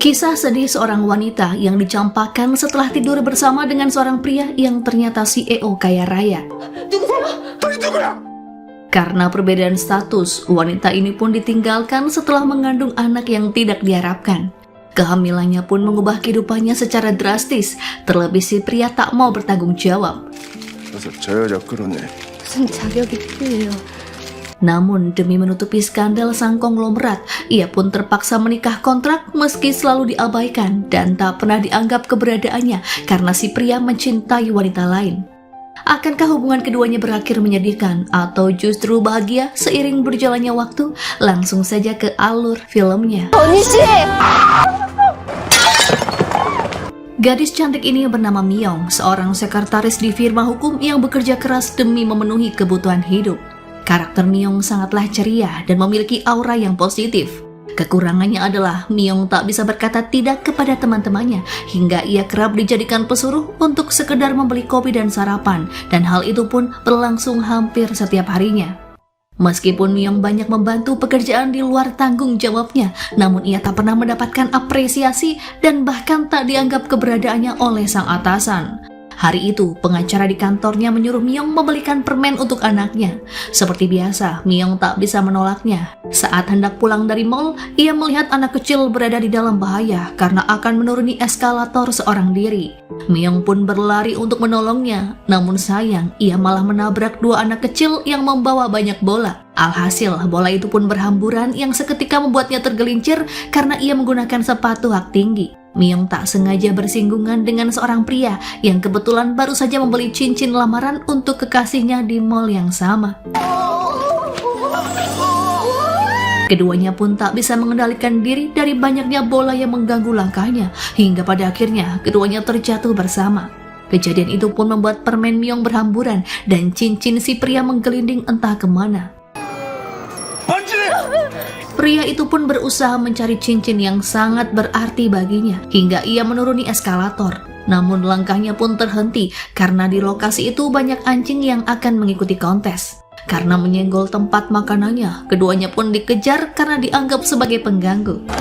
Kisah sedih seorang wanita yang dicampakkan setelah tidur bersama dengan seorang pria yang ternyata CEO kaya raya. Karena perbedaan status, wanita ini pun ditinggalkan setelah mengandung anak yang tidak diharapkan. Kehamilannya pun mengubah kehidupannya secara drastis, terlebih si pria tak mau bertanggung jawab. 무슨 자격이 필요해요. Namun demi menutupi skandal sang konglomerat, ia pun terpaksa menikah kontrak meski selalu diabaikan dan tak pernah dianggap keberadaannya karena si pria mencintai wanita lain. Akankah hubungan keduanya berakhir menyedihkan atau justru bahagia seiring berjalannya waktu? Langsung saja ke alur filmnya. Gadis cantik ini bernama Myung, seorang sekretaris di firma hukum yang bekerja keras demi memenuhi kebutuhan hidup. Karakter Myung sangatlah ceria dan memiliki aura yang positif. Kekurangannya adalah Myung tak bisa berkata tidak kepada teman-temannya hingga ia kerap dijadikan pesuruh untuk sekedar membeli kopi dan sarapan, dan hal itu pun berlangsung hampir setiap harinya. Meskipun Myung banyak membantu pekerjaan di luar tanggung jawabnya, namun ia tak pernah mendapatkan apresiasi dan bahkan tak dianggap keberadaannya oleh sang atasan. Hari itu, pengacara di kantornya menyuruh Myung membelikan permen untuk anaknya. Seperti biasa, Myung tak bisa menolaknya. Saat hendak pulang dari mall, ia melihat anak kecil berada di dalam bahaya karena akan menuruni eskalator seorang diri. Myung pun berlari untuk menolongnya, namun sayang, ia malah menabrak dua anak kecil yang membawa banyak bola. Alhasil, bola itu pun berhamburan yang seketika membuatnya tergelincir karena ia menggunakan sepatu hak tinggi. Myung tak sengaja bersinggungan dengan seorang pria yang kebetulan baru saja membeli cincin lamaran untuk kekasihnya di mall yang sama. Keduanya pun tak bisa mengendalikan diri dari banyaknya bola yang mengganggu langkahnya, hingga pada akhirnya keduanya terjatuh bersama. Kejadian itu pun membuat permen Myung berhamburan dan cincin si pria menggelinding entah kemana. Pria itu pun berusaha mencari cincin yang sangat berarti baginya hingga ia menuruni eskalator. Namun langkahnya pun terhenti karena di lokasi itu banyak anjing yang akan mengikuti kontes. Karena menyenggol tempat makanannya, keduanya pun dikejar karena dianggap sebagai pengganggu.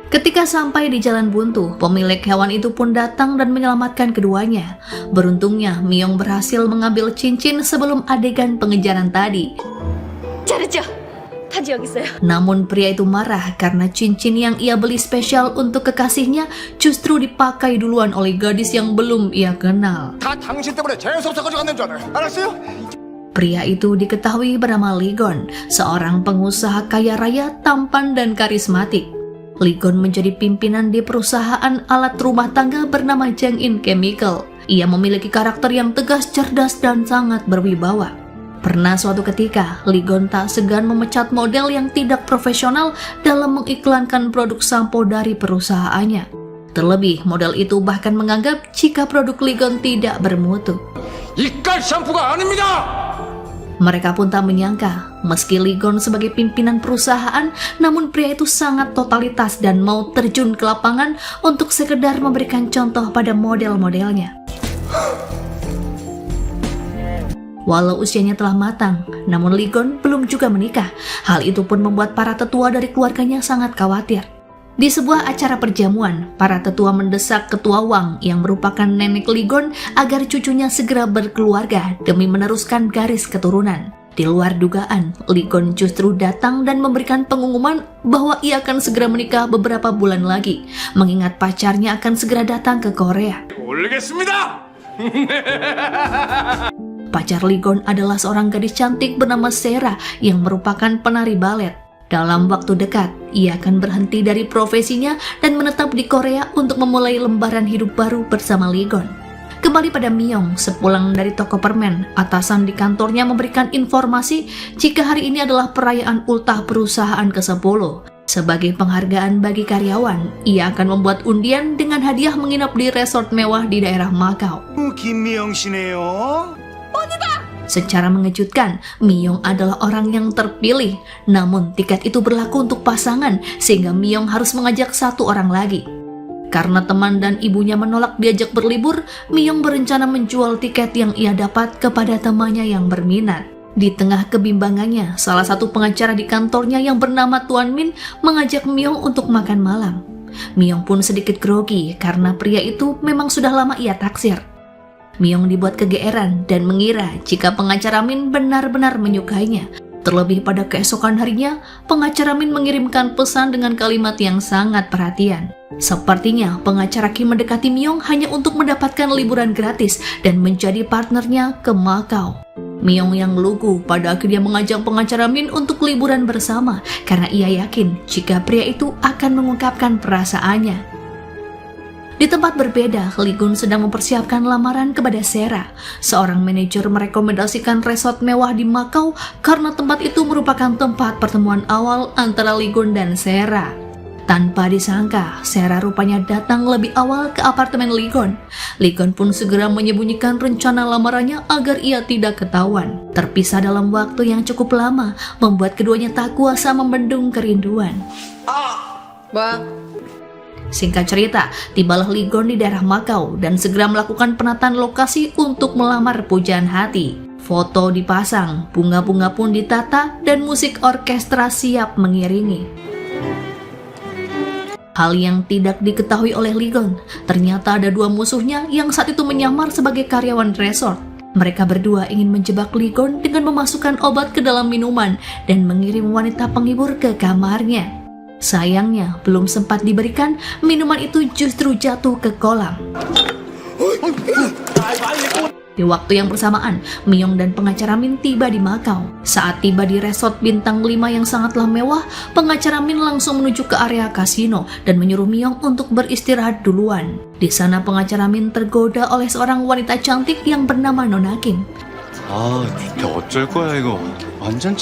Ketika sampai di jalan buntu, pemilik hewan itu pun datang dan menyelamatkan keduanya. Beruntungnya, Myung berhasil mengambil cincin sebelum adegan pengejaran tadi. Namun pria itu marah karena cincin yang ia beli spesial untuk kekasihnya justru dipakai duluan oleh gadis yang belum ia kenal. Pria itu diketahui bernama Lee Gon, seorang pengusaha kaya raya, tampan dan karismatik. Lee Gon menjadi pimpinan di perusahaan alat rumah tangga bernama Jang-in Chemical. Ia memiliki karakter yang tegas, cerdas, dan sangat berwibawa. Pernah suatu ketika, Lee Gon tak segan memecat model yang tidak profesional dalam mengiklankan produk sampo dari perusahaannya. Terlebih, model itu bahkan menganggap jika produk Lee Gon tidak bermutu. Mereka pun tak menyangka, meski Lee Gon sebagai pimpinan perusahaan, namun pria itu sangat totalitas dan mau terjun ke lapangan untuk sekedar memberikan contoh pada model-modelnya. Walau usianya telah matang, namun Lee Gon belum juga menikah. Hal itu pun membuat para tetua dari keluarganya sangat khawatir. Di sebuah acara perjamuan, para tetua mendesak Ketua Wang yang merupakan nenek Lee Gon agar cucunya segera berkeluarga demi meneruskan garis keturunan. Di luar dugaan, Lee Gon justru datang dan memberikan pengumuman bahwa ia akan segera menikah beberapa bulan lagi, mengingat pacarnya akan segera datang ke Korea. Pacar Lee Gon adalah seorang gadis cantik bernama Sera yang merupakan penari balet. Dalam waktu dekat, ia akan berhenti dari profesinya dan menetap di Korea untuk memulai lembaran hidup baru bersama Lee Gon. Kembali pada Myung, sepulang dari toko permen, atasan di kantornya memberikan informasi jika hari ini adalah perayaan ultah perusahaan ke-10. Sebagai penghargaan bagi karyawan, ia akan membuat undian dengan hadiah menginap di resort mewah di daerah Macau. Secara mengejutkan, Myung adalah orang yang terpilih. Namun tiket itu berlaku untuk pasangan, sehingga Myung harus mengajak satu orang lagi. Karena teman dan ibunya menolak diajak berlibur, Myung berencana menjual tiket yang ia dapat kepada temannya yang berminat. Di tengah kebimbangannya, salah satu pengacara di kantornya yang bernama Tuan Min mengajak Myong untuk makan malam. Myong pun sedikit grogi karena pria itu memang sudah lama ia taksir. Myong dibuat kegeeran dan mengira jika pengacara Min benar-benar menyukainya. Terlebih pada keesokan harinya, pengacara Min mengirimkan pesan dengan kalimat yang sangat perhatian. Sepertinya pengacara Kim mendekati Myong hanya untuk mendapatkan liburan gratis dan menjadi partnernya ke Makau. Myong yang lugu pada akhirnya mengajak pengacara Min untuk liburan bersama karena ia yakin jika pria itu akan mengungkapkan perasaannya. Di tempat berbeda, Lee Gun sedang mempersiapkan lamaran kepada Sera. Seorang manajer merekomendasikan resort mewah di Makau karena tempat itu merupakan tempat pertemuan awal antara Lee Gun dan Sera. Tanpa disangka, Sera rupanya datang lebih awal ke apartemen Lee Gun. Lee Gun pun segera menyembunyikan rencana lamarannya agar ia tidak ketahuan. Terpisah dalam waktu yang cukup lama, membuat keduanya tak kuasa membendung kerinduan. Bang. Singkat cerita, tibalah Lee Gun di daerah Makau dan segera melakukan penataan lokasi untuk melamar pujaan hati. Foto dipasang, bunga-bunga pun ditata, dan musik orkestra siap mengiringi. Hal yang tidak diketahui oleh Lee Gun, ternyata ada dua musuhnya yang saat itu menyamar sebagai karyawan resort. Mereka berdua ingin menjebak Lee Gun dengan memasukkan obat ke dalam minuman dan mengirim wanita penghibur ke kamarnya. Sayangnya, belum sempat diberikan, minuman itu justru jatuh ke kolam. Di waktu yang bersamaan, Myong dan pengacara Min tiba di Makau. Saat tiba di resort bintang 5 yang sangatlah mewah, pengacara Min langsung menuju ke area kasino dan menyuruh Myong untuk beristirahat duluan. Di sana pengacara Min tergoda oleh seorang wanita cantik yang bernama Nona Kim. 진짜 어쩔 거야 이거. 완전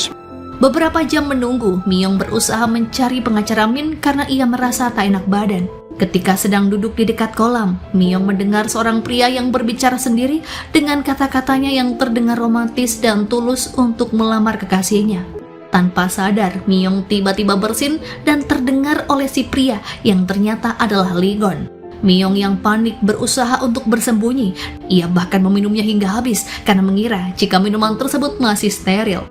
Beberapa jam menunggu, Myong berusaha mencari pengacara Min karena ia merasa tak enak badan. Ketika sedang duduk di dekat kolam, Myong mendengar seorang pria yang berbicara sendiri dengan kata-katanya yang terdengar romantis dan tulus untuk melamar kekasihnya. Tanpa sadar, Myong tiba-tiba bersin dan terdengar oleh si pria yang ternyata adalah Lee Gun. Myong yang panik berusaha untuk bersembunyi. Ia bahkan meminumnya hingga habis karena mengira jika minuman tersebut masih steril.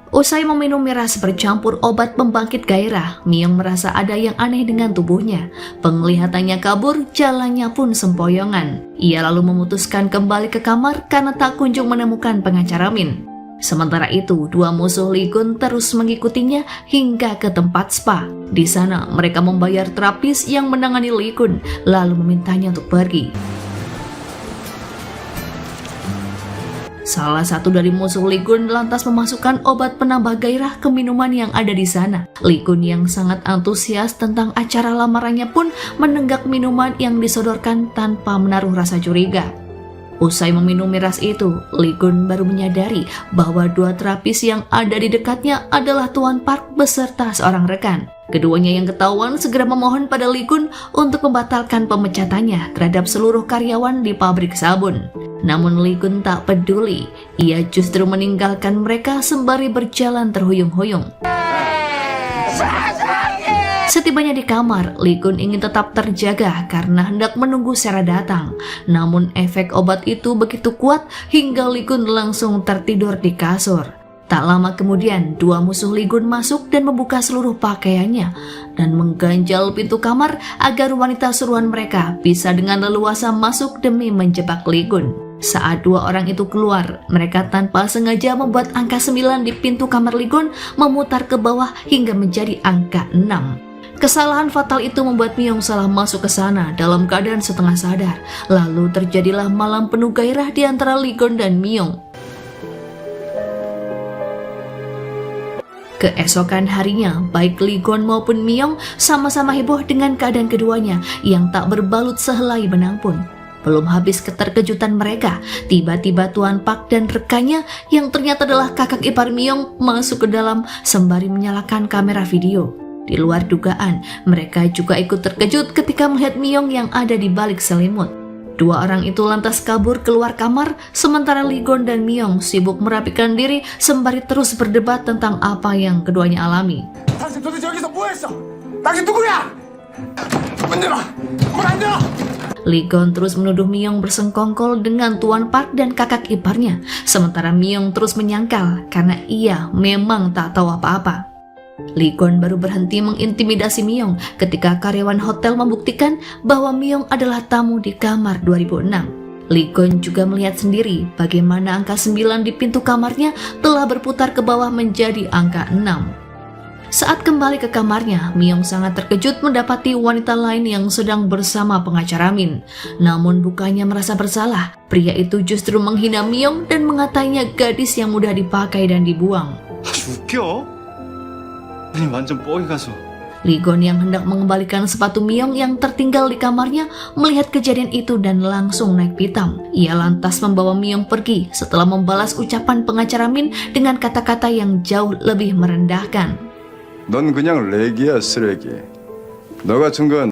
Usai meminum miras bercampur obat pembangkit gairah, Myong merasa ada yang aneh dengan tubuhnya. Penglihatannya kabur, jalannya pun sempoyongan. Ia lalu memutuskan kembali ke kamar karena tak kunjung menemukan pengacara Min. Sementara itu, dua musuh Lee Gun terus mengikutinya hingga ke tempat spa. Di sana, mereka membayar terapis yang menangani Lee Gun, lalu memintanya untuk pergi. Salah satu dari musuh Lee Gun lantas memasukkan obat penambah gairah ke minuman yang ada di sana. Lee Gun yang sangat antusias tentang acara lamarannya pun menenggak minuman yang disodorkan tanpa menaruh rasa curiga. Usai meminum miras itu, Lee Gun baru menyadari bahwa dua terapis yang ada di dekatnya adalah Tuan Park beserta seorang rekan. Keduanya yang ketahuan segera memohon pada Lee Gun untuk membatalkan pemecatannya terhadap seluruh karyawan di pabrik sabun. Namun Lee Gun tak peduli, ia justru meninggalkan mereka sembari berjalan terhuyung-huyung. Setibanya di kamar, Lee Gun ingin tetap terjaga karena hendak menunggu Sera datang. Namun efek obat itu begitu kuat hingga Lee Gun langsung tertidur di kasur. Tak lama kemudian, dua musuh Lee Gun masuk dan membuka seluruh pakaiannya dan mengganjal pintu kamar agar wanita suruhan mereka bisa dengan leluasa masuk demi menjebak Lee Gun. Saat dua orang itu keluar, mereka tanpa sengaja membuat angka 9 di pintu kamar Lee Gun memutar ke bawah hingga menjadi angka 6. Kesalahan fatal itu membuat Myong salah masuk ke sana dalam keadaan setengah sadar. Lalu terjadilah malam penuh gairah di antara Lee Gun dan Myong. Keesokan harinya, baik Lee Gun maupun Myong sama-sama heboh dengan keadaan keduanya yang tak berbalut sehelai benang pun. Belum habis keterkejutan mereka, tiba-tiba Tuan Park dan rekannya yang ternyata adalah kakak ipar Myong masuk ke dalam sembari menyalakan kamera video. Di luar dugaan, mereka juga ikut terkejut ketika melihat Myong yang ada di balik selimut. Dua orang itu lantas kabur keluar kamar, sementara Lee Gun dan Myong sibuk merapikan diri sembari terus berdebat tentang apa yang keduanya alami. 당신 도대체 여기서 뭐 했어? 당신 누구야? 문 열어! 문 안 열어! Lee-gon terus menuduh Myung bersengkongkol dengan Tuan Park dan kakak iparnya, sementara Myung terus menyangkal karena ia memang tak tahu apa-apa. Lee-gon baru berhenti mengintimidasi Myung ketika karyawan hotel membuktikan bahwa Myung adalah tamu di kamar 2006. Lee-gon juga melihat sendiri bagaimana angka 9 di pintu kamarnya telah berputar ke bawah menjadi angka 6. Saat kembali ke kamarnya, Myung sangat terkejut mendapati wanita lain yang sedang bersama pengacara Min. Namun bukannya merasa bersalah, pria itu justru menghina Myung dan mengatainya gadis yang mudah dipakai dan dibuang. 아주 웃겨. 아니 완전 뻥이 가서. Lee-gon yang hendak mengembalikan sepatu Myung yang tertinggal di kamarnya melihat kejadian itu dan langsung naik pitam. Ia lantas membawa Myung pergi setelah membalas ucapan pengacara Min dengan kata-kata yang jauh lebih merendahkan. 넌 그냥 렉이야, 쓰레기. 너 같은 건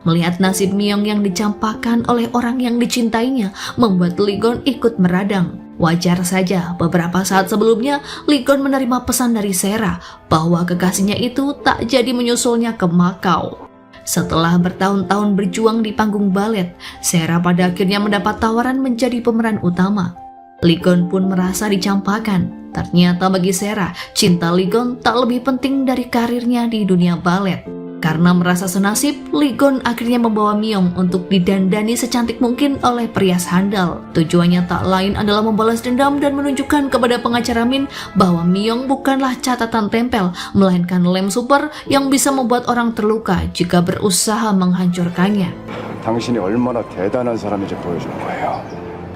Melihat nasib Myung yang dicampakkan oleh orang yang dicintainya membuat Lee-gon ikut meradang. Wajar saja beberapa saat sebelumnya Lee-gon menerima pesan dari Sera bahwa kekasihnya itu tak jadi menyusulnya ke Makau. Setelah bertahun-tahun berjuang di panggung balet, Sera pada akhirnya mendapat tawaran menjadi pemeran utama. Lee-gon pun merasa dicampakkan. Ternyata bagi Sera, cinta Lee-gon tak lebih penting dari karirnya di dunia balet. Karena merasa senasib, Lee-gon akhirnya membawa Myung untuk didandani secantik mungkin oleh perias handal. Tujuannya tak lain adalah membalas dendam dan menunjukkan kepada pengacara Min bahwa Myung bukanlah catatan tempel, melainkan lem super yang bisa membuat orang terluka jika berusaha menghancurkannya. 당신이 얼마나 대단한 사람인지 보여줄 거예요.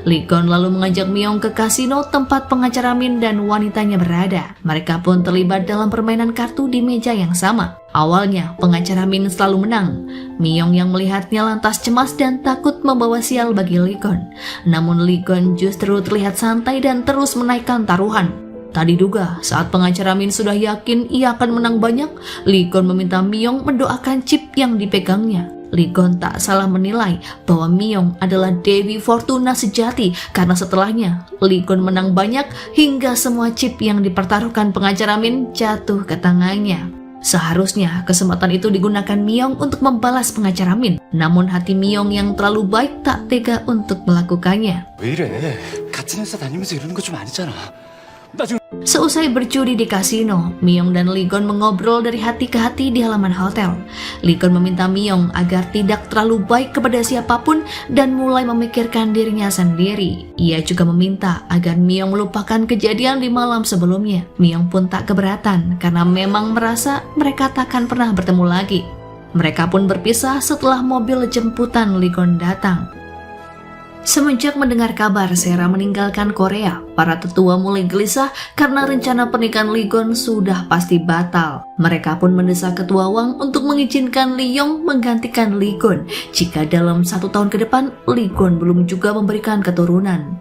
Lee-gon lalu mengajak Myung ke kasino tempat pengacara Min dan wanitanya berada. Mereka pun terlibat dalam permainan kartu di meja yang sama. Awalnya, pengacara Min selalu menang. Myung yang melihatnya lantas cemas dan takut membawa sial bagi Lee-gon. Namun Lee-gon justru terlihat santai dan terus menaikkan taruhan. Tak diduga, saat pengacara Min sudah yakin ia akan menang banyak, Lee-gon meminta Myung mendoakan chip yang dipegangnya. Lee-gon tak salah menilai bahwa Myung adalah Dewi Fortuna sejati karena setelahnya Lee-gon menang banyak hingga semua chip yang dipertaruhkan pengacara Min jatuh ke tangannya. Seharusnya kesempatan itu digunakan Myung untuk membalas pengacara Min, namun hati Myung yang terlalu baik tak tega untuk melakukannya. 왜 이래? 같은 회사 다니면서 이러는 거 좀 아니잖아. 나중 Seusai berjudi di kasino, Myung dan Lee-gon mengobrol dari hati ke hati di halaman hotel. Lee-gon meminta Myung agar tidak terlalu baik kepada siapapun dan mulai memikirkan dirinya sendiri. Ia juga meminta agar Myung melupakan kejadian di malam sebelumnya. Myung pun tak keberatan karena memang merasa mereka takkan pernah bertemu lagi. Mereka pun berpisah setelah mobil jemputan Lee-gon datang. Semenjak mendengar kabar Sera meninggalkan Korea, para tetua mulai gelisah karena rencana pernikahan Lee-gon sudah pasti batal. Mereka pun mendesak ketua Wang untuk mengizinkan Lee Yong menggantikan Lee-gon jika dalam 1 tahun ke depan Lee-gon belum juga memberikan keturunan.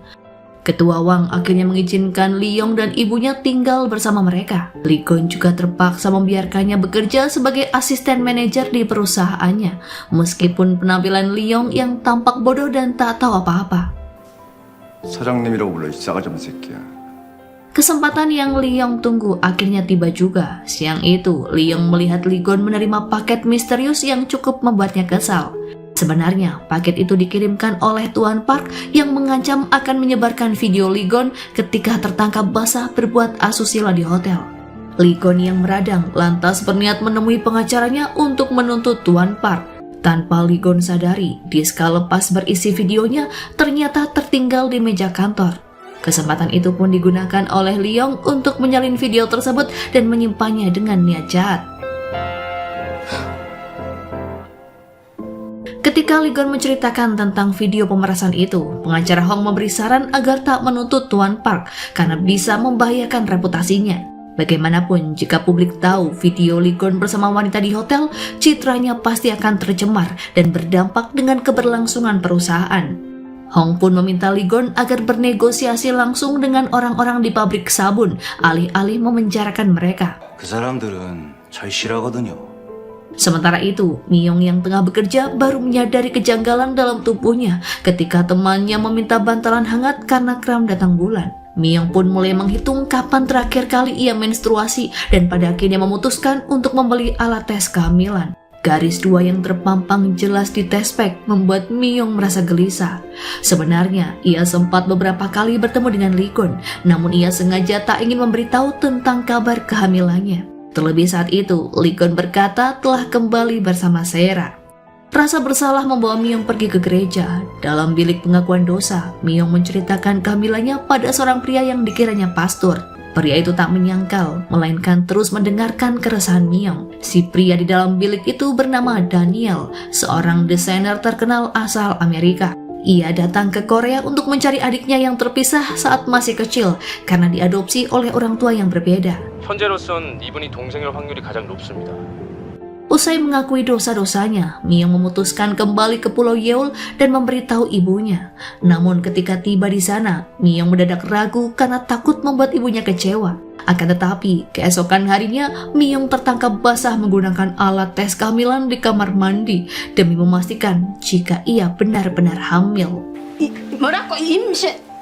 Ketua Wang akhirnya mengizinkan Lee Yong dan ibunya tinggal bersama mereka. Lee-gon juga terpaksa membiarkannya bekerja sebagai asisten manajer di perusahaannya, meskipun penampilan Lee Yong yang tampak bodoh dan tak tahu apa-apa. 사장님이라고 불러, 이 싸가지 없는 새끼야. Kesempatan yang Lee Yong tunggu akhirnya tiba juga. Siang itu, Lee Yong melihat Lee-gon menerima paket misterius yang cukup membuatnya kesal. Sebenarnya, paket itu dikirimkan oleh Tuan Park yang mengancam akan menyebarkan video Lee-gon ketika tertangkap basah berbuat asusila di hotel. Lee-gon yang meradang lantas berniat menemui pengacaranya untuk menuntut Tuan Park. Tanpa Lee-gon sadari, disk lepas berisi videonya ternyata tertinggal di meja kantor. Kesempatan itu pun digunakan oleh Lee Yong untuk menyalin video tersebut dan menyimpannya dengan niat jahat. Ketika Lee-gon menceritakan tentang video pemerasan itu, pengacara Hong memberi saran agar tak menuntut Tuan Park karena bisa membahayakan reputasinya. Bagaimanapun, jika publik tahu video Lee-gon bersama wanita di hotel, citranya pasti akan tercemar dan berdampak dengan keberlangsungan perusahaan. Hong pun meminta Lee-gon agar bernegosiasi langsung dengan orang-orang di pabrik sabun, alih-alih memenjarakan mereka. 그 사람들은 절 싫어하거든요. Sementara itu, Myung yang tengah bekerja baru menyadari kejanggalan dalam tubuhnya ketika temannya meminta bantalan hangat karena kram datang bulan. Myung pun mulai menghitung kapan terakhir kali ia menstruasi dan pada akhirnya memutuskan untuk membeli alat tes kehamilan. Garis 2 yang terpampang jelas di tespek membuat Myung merasa gelisah. Sebenarnya, ia sempat beberapa kali bertemu dengan Lee Gun, namun ia sengaja tak ingin memberitahu tentang kabar kehamilannya. Terlebih saat itu, Lee Gun berkata telah kembali bersama Sera. Rasa bersalah membawa Myung pergi ke gereja. Dalam bilik pengakuan dosa, Myung menceritakan kehamilannya pada seorang pria yang dikiranya pastor. Pria itu tak menyangkal, melainkan terus mendengarkan keresahan Myung. Si pria di dalam bilik itu bernama Daniel, seorang desainer terkenal asal Amerika. Ia datang ke Korea untuk mencari adiknya yang terpisah saat masih kecil karena diadopsi oleh orang tua yang berbeda. 현재로선 이분이 동생일 확률이 가장 높습니다. Usai mengakui dosa-dosanya, Myung memutuskan kembali ke Pulau Yeol dan memberitahu ibunya. Namun ketika tiba di sana, Myung mendadak ragu karena takut membuat ibunya kecewa. Akan tetapi, keesokan harinya, Myung tertangkap basah menggunakan alat tes kehamilan di kamar mandi demi memastikan jika ia benar-benar hamil. 뭐라고 임신?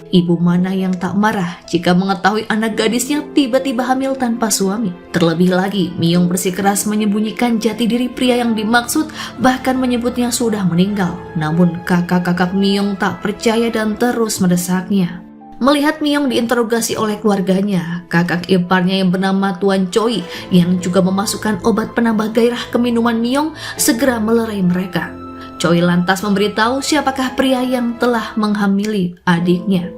Ibu mana yang tak marah jika mengetahui anak gadisnya tiba-tiba hamil tanpa suami? Terlebih lagi, Myung bersikeras menyembunyikan jati diri pria yang dimaksud, bahkan menyebutnya sudah meninggal. Namun kakak-kakak Myung tak percaya dan terus mendesaknya. Melihat Myung diinterogasi oleh keluarganya, kakak iparnya yang bernama Tuan Choi yang juga memasukkan obat penambah gairah ke minuman Myung segera melerai mereka. Choi lantas memberitahu siapakah pria yang telah menghamili adiknya.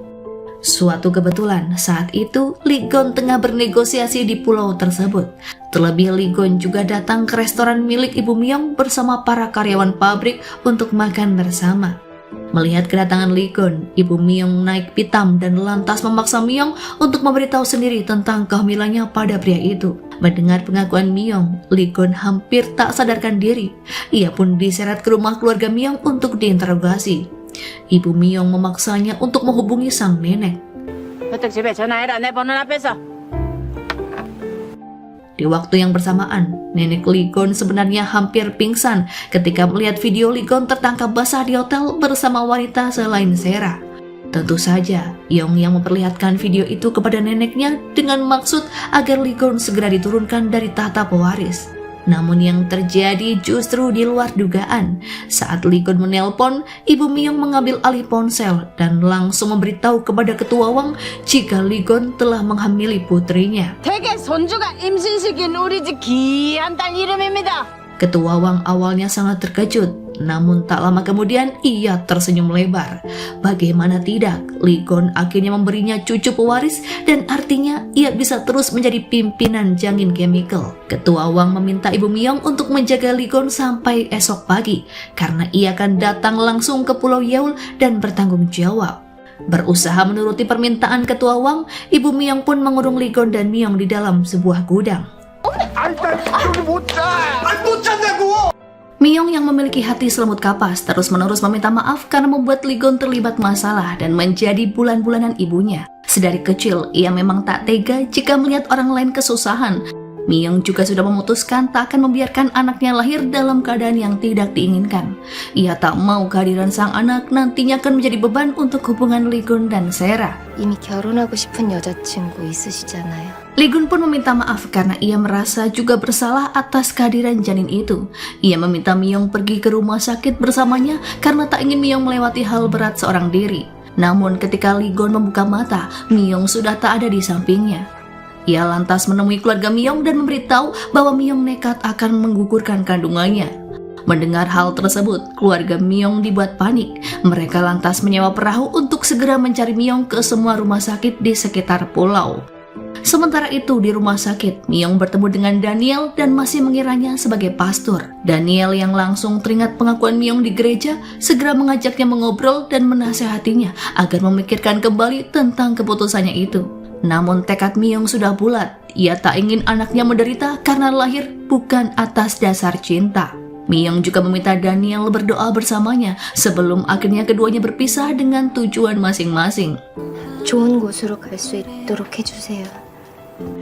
Suatu kebetulan saat itu Lee Gun tengah bernegosiasi di pulau tersebut. Terlebih Lee Gun juga datang ke restoran milik Ibu Myung bersama para karyawan pabrik untuk makan bersama. Melihat kedatangan Lee Gun, Ibu Myung naik pitam dan lantas memaksa Myung untuk memberitahu sendiri tentang kehamilannya pada pria itu. Mendengar pengakuan Myung, Lee Gun hampir tak sadarkan diri. Ia pun diseret ke rumah keluarga Myung untuk diinterogasi. Ibu Myung memaksanya untuk menghubungi sang nenek. 저쪽 집에 전화해라. 내 번호 앞에서. Di waktu yang bersamaan, nenek Lee Gun sebenarnya hampir pingsan ketika melihat video Lee Gun tertangkap basah di hotel bersama wanita selain Sera. Tentu saja, Yong yang memperlihatkan video itu kepada neneknya dengan maksud agar Lee Gun segera diturunkan dari tahta pewaris. Namun yang terjadi justru di luar dugaan. Saat Lee Gun menelpon, Ibu Myung mengambil alih ponsel dan langsung memberitahu kepada Ketua Wang jika Lee Gun telah menghamili putrinya. 되게 손주가 임신시킨 우리 집 귀한 딸 이름입니다. Ketua Wang awalnya sangat terkejut, namun tak lama kemudian ia tersenyum lebar. Bagaimana tidak, Lee Gun akhirnya memberinya cucu pewaris dan artinya ia bisa terus menjadi pimpinan Jangin Chemical. Ketua Wang meminta Ibu Myung untuk menjaga Lee Gun sampai esok pagi karena ia akan datang langsung ke Pulau Yeol dan bertanggung jawab. Berusaha menuruti permintaan Ketua Wang, Ibu Myung pun mengurung Lee Gun dan Myung di dalam sebuah gudang. Myung yang memiliki hati selemut kapas terus-menerus meminta maaf karena membuat Lee Gun terlibat masalah dan menjadi bulan-bulanan ibunya. Sedari kecil, ia memang tak tega jika melihat orang lain kesusahan. Myung juga sudah memutuskan tak akan membiarkan anaknya lahir dalam keadaan yang tidak diinginkan. Ia tak mau kehadiran sang anak nantinya akan menjadi beban untuk hubungan Lee Gun dan Sera. 이미 결혼하고 싶은 여자친구 있으시잖아요. Lee Gun pun meminta maaf karena ia merasa juga bersalah atas kehadiran janin itu. Ia meminta Myung pergi ke rumah sakit bersamanya karena tak ingin Myung melewati hal berat seorang diri. Namun ketika Lee Gun membuka mata, Myung sudah tak ada di sampingnya. Ia lantas menemui keluarga Myung dan memberitahu bahwa Myung nekat akan menggugurkan kandungannya. Mendengar hal tersebut, keluarga Myung dibuat panik. Mereka lantas menyewa perahu untuk segera mencari Myung ke semua rumah sakit di sekitar pulau. Sementara itu di rumah sakit, Myung bertemu dengan Daniel dan masih mengiranya sebagai pastor. Daniel yang langsung teringat pengakuan Myung di gereja, segera mengajaknya mengobrol dan menasehatinya agar memikirkan kembali tentang keputusannya itu. Namun tekad Myung sudah bulat, ia tak ingin anaknya menderita karena lahir bukan atas dasar cinta. Myung juga meminta Daniel berdoa bersamanya sebelum akhirnya keduanya berpisah dengan tujuan masing-masing. 좋은 곳으로 갈 수 있도록 해주세요.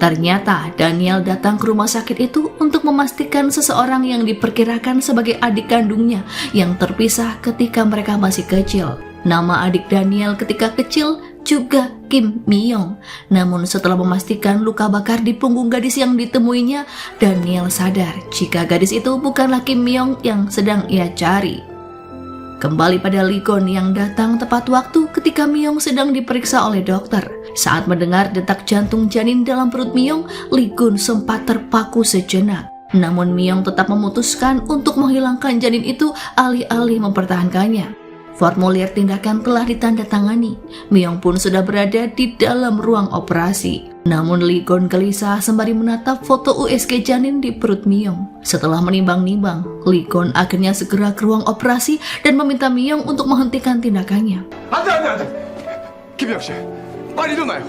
Ternyata Daniel datang ke rumah sakit itu untuk memastikan seseorang yang diperkirakan sebagai adik kandungnya yang terpisah ketika mereka masih kecil. Nama adik Daniel ketika kecil juga Kim Mi-young. Namun setelah memastikan luka bakar di punggung gadis yang ditemuinya, Daniel sadar jika gadis itu bukanlah Kim Mi-young yang sedang ia cari. Kembali pada Lee-gon yang datang tepat waktu ketika Mi-young sedang diperiksa oleh dokter. Saat mendengar detak jantung janin dalam perut Mi-young, Lee-gon sempat terpaku sejenak. Namun Mi-young tetap memutuskan untuk menghilangkan janin itu alih-alih mempertahankannya. Formulir tindakan telah ditandatangani. Mi-young pun sudah berada di dalam ruang operasi. Namun Lee-gon gelisah sembari menatap foto USG janin di perut Mi-young. Setelah menimbang-nimbang, Lee-gon akhirnya segera ke ruang operasi dan meminta Mi-young untuk menghentikan tindakannya. 안돼. 김영 씨, 빨리 일어나요.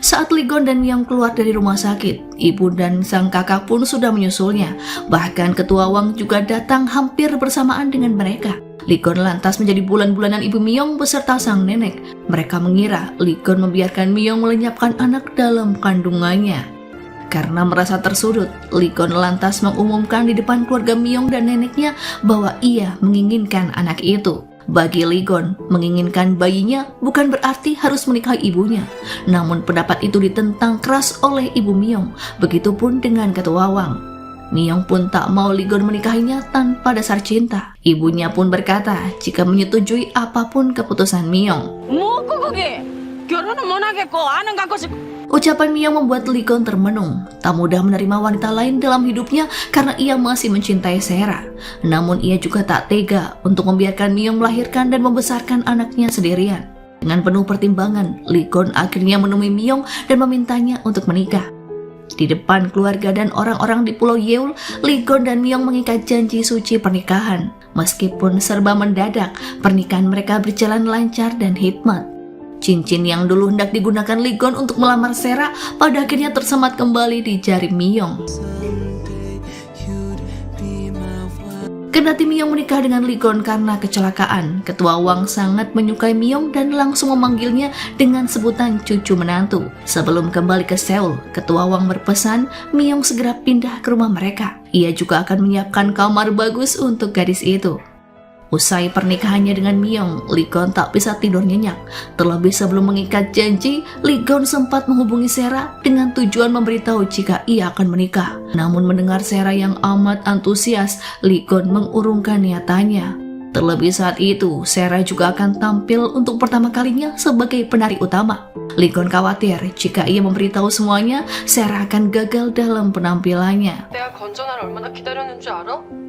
Saat Lee-gon dan Mi-young keluar dari rumah sakit, ibu dan sang kakak pun sudah menyusulnya. Bahkan ketua Wang juga datang hampir bersamaan dengan mereka. Lee-gon lantas menjadi bulan-bulanan ibu Mi-young beserta sang nenek. Mereka mengira Lee-gon membiarkan Mi-young melenyapkan anak dalam kandungannya. Karena merasa tersudut, Lee-gon lantas mengumumkan di depan keluarga Mi-young dan neneknya bahwa ia menginginkan anak itu. Bagi Lee-gon, menginginkan bayinya bukan berarti harus menikahi ibunya. Namun pendapat itu ditentang keras oleh ibu Mi-young. Begitupun dengan ketua Wang. Mi-young pun tak mau Lee-gon menikahinya tanpa dasar cinta. Ibunya pun berkata jika menyetujui apapun keputusan Mi-young. 모국국이 결혼은 못 하겠고 아는 갖고 싶고. Ucapan Mi-young membuat Lee-gon termenung. Tak mudah menerima wanita lain dalam hidupnya karena ia masih mencintai Sera. Namun ia juga tak tega untuk membiarkan Mi-young melahirkan dan membesarkan anaknya sendirian. Dengan penuh pertimbangan, Lee-gon akhirnya menemui Mi-young dan memintanya untuk menikah. Di depan keluarga dan orang-orang di Pulau Yeol, Lee-gon dan Mi-young mengikat janji suci pernikahan. Meskipun serba mendadak, pernikahan mereka berjalan lancar dan hikmat. Cincin yang dulu hendak digunakan Lee-gon untuk melamar Sera pada akhirnya tersemat kembali di jari Mi-young. Kendati Mi-young menikah dengan Lee-gon karena kecelakaan, ketua Wang sangat menyukai Mi-young dan langsung memanggilnya dengan sebutan cucu menantu. Sebelum kembali ke Seoul, ketua Wang berpesan Mi-young segera pindah ke rumah mereka. Ia juga akan menyiapkan kamar bagus untuk gadis itu. Usai pernikahannya dengan Mi-young, Lee-gon tak bisa tidur nyenyak. Terlebih sebelum mengikat janji, Lee-gon sempat menghubungi Sera dengan tujuan memberitahu jika ia akan menikah. Namun mendengar Sera yang amat antusias, Lee-gon mengurungkan niatannya. Terlebih saat itu, Sera juga akan tampil untuk pertama kalinya sebagai penari utama. Lee-gon khawatir jika ia memberitahu semuanya, Sera akan gagal dalam penampilannya. 내가 건전하를 얼마나 기다렸는 줄 알아?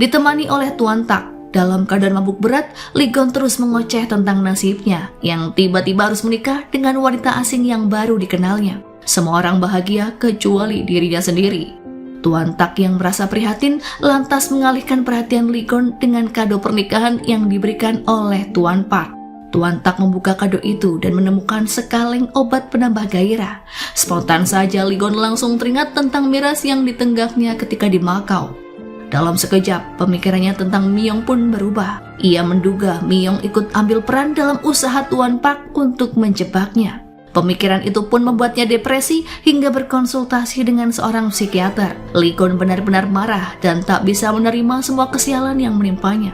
Ditemani oleh Tuan Tak, dalam keadaan mabuk berat, Lee-gon terus mengoceh tentang nasibnya yang tiba-tiba harus menikah dengan wanita asing yang baru dikenalnya. Semua orang bahagia kecuali dirinya sendiri. Tuan Tak yang merasa prihatin lantas mengalihkan perhatian Lee-gon dengan kado pernikahan yang diberikan oleh Tuan Park. Tuan Tak membuka kado itu dan menemukan sekaleng obat penambah gairah. Spontan saja Lee-gon langsung teringat tentang miras yang ditenggaknya ketika di Makau. Dalam sekejap, pemikirannya tentang Mi-young pun berubah. Ia menduga Mi-young ikut ambil peran dalam usaha Tuan Park untuk menjebaknya. Pemikiran itu pun membuatnya depresi hingga berkonsultasi dengan seorang psikiater. Lee-gon benar-benar marah dan tak bisa menerima semua kesialan yang menimpanya.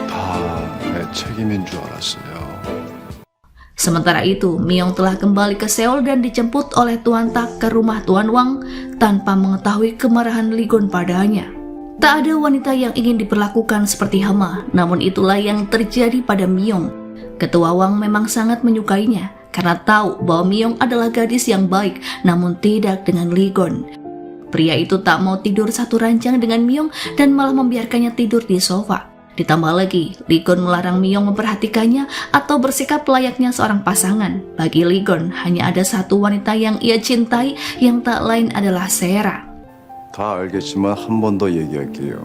다 내 책임인 줄 알았어요. Sementara itu, Mi-young telah kembali ke Seoul dan dijemput oleh Tuan Tak ke rumah Tuan Wang tanpa mengetahui kemarahan Lee-gon padanya. Tak ada wanita yang ingin diperlakukan seperti hama, namun itulah yang terjadi pada Mi-young. Ketua Wang memang sangat menyukainya, karena tahu bahwa Mi-young adalah gadis yang baik, namun tidak dengan Lee-gon. Pria itu tak mau tidur satu ranjang dengan Mi-young dan malah membiarkannya tidur di sofa. Ditambah lagi, Lee-gon melarang Mi-young memperhatikannya atau bersikap layaknya seorang pasangan. Bagi Lee-gon, hanya ada satu wanita yang ia cintai, yang tak lain adalah Sera. 다 알겠지만 한 번 더 얘기할게요.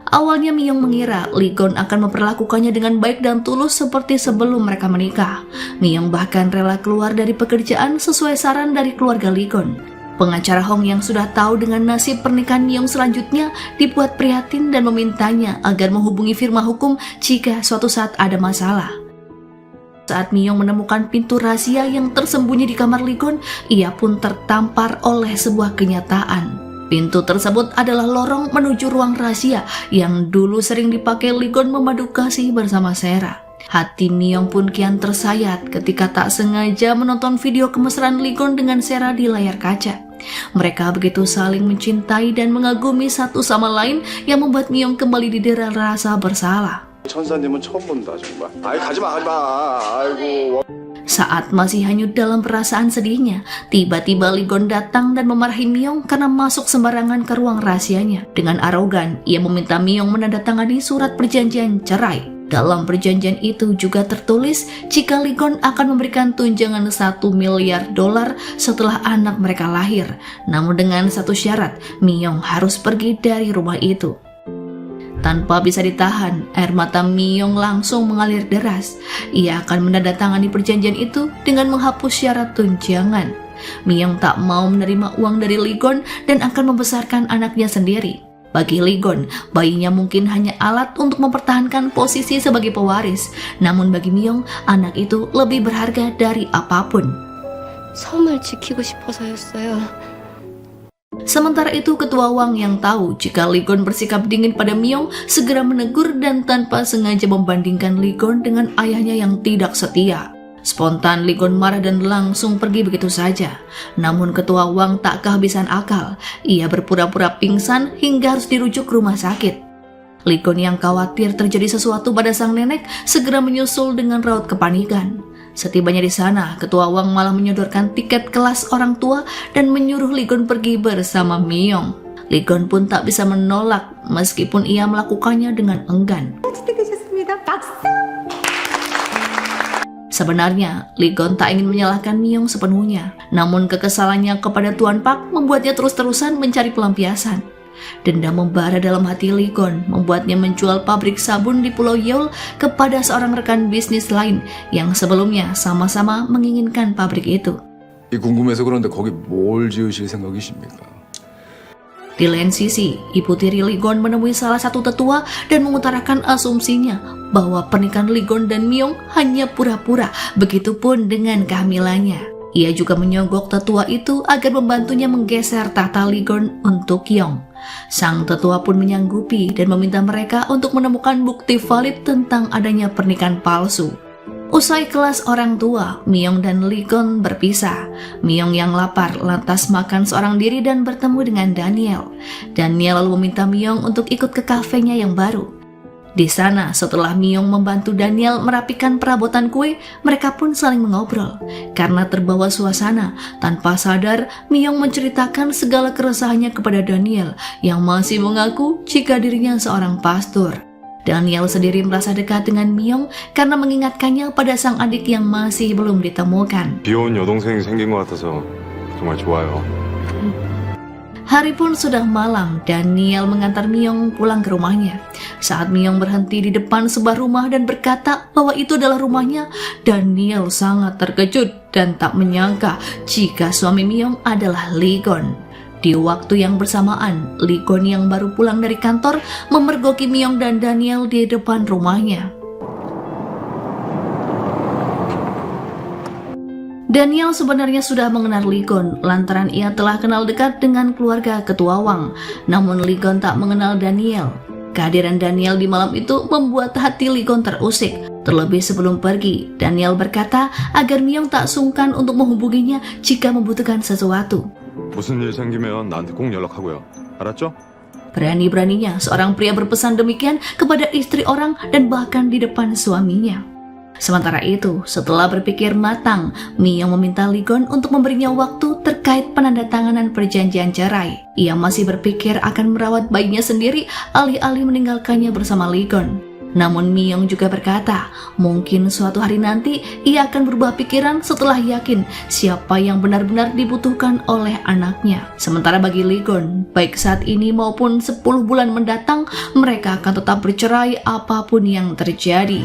Awalnya Mi-young mengira Lee-gon akan memperlakukannya dengan baik dan tulus seperti sebelum mereka menikah. Mi-young bahkan rela keluar dari pekerjaan sesuai saran dari keluarga Lee-gon. Pengacara Hong yang sudah tahu dengan nasib pernikahan Mi-young selanjutnya dibuat prihatin dan memintanya agar menghubungi firma hukum jika suatu saat ada masalah. Saat Mi-young menemukan pintu rahasia yang tersembunyi di kamar Lee-gon, ia pun tertampar oleh sebuah kenyataan. Pintu tersebut adalah lorong menuju ruang rahasia yang dulu sering dipakai Lee-gon memadu kasih bersama Sera. Hati Miyong pun kian tersayat ketika tak sengaja menonton video kemesraan Lee-gon dengan Sera di layar kaca. Mereka begitu saling mencintai dan mengagumi satu sama lain yang membuat Miyong kembali didera rasa bersalah. 천사님은 처음 본다 정말. 아이 가지마. 아이고. Saat masih hanyut dalam perasaan sedihnya, tiba-tiba Lee-gon datang dan memarahi Miyong karena masuk sembarangan ke ruang rahasianya. Dengan arogan, ia meminta Miyong menandatangani surat perjanjian cerai. Dalam perjanjian itu juga tertulis jika Lee-gon akan memberikan tunjangan $1 miliar setelah anak mereka lahir. Namun dengan satu syarat, Miyong harus pergi dari rumah itu. Tanpa bisa ditahan, air mata Miyong langsung mengalir deras. Ia akan menandatangani perjanjian itu dengan menghapus syarat tunjangan. Miyong tak mau menerima uang dari Lee-gon dan akan membesarkan anaknya sendiri. Bagi Lee-gon, bayinya mungkin hanya alat untuk mempertahankan posisi sebagai pewaris. Namun bagi Miyong, anak itu lebih berharga dari apapun. 섬을 지키고 싶어서였어요. Sementara itu ketua Wang yang tahu jika Lee-gon bersikap dingin pada Miyong segera menegur dan tanpa sengaja membandingkan Lee-gon dengan ayahnya yang tidak setia. Spontan Lee-gon marah dan langsung pergi begitu saja. Namun ketua Wang tak kehabisan akal. Ia berpura-pura pingsan hingga harus dirujuk ke rumah sakit. Lee-gon yang khawatir terjadi sesuatu pada sang nenek segera menyusul dengan raut kepanikan. Setibanya di sana, ketua Wang malah menyodorkan tiket kelas orang tua dan menyuruh Lee-gon pergi bersama Miyong. Lee-gon pun tak bisa menolak meskipun ia melakukannya dengan enggan. Sebenarnya, Lee-gon tak ingin menyalahkan Miyong sepenuhnya, namun kekesalannya kepada Tuan Pak membuatnya terus-terusan mencari pelampiasan. Dendam membara dalam hati Lee-gon membuatnya menjual pabrik sabun di Pulau Yeol kepada seorang rekan bisnis lain yang sebelumnya sama-sama menginginkan pabrik itu. 궁금해서 그런데 거기 뭘 지으실 생각이십니까? Di lain sisi, ibu tiri Lee-gon menemui salah satu tetua dan mengutarakan asumsinya bahwa pernikahan Lee-gon dan Miyong hanya pura-pura, begitupun dengan kehamilannya. Ia juga menyogok tetua itu agar membantunya menggeser tahta Lee-gon untuk Yong. Sang tetua pun menyanggupi dan meminta mereka untuk menemukan bukti valid tentang adanya pernikahan palsu. Usai kelas orang tua, Miyong dan Lee-gon berpisah. Miyong yang lapar lantas makan seorang diri dan bertemu dengan Daniel. Daniel lalu meminta Miyong untuk ikut ke kafenya yang baru. Di sana, setelah Miyong membantu Daniel merapikan perabotan kue, mereka pun saling mengobrol. Karena terbawa suasana, tanpa sadar, Miyong menceritakan segala keresahannya kepada Daniel yang masih mengaku jika dirinya seorang pastor. Daniel sendiri merasa dekat dengan Miyong karena mengingatkannya pada sang adik yang masih belum ditemukan. 귀여운 여동생이 생긴 것 같아서 정말 좋아요. Hari pun sudah malam, Daniel mengantar Miyong pulang ke rumahnya. Saat Miyong berhenti di depan sebuah rumah dan berkata bahwa itu adalah rumahnya, Daniel sangat terkejut dan tak menyangka jika suami Miyong adalah Lee-gon. Di waktu yang bersamaan, Lee-gon yang baru pulang dari kantor memergoki Miyong dan Daniel di depan rumahnya. Daniel sebenarnya sudah mengenal Lee-gon lantaran ia telah kenal dekat dengan keluarga ketua Wang. Namun Lee-gon tak mengenal Daniel. Kehadiran Daniel di malam itu membuat hati Lee-gon terusik. Terlebih sebelum pergi, Daniel berkata agar Miyong tak sungkan untuk menghubunginya jika membutuhkan sesuatu. 무슨 일 생기면 나한테 꼭 연락하고요. 알았죠? Berani-beraninya seorang pria berpesan demikian kepada istri orang dan bahkan di depan suaminya. Sementara itu, setelah berpikir matang, Miyong meminta Lee-gon untuk memberinya waktu terkait penandatanganan perjanjian cerai. Ia masih berpikir akan merawat bayinya sendiri alih-alih meninggalkannya bersama Lee-gon. Namun Miyong juga berkata, mungkin suatu hari nanti ia akan berubah pikiran setelah yakin siapa yang benar-benar dibutuhkan oleh anaknya. Sementara bagi Lee-gon, baik saat ini maupun 10 bulan mendatang, mereka akan tetap bercerai apapun yang terjadi.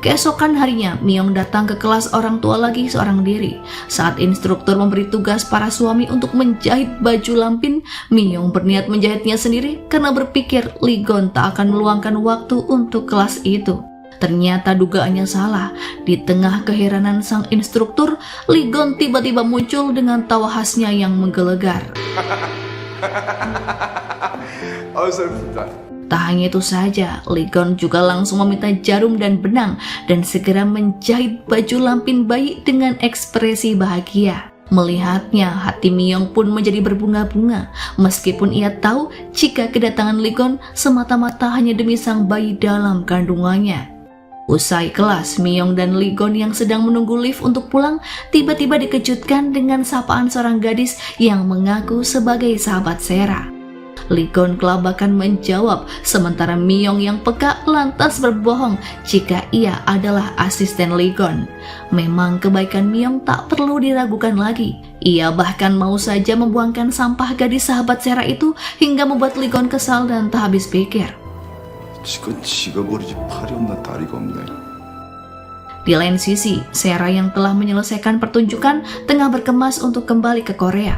Keesokan harinya, Miyong datang ke kelas orang tua lagi seorang diri. Saat instruktur memberi tugas para suami untuk menjahit baju lampin, Miyong berniat menjahitnya sendiri karena berpikir Lee-gon tak akan meluangkan waktu untuk kelas itu. Ternyata dugaannya salah. Di tengah keheranan sang instruktur, Lee-gon tiba-tiba muncul dengan tawa khasnya yang menggelegar. Tak hanya itu saja, Ligon juga langsung meminta jarum dan benang dan segera menjahit baju lampin bayi dengan ekspresi bahagia. Melihatnya, hati Miyong pun menjadi berbunga-bunga, meskipun ia tahu jika kedatangan Ligon semata-mata hanya demi sang bayi dalam kandungannya. Usai kelas, Miyong dan Ligon yang sedang menunggu lift untuk pulang tiba-tiba dikejutkan dengan sapaan seorang gadis yang mengaku sebagai sahabat Sera. Ligon kelabakan menjawab, sementara Miyong yang peka lantas berbohong jika ia adalah asisten Ligon. Memang kebaikan Miyong tak perlu diragukan lagi. Ia bahkan mau saja membuangkan sampah gadis sahabat Sera itu hingga membuat Ligon kesal dan tak habis pikir. 지금 지가 버리지 팔이 없나 다리가 없네. Di lain sisi, Sera yang telah menyelesaikan pertunjukan tengah berkemas untuk kembali ke Korea.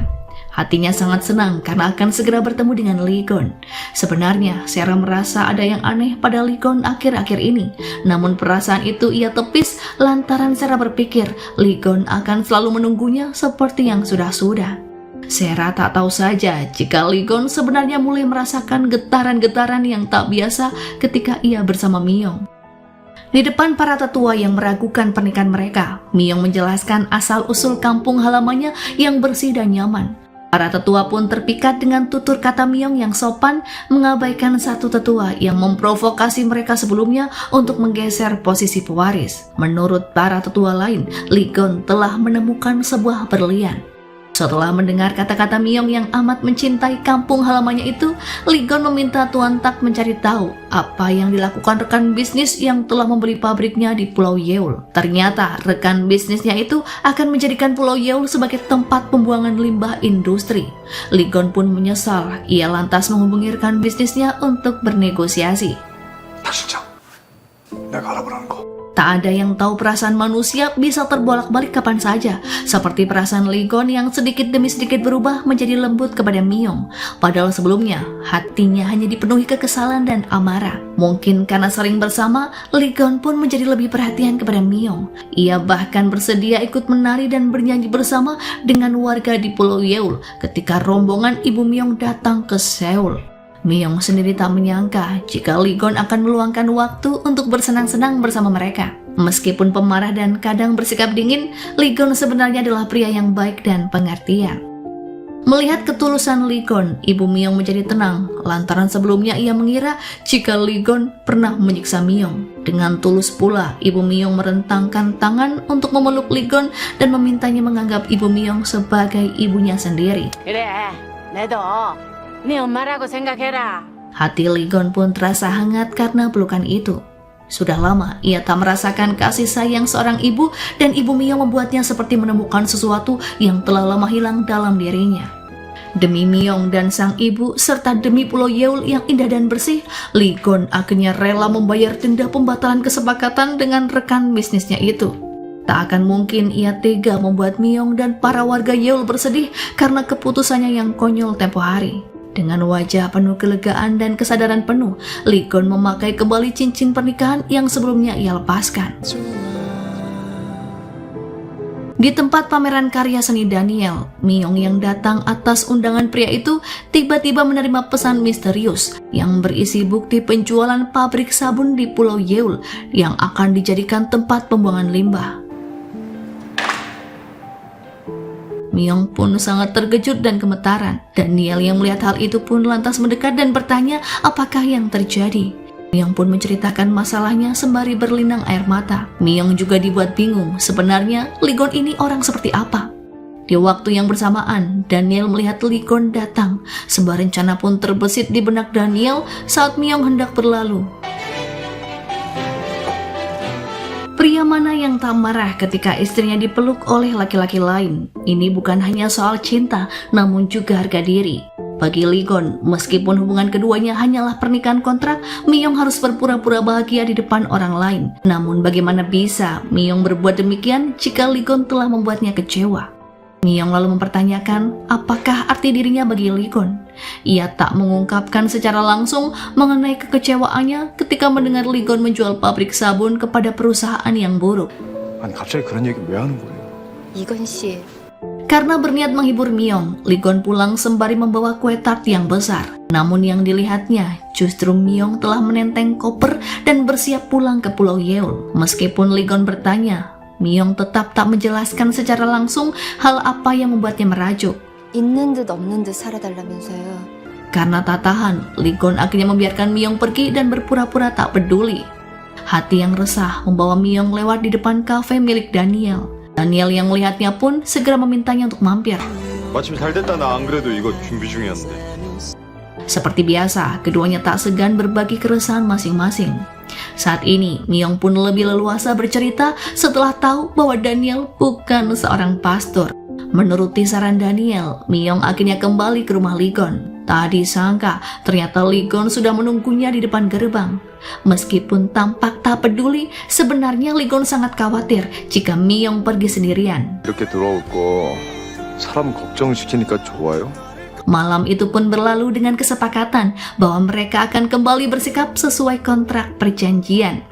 Hatinya sangat senang karena akan segera bertemu dengan Ligon. Sebenarnya, Sera merasa ada yang aneh pada Ligon akhir-akhir ini. Namun perasaan itu ia tepis lantaran Sera berpikir Ligon akan selalu menunggunya seperti yang sudah-sudah. Sera tak tahu saja jika Ligon sebenarnya mulai merasakan getaran-getaran yang tak biasa ketika ia bersama Miyong. Di depan para tetua yang meragukan pernikahan mereka, Miyong menjelaskan asal-usul kampung halamannya yang bersih dan nyaman. Para tetua pun terpikat dengan tutur kata Miyong yang sopan, mengabaikan satu tetua yang memprovokasi mereka sebelumnya untuk menggeser posisi pewaris. Menurut para tetua lain, Ligon telah menemukan sebuah berlian. Setelah mendengar kata-kata Miyong yang amat mencintai kampung halamannya itu, Ligon meminta Tuan Tak mencari tahu apa yang dilakukan rekan bisnis yang telah membeli pabriknya di Pulau Yeol. Ternyata rekan bisnisnya itu akan menjadikan Pulau Yeol sebagai tempat pembuangan limbah industri. Ligon pun menyesal, ia lantas menghubungi rekan bisnisnya untuk bernegosiasi. 탁 실장, 내가 알아보라는 거. Tak ada yang tahu perasaan manusia bisa terbolak-balik kapan saja, seperti perasaan Ligon yang sedikit demi sedikit berubah menjadi lembut kepada Miyong. Padahal sebelumnya, hatinya hanya dipenuhi kekesalan dan amarah. Mungkin karena sering bersama, Ligon pun menjadi lebih perhatian kepada Miyong. Ia bahkan bersedia ikut menari dan bernyanyi bersama dengan warga di Pulau Yeol ketika rombongan Ibu Miyong datang ke Seoul. Miyong sendiri tak menyangka jika Ligon akan meluangkan waktu untuk bersenang-senang bersama mereka. Meskipun pemarah dan kadang bersikap dingin, Ligon sebenarnya adalah pria yang baik dan pengertian. Melihat ketulusan Ligon, Ibu Miyong menjadi tenang, lantaran sebelumnya ia mengira jika Ligon pernah menyiksa Miyong. Dengan tulus pula, Ibu Miyong merentangkan tangan untuk memeluk Ligon dan memintanya menganggap Ibu Miyong sebagai ibunya sendiri. 그래, 내도 네 엄마라고 생각해라. Hati Ligon pun terasa hangat karena pelukan itu. Sudah lama ia tak merasakan kasih sayang seorang ibu dan Ibu Miyong membuatnya seperti menemukan sesuatu yang telah lama hilang dalam dirinya. Demi Miyong dan sang ibu serta demi Pulau Yeol yang indah dan bersih, Ligon akhirnya rela membayar denda pembatalan kesepakatan dengan rekan bisnisnya itu. Tak akan mungkin ia tega membuat Miyong dan para warga Yeol bersedih karena keputusannya yang konyol tempo hari. Dengan wajah penuh kelegaan dan kesadaran penuh, Ligon memakai kembali cincin pernikahan yang sebelumnya ia lepaskan. Di tempat pameran karya seni Daniel, Miyong yang datang atas undangan pria itu tiba-tiba menerima pesan misterius yang berisi bukti penjualan pabrik sabun di Pulau Yeol yang akan dijadikan tempat pembuangan limbah. Miyong pun sangat terkejut dan gemetaran. Daniel yang melihat hal itu pun lantas mendekat dan bertanya apakah yang terjadi. Miyong pun menceritakan masalahnya sembari berlinang air mata. Miyong juga dibuat bingung, sebenarnya Ligon ini orang seperti apa. Di waktu yang bersamaan, Daniel melihat Ligon datang. Sebuah rencana pun terbesit di benak Daniel saat Miyong hendak berlalu. Pria mana yang tak marah ketika istrinya dipeluk oleh laki-laki lain? Ini bukan hanya soal cinta, namun juga harga diri. Bagi Ligon, meskipun hubungan keduanya hanyalah pernikahan kontrak, Miyong harus berpura-pura bahagia di depan orang lain. Namun bagaimana bisa Miyong berbuat demikian jika Ligon telah membuatnya kecewa? Miyong lalu mempertanyakan apakah arti dirinya bagi Ligon. Ia tak mengungkapkan secara langsung mengenai kekecewaannya ketika mendengar Ligon menjual pabrik sabun kepada perusahaan yang buruk. 아니 갑자기 그런 얘기 왜 하는 거예요? 이건 씨, Karena berniat menghibur Myong, Lee-gon pulang sembari membawa kue tart yang besar. Namun yang dilihatnya, justru Myong telah menenteng koper dan bersiap pulang ke Pulau Yeol. Meskipun Lee-gon bertanya, Myong tetap tak menjelaskan secara langsung hal apa yang membuatnya merajuk. 있는 듯 없는 듯 살아달라면서요. Karena tak tahan, Lee-gon akhirnya membiarkan Myong pergi dan berpura-pura tak peduli. Hati yang resah membawa Myong lewat di depan kafe milik Daniel. Daniel yang melihatnya pun segera memintanya untuk mampir. 마침 잘 됐다. 나 안 그래도 이거 준비 중이었는데. Seperti biasa, keduanya tak segan berbagi keresahan masing-masing. Saat ini, Myong pun lebih leluasa bercerita setelah tahu bahwa Daniel bukan seorang pastor. Menuruti saran Daniel, Myong akhirnya kembali ke rumah Lee-gon. Tak disangka, ternyata Lee-gon sudah menunggunya di depan gerbang. Meskipun tampak tak peduli, sebenarnya Lee-gon sangat khawatir jika Myong pergi sendirian. 이렇게 돌아올 거 사람 걱정시키니까 좋아요? Malam itu pun berlalu dengan kesepakatan bahwa mereka akan kembali bersikap sesuai kontrak perjanjian.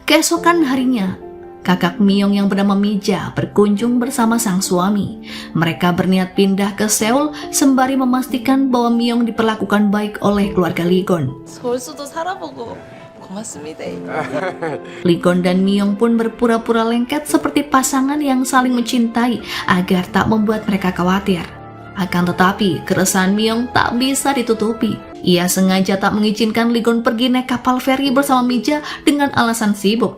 Keesokan harinya, kakak Myong yang bernama Mija berkunjung bersama sang suami. Mereka berniat pindah ke Seoul sembari memastikan bahwa Myong diperlakukan baik oleh keluarga Lee-gon. 서울서도 살아보고 고맙습니다. Lee-gon dan Myong pun berpura-pura lengket seperti pasangan yang saling mencintai agar tak membuat mereka khawatir. Akan tetapi, keresahan Myong tak bisa ditutupi. Ia sengaja tak mengizinkan Lee-gon pergi naik kapal feri bersama Mija dengan alasan sibuk.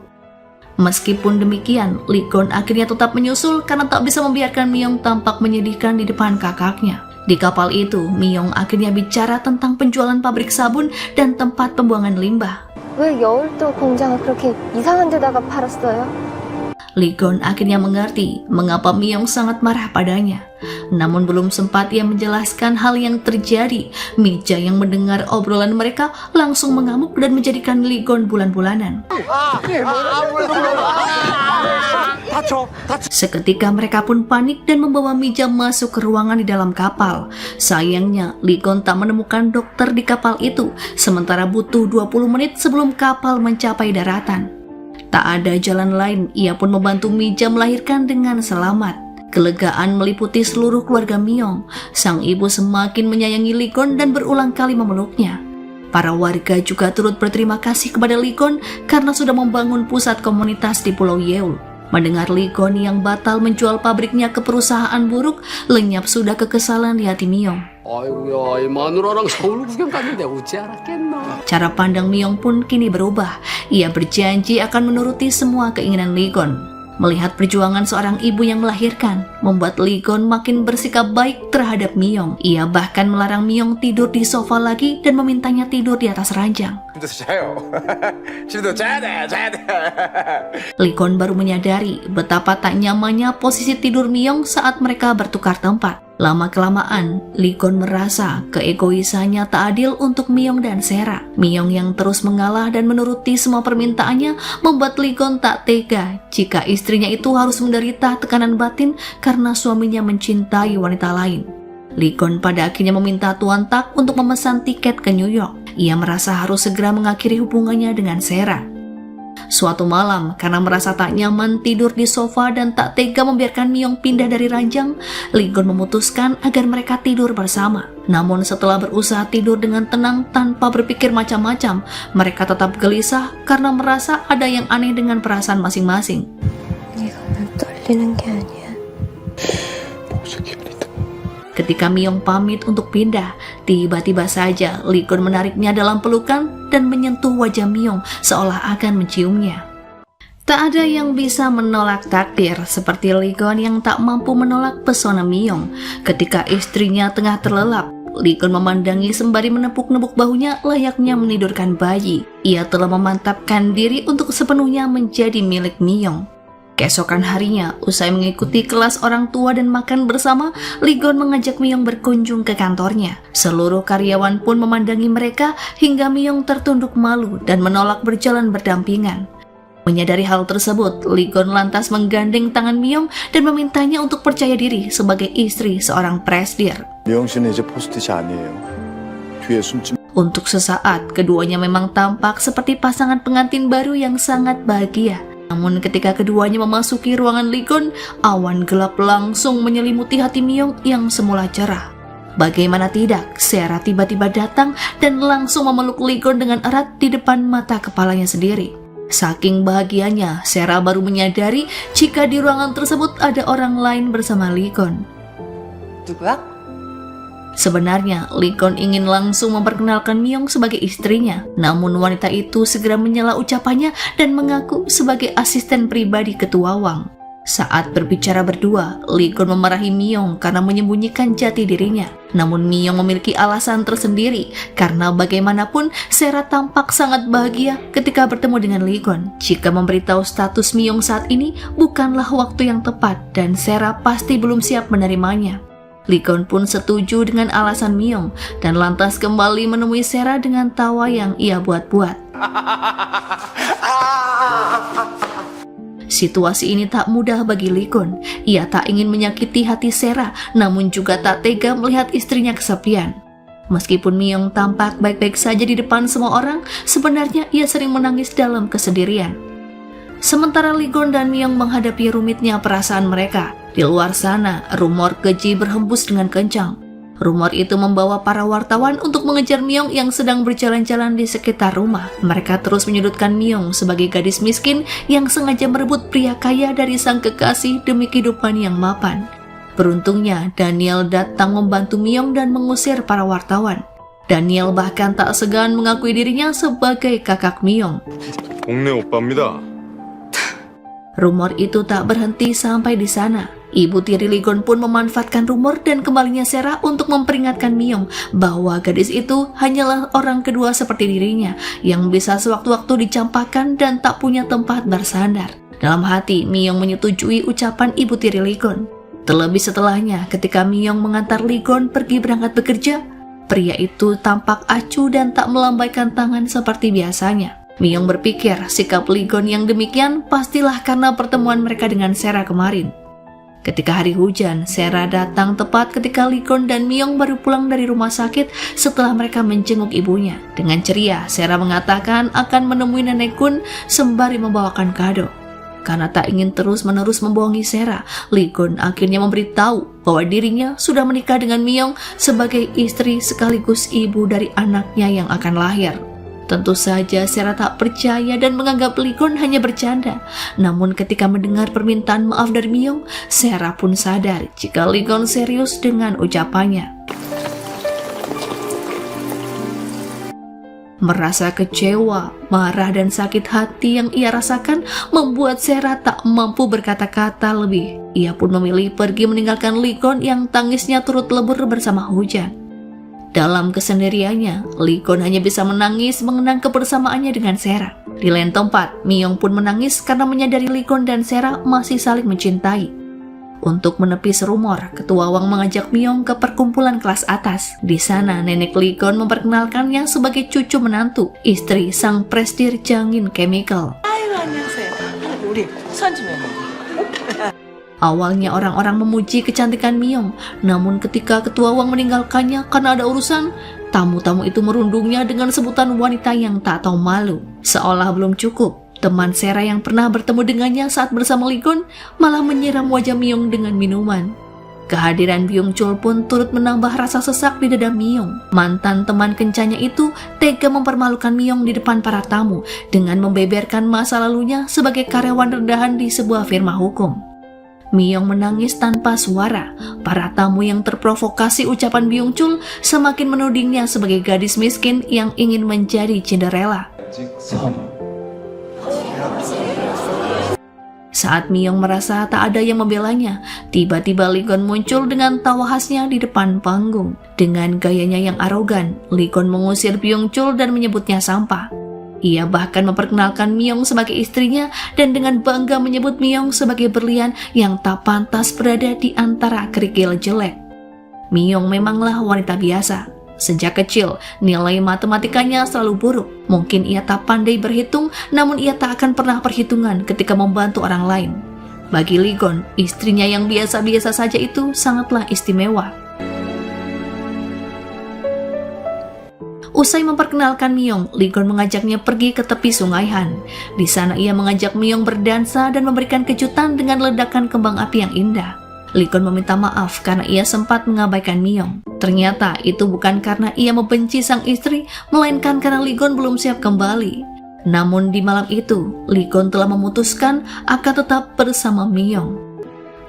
Meskipun demikian, Lee-gon akhirnya tetap menyusul karena tak bisa membiarkan Myong tampak menyedihkan di depan kakaknya. Di kapal itu, Myong akhirnya bicara tentang penjualan pabrik sabun dan tempat pembuangan limbah. 왜 여울도 공장을 그렇게 이상한 데다가 팔았어요? Lee-gon akhirnya mengerti mengapa Myong sangat marah padanya. Namun belum sempat ia menjelaskan hal yang terjadi, Mija yang mendengar obrolan mereka langsung mengamuk dan menjadikan Lee-gon bulan-bulanan. Seketika mereka pun panik dan membawa Mija masuk ke ruangan di dalam kapal. Sayangnya, Lee-gon tak menemukan dokter di kapal itu, sementara butuh 20 menit sebelum kapal mencapai daratan. Tak ada jalan lain, ia pun membantu Mija melahirkan dengan selamat. Kelegaan meliputi seluruh keluarga Myong. Sang ibu semakin menyayangi Lee-gon dan berulang kali memeluknya. Para warga juga turut berterima kasih kepada Lee-gon karena sudah membangun pusat komunitas di Pulau Yeol. Mendengar Lee-gon yang batal menjual pabriknya ke perusahaan buruk, lenyap sudah kekesalan di hati Myong. 아이고야, 이 마누라랑 서울 구경 갔는데 어찌 알았겠나. Cara pandang Myong pun kini berubah. Ia berjanji akan menuruti semua keinginan Lee-gon. Melihat perjuangan seorang ibu yang melahirkan, membuat Lee-gon makin bersikap baik terhadap Myong. Ia bahkan melarang Myong tidur di sofa lagi dan memintanya tidur di atas ranjang. Lee-gon baru menyadari betapa tak nyamannya posisi tidur Myong saat mereka bertukar tempat. Lama-kelamaan, Lee-gon merasa keegoisannya tak adil untuk Myong dan Sera. Myong yang terus mengalah dan menuruti semua permintaannya membuat Lee-gon tak tega jika istrinya itu harus menderita tekanan batin karena suaminya mencintai wanita lain. Lee-gon pada akhirnya meminta Tuan Tak untuk memesan tiket ke New York. Ia merasa harus segera mengakhiri hubungannya dengan Sera. Suatu malam, karena merasa tak nyaman tidur di sofa dan tak tega membiarkan Myong pindah dari ranjang, Lee-gon memutuskan agar mereka tidur bersama. Namun setelah berusaha tidur dengan tenang tanpa berpikir macam-macam, mereka tetap gelisah karena merasa ada yang aneh dengan perasaan masing-masing. 내가 왜 떨리는 게 아니야. Ketika Myong pamit untuk pindah, tiba-tiba saja Lee-gon menariknya dalam pelukan dan menyentuh wajah Myong seolah akan menciumnya. Tak ada yang bisa menolak takdir seperti Lee-gon yang tak mampu menolak pesona Myong. Ketika istrinya tengah terlelap, Lee-gon memandangi sembari menepuk-nepuk bahunya layaknya menidurkan bayi. Ia telah memantapkan diri untuk sepenuhnya menjadi milik Myong. Keesokan harinya, usai mengikuti kelas orang tua dan makan bersama, Lee-gon mengajak Myong berkunjung ke kantornya. Seluruh karyawan pun memandangi mereka hingga Myong tertunduk malu dan menolak berjalan berdampingan. Menyadari hal tersebut, Lee-gon lantas menggandeng tangan Myong dan memintanya untuk percaya diri sebagai istri seorang presdir. 미영 씨는 이제 포스트잇이 아니에요. 뒤에 숨지. Untuk sesaat, keduanya memang tampak seperti pasangan pengantin baru yang sangat bahagia. Namun ketika keduanya memasuki ruangan Ligon, awan gelap langsung menyelimuti hati Myung yang semula cerah. Bagaimana tidak, Sera tiba-tiba datang dan langsung memeluk Ligon dengan erat di depan mata kepalanya sendiri. Saking bahagianya, Sera baru menyadari jika di ruangan tersebut ada orang lain bersama Ligon. Sebenarnya, Ligon ingin langsung memperkenalkan Myung sebagai istrinya, namun wanita itu segera menyela ucapannya dan mengaku sebagai asisten pribadi Ketua Wang. Saat berbicara berdua, Ligon memarahi Myung karena menyembunyikan jati dirinya. Namun Myung memiliki alasan tersendiri, karena bagaimanapun Sera tampak sangat bahagia ketika bertemu dengan Ligon. Jika memberitahu status Myung saat ini bukanlah waktu yang tepat dan Sera pasti belum siap menerimanya. Ligon pun setuju dengan alasan Myung dan lantas kembali menemui Sera dengan tawa yang ia buat-buat. Situasi ini tak mudah bagi Ligon. Ia tak ingin menyakiti hati Sera, namun juga tak tega melihat istrinya kesepian. Meskipun Myung tampak baik-baik saja di depan semua orang, sebenarnya ia sering menangis dalam kesendirian. Sementara Ligon dan Myung menghadapi rumitnya perasaan mereka, di luar sana rumor keji berhembus dengan kencang. Rumor itu membawa para wartawan untuk mengejar Myung yang sedang berjalan-jalan di sekitar rumah. Mereka terus menyudutkan Myung sebagai gadis miskin yang sengaja merebut pria kaya dari sang kekasih demi kehidupan yang mapan. Beruntungnya, Daniel datang membantu Myung dan mengusir para wartawan. Daniel bahkan tak segan mengakui dirinya sebagai kakak Myung. 동네 오빠입니다. Rumor itu tak berhenti sampai di sana. Ibu tiri Ligon pun memanfaatkan rumor dan kembalinya Sera untuk memperingatkan Myung bahwa gadis itu hanyalah orang kedua seperti dirinya yang bisa sewaktu-waktu dicampakkan dan tak punya tempat bersandar. Dalam hati, Myung menyetujui ucapan ibu tiri Ligon. Terlebih setelahnya, ketika Myung mengantar Ligon pergi berangkat bekerja, pria itu tampak acuh dan tak melambaikan tangan seperti biasanya. Myung berpikir sikap Ligon yang demikian pastilah karena pertemuan mereka dengan Sera kemarin. Ketika hari hujan, Sera datang tepat ketika Ligon dan Myung baru pulang dari rumah sakit setelah mereka menjenguk ibunya. Dengan ceria, Sera mengatakan akan menemui Nenek Kun sembari membawakan kado. Karena tak ingin terus-menerus membohongi Sera, Ligon akhirnya memberitahu bahwa dirinya sudah menikah dengan Myung sebagai istri sekaligus ibu dari anaknya yang akan lahir. Tentu saja Sera tak percaya dan menganggap Ligon hanya bercanda. Namun ketika mendengar permintaan maaf dari Myung, Sera pun sadar jika Ligon serius dengan ucapannya. Merasa kecewa, marah dan sakit hati yang ia rasakan membuat Sera tak mampu berkata-kata lebih. Ia pun memilih pergi meninggalkan Ligon yang tangisnya turut lebur bersama hujan. Dalam kesendiriannya, Ligon hanya bisa menangis mengenang kebersamaannya dengan Sera. Di lain tempat, Myung pun menangis karena menyadari Ligon dan Sera masih saling mencintai. Untuk menepis rumor, Ketua Wang mengajak Myung ke perkumpulan kelas atas. Di sana, nenek Ligon memperkenalkannya sebagai cucu menantu, istri sang Presdirjangin Chemical. Awalnya orang-orang memuji kecantikan Myung, namun ketika Ketua Wang meninggalkannya karena ada urusan, tamu-tamu itu merundungnya dengan sebutan wanita yang tak tahu malu. Seolah belum cukup, teman Sera yang pernah bertemu dengannya saat bersama Ligon malah menyiram wajah Myung dengan minuman. Kehadiran Byung Chul pun turut menambah rasa sesak di dada Myung. Mantan teman kencannya itu tega mempermalukan Myung di depan para tamu dengan membeberkan masa lalunya sebagai karyawan rendahan di sebuah firma hukum. Myung menangis tanpa suara. Para tamu yang terprovokasi ucapan Byung Chul semakin menudingnya sebagai gadis miskin yang ingin menjadi Cinderella. Saat Myung merasa tak ada yang membelanya, tiba-tiba Ligon muncul dengan tawa khasnya di depan panggung. Dengan gayanya yang arogan, Ligon mengusir Byung Chul dan menyebutnya sampah. Ia bahkan memperkenalkan Myung sebagai istrinya dan dengan bangga menyebut Myung sebagai berlian yang tak pantas berada di antara kerikil jelek. Myung memanglah wanita biasa. Sejak kecil, nilai matematikanya selalu buruk. Mungkin ia tak pandai berhitung, namun ia tak akan pernah perhitungan ketika membantu orang lain. Bagi Ligon, istrinya yang biasa-biasa saja itu sangatlah istimewa. Usai memperkenalkan Myung, Lee Gon mengajaknya pergi ke tepi sungai Han. Di sana ia mengajak Myung berdansa dan memberikan kejutan dengan ledakan kembang api yang indah. Lee Gon meminta maaf karena ia sempat mengabaikan Myung. Ternyata itu bukan karena ia membenci sang istri, melainkan karena Lee Gon belum siap kembali. Namun di malam itu, Lee Gon telah memutuskan akan tetap bersama Myung.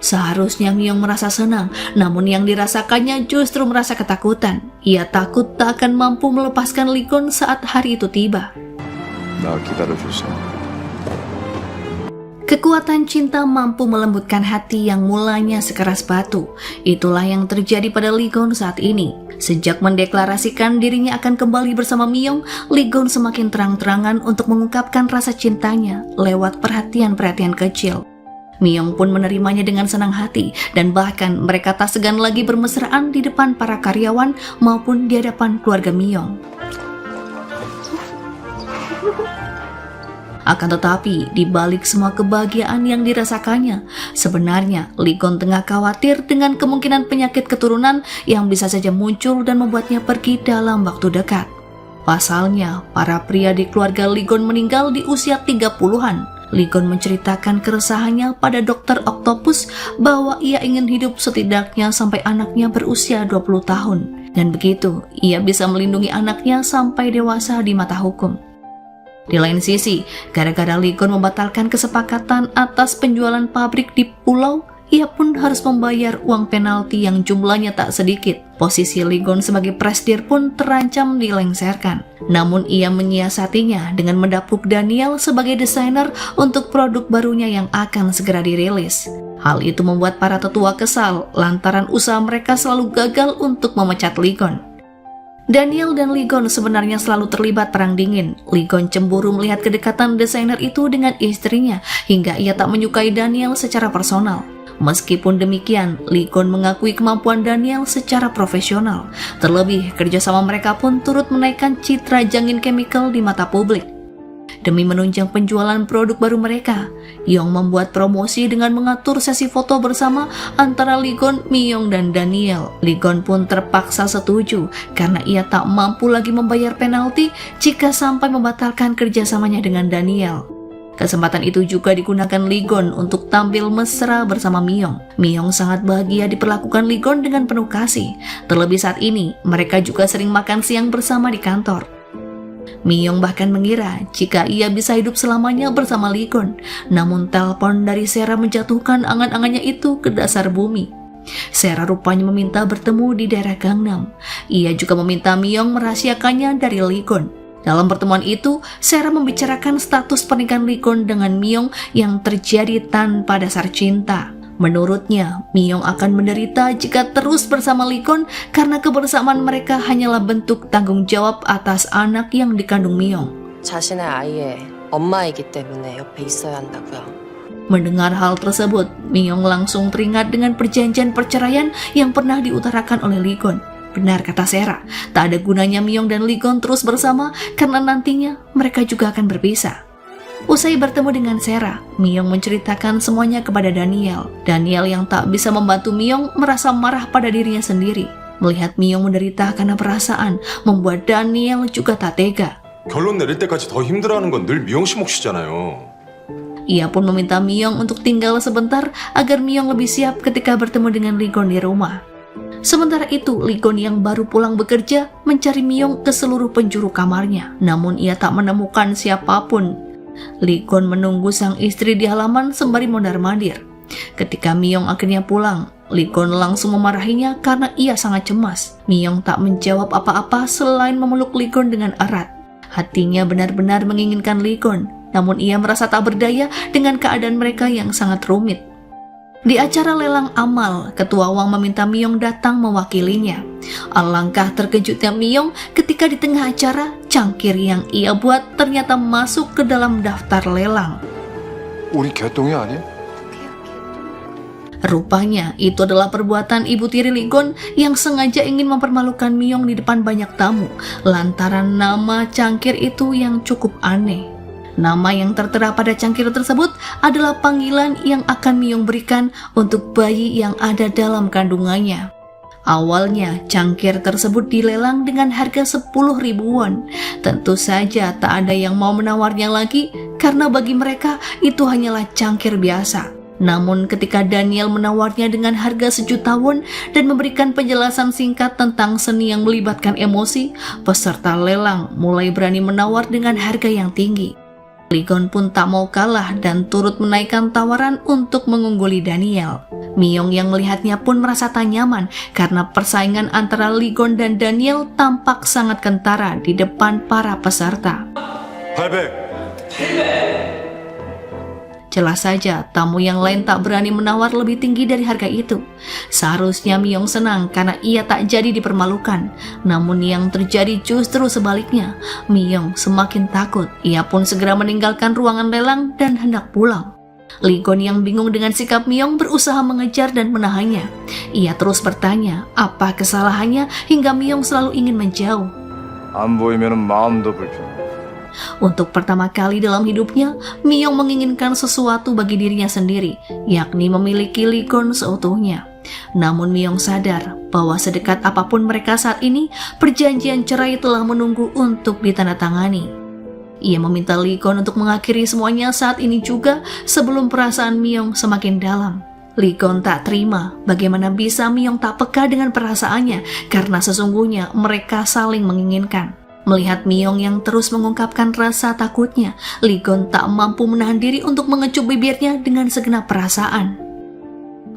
Seharusnya Myung merasa senang, namun yang dirasakannya justru merasa ketakutan. Ia takut tak akan mampu melepaskan Lee Gon saat hari itu tiba. 나 기다려줘서 Kekuatan cinta mampu melembutkan hati yang mulanya sekeras batu. Itulah yang terjadi pada Lee Gon saat ini. Sejak mendeklarasikan dirinya akan kembali bersama Myung, Lee Gon semakin terang-terangan untuk mengungkapkan rasa cintanya lewat perhatian-perhatian kecil. Myung pun menerimanya dengan senang hati, dan bahkan mereka tak segan lagi bermesraan di depan para karyawan maupun di hadapan keluarga Myung. Akan tetapi, di balik semua kebahagiaan yang dirasakannya, sebenarnya Lee Gon tengah khawatir dengan kemungkinan penyakit keturunan yang bisa saja muncul dan membuatnya pergi dalam waktu dekat. Pasalnya, para pria di keluarga Lee Gon meninggal di usia 30-an. Lee Gon menceritakan keresahannya pada Dokter Octopus bahwa ia ingin hidup setidaknya sampai anaknya berusia 20 tahun. Dan begitu, ia bisa melindungi anaknya sampai dewasa di mata hukum. Di lain sisi, gara-gara Lee Gon membatalkan kesepakatan atas penjualan pabrik di pulau, ia pun harus membayar uang penalti yang jumlahnya tak sedikit. Posisi Lee Gon sebagai presidir pun terancam dilengsarkan. Namun ia menyiasatinya dengan mendapuk Daniel sebagai desainer untuk produk barunya yang akan segera dirilis. Hal itu membuat para tetua kesal lantaran usaha mereka selalu gagal untuk memecat Lee Gon. Daniel dan Lee Gon sebenarnya selalu terlibat perang dingin. Lee Gon cemburu melihat kedekatan desainer itu dengan istrinya hingga ia tak menyukai Daniel secara personal. Meskipun demikian, Lee Gon mengakui kemampuan Daniel secara profesional. Terlebih, kerjasama mereka pun turut menaikkan citra Jangin Chemical di mata publik. Demi menunjang penjualan produk baru mereka, Yong membuat promosi dengan mengatur sesi foto bersama antara Lee Gon, Myung, dan Daniel. Lee Gon pun terpaksa setuju karena ia tak mampu lagi membayar penalti jika sampai membatalkan kerjasamanya dengan Daniel. Kesempatan itu juga digunakan Lee Gon untuk tampil mesra bersama Myung. Myung sangat bahagia diperlakukan Lee Gon dengan penuh kasih. Terlebih saat ini, mereka juga sering makan siang bersama di kantor. Myung bahkan mengira jika ia bisa hidup selamanya bersama Lee Gon. Namun telepon dari Sera menjatuhkan angan-angannya itu ke dasar bumi. Sera rupanya meminta bertemu di daerah Gangnam. Ia juga meminta Myung merahasiakannya dari Lee Gon. Dalam pertemuan itu, Sera membicarakan status pernikahan Lee Gon dengan Myung yang terjadi tanpa dasar cinta. Menurutnya, Myung akan menderita jika terus bersama Lee Gon karena kebersamaan mereka hanyalah bentuk tanggung jawab atas anak yang dikandung Myung. 자신의 아이의 엄마이기 때문에 옆에 있어야 한다고요. Mendengar hal tersebut, Myung langsung teringat dengan perjanjian perceraian yang pernah diutarakan oleh Lee Gon. Benar kata Sera, tak ada gunanya Myung dan Lee Gon terus bersama karena nantinya mereka juga akan berpisah. Usai bertemu dengan Sera, Myung menceritakan semuanya kepada Daniel. Daniel yang tak bisa membantu Myung merasa marah pada dirinya sendiri. Melihat Myung menderita karena perasaan, membuat Daniel juga tak tega. 결론 내릴 때까지 더 힘들어하는 건 늘 미영 씨 몫이잖아요. Ia pun meminta Myung untuk tinggal sebentar agar Myung lebih siap ketika bertemu dengan Lee Gon di rumah. Sementara itu, Lee Gon yang baru pulang bekerja mencari Myung ke seluruh penjuru kamarnya. Namun ia tak menemukan siapapun. Lee Gon menunggu sang istri di halaman sembari mondar-mandir. Ketika Myung akhirnya pulang, Lee Gon langsung memarahinya karena ia sangat cemas. Myung tak menjawab apa-apa selain memeluk Lee Gon dengan erat. Hatinya benar-benar menginginkan Lee Gon, namun ia merasa tak berdaya dengan keadaan mereka yang sangat rumit. Di acara lelang amal, Ketua Wang meminta Myung datang mewakilinya. Alangkah terkejutnya Myung ketika di tengah acara, cangkir yang ia buat ternyata masuk ke dalam daftar lelang. 우리 개똥이 아니야? Rupanya itu adalah perbuatan ibu tiri Lee Gon yang sengaja ingin mempermalukan Myung di depan banyak tamu lantaran nama cangkir itu yang cukup aneh. Nama yang tertera pada cangkir tersebut adalah panggilan yang akan Myung berikan untuk bayi yang ada dalam kandungannya. Awalnya, cangkir tersebut dilelang dengan harga 10.000 won. Tentu saja tak ada yang mau menawarnya lagi karena bagi mereka itu hanyalah cangkir biasa. Namun ketika Daniel menawarnya dengan harga 1 juta won dan memberikan penjelasan singkat tentang seni yang melibatkan emosi, peserta lelang mulai berani menawar dengan harga yang tinggi. Lee Gon pun tak mau kalah dan turut menaikkan tawaran untuk mengungguli Daniel. Myung yang melihatnya pun merasa tak nyaman karena persaingan antara Lee Gon dan Daniel tampak sangat kentara di depan para peserta. 800. Jelas saja, tamu yang lain tak berani menawar lebih tinggi dari harga itu. Seharusnya Myung senang karena ia tak jadi dipermalukan. Namun yang terjadi justru sebaliknya. Myung semakin takut. Ia pun segera meninggalkan ruangan lelang dan hendak pulang. Lee Gon yang bingung dengan sikap Myung berusaha mengejar dan menahannya. Ia terus bertanya apa kesalahannya hingga Myung selalu ingin menjauh. 안 보이면 마음도 불편. Untuk pertama kali dalam hidupnya, Myung menginginkan sesuatu bagi dirinya sendiri, yakni memiliki Lee Gon seutuhnya. Namun Myung sadar bahwa sedekat apapun mereka saat ini, perjanjian cerai telah menunggu untuk ditandatangani. Ia meminta Lee Gon untuk mengakhiri semuanya saat ini juga sebelum perasaan Myung semakin dalam. Lee Gon tak terima bagaimana bisa Myung tak peka dengan perasaannya karena sesungguhnya mereka saling menginginkan. Melihat Myung yang terus mengungkapkan rasa takutnya, Lee Gon tak mampu menahan diri untuk mengecup bibirnya dengan segenap perasaan.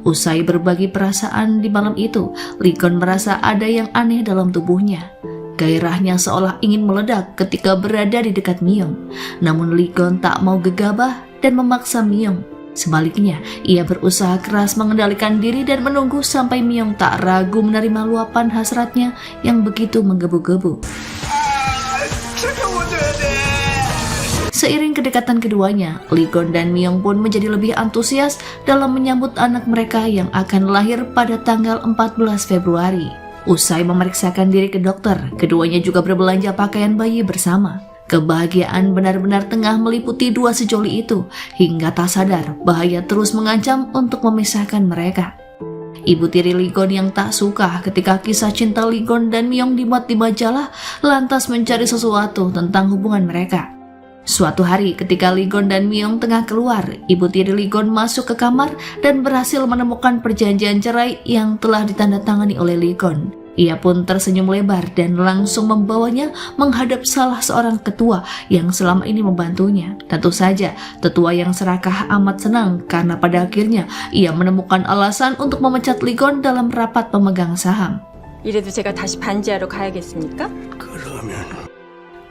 Usai berbagi perasaan di malam itu, Lee Gon merasa ada yang aneh dalam tubuhnya. Gairahnya seolah ingin meledak ketika berada di dekat Myung. Namun Lee Gon tak mau gegabah dan memaksa Myung. Sebaliknya, ia berusaha keras mengendalikan diri dan menunggu sampai Myung tak ragu menerima luapan hasratnya yang begitu menggebu-gebu. Seiring kedekatan keduanya, Lee Gon dan Myung pun menjadi lebih antusias dalam menyambut anak mereka yang akan lahir pada tanggal 14 Februari. Usai memeriksakan diri ke dokter, keduanya juga berbelanja pakaian bayi bersama. Kebahagiaan benar-benar tengah meliputi dua sejoli itu, hingga tak sadar bahaya terus mengancam untuk memisahkan mereka. Ibu tiri Lee Gon yang tak suka ketika kisah cinta Lee Gon dan Myung dimuat di majalah, lantas mencari sesuatu tentang hubungan mereka. Suatu hari ketika Lee Gon dan Myung tengah keluar, ibu tiri Lee Gon masuk ke kamar dan berhasil menemukan perjanjian cerai yang telah ditandatangani oleh Lee Gon. Ia pun tersenyum lebar dan langsung membawanya menghadap salah seorang ketua yang selama ini membantunya. Tentu saja, tetua yang serakah amat senang karena pada akhirnya ia menemukan alasan untuk memecat Lee Gon dalam rapat pemegang saham. 이래도 제가 다시 반지하러 가야겠습니까?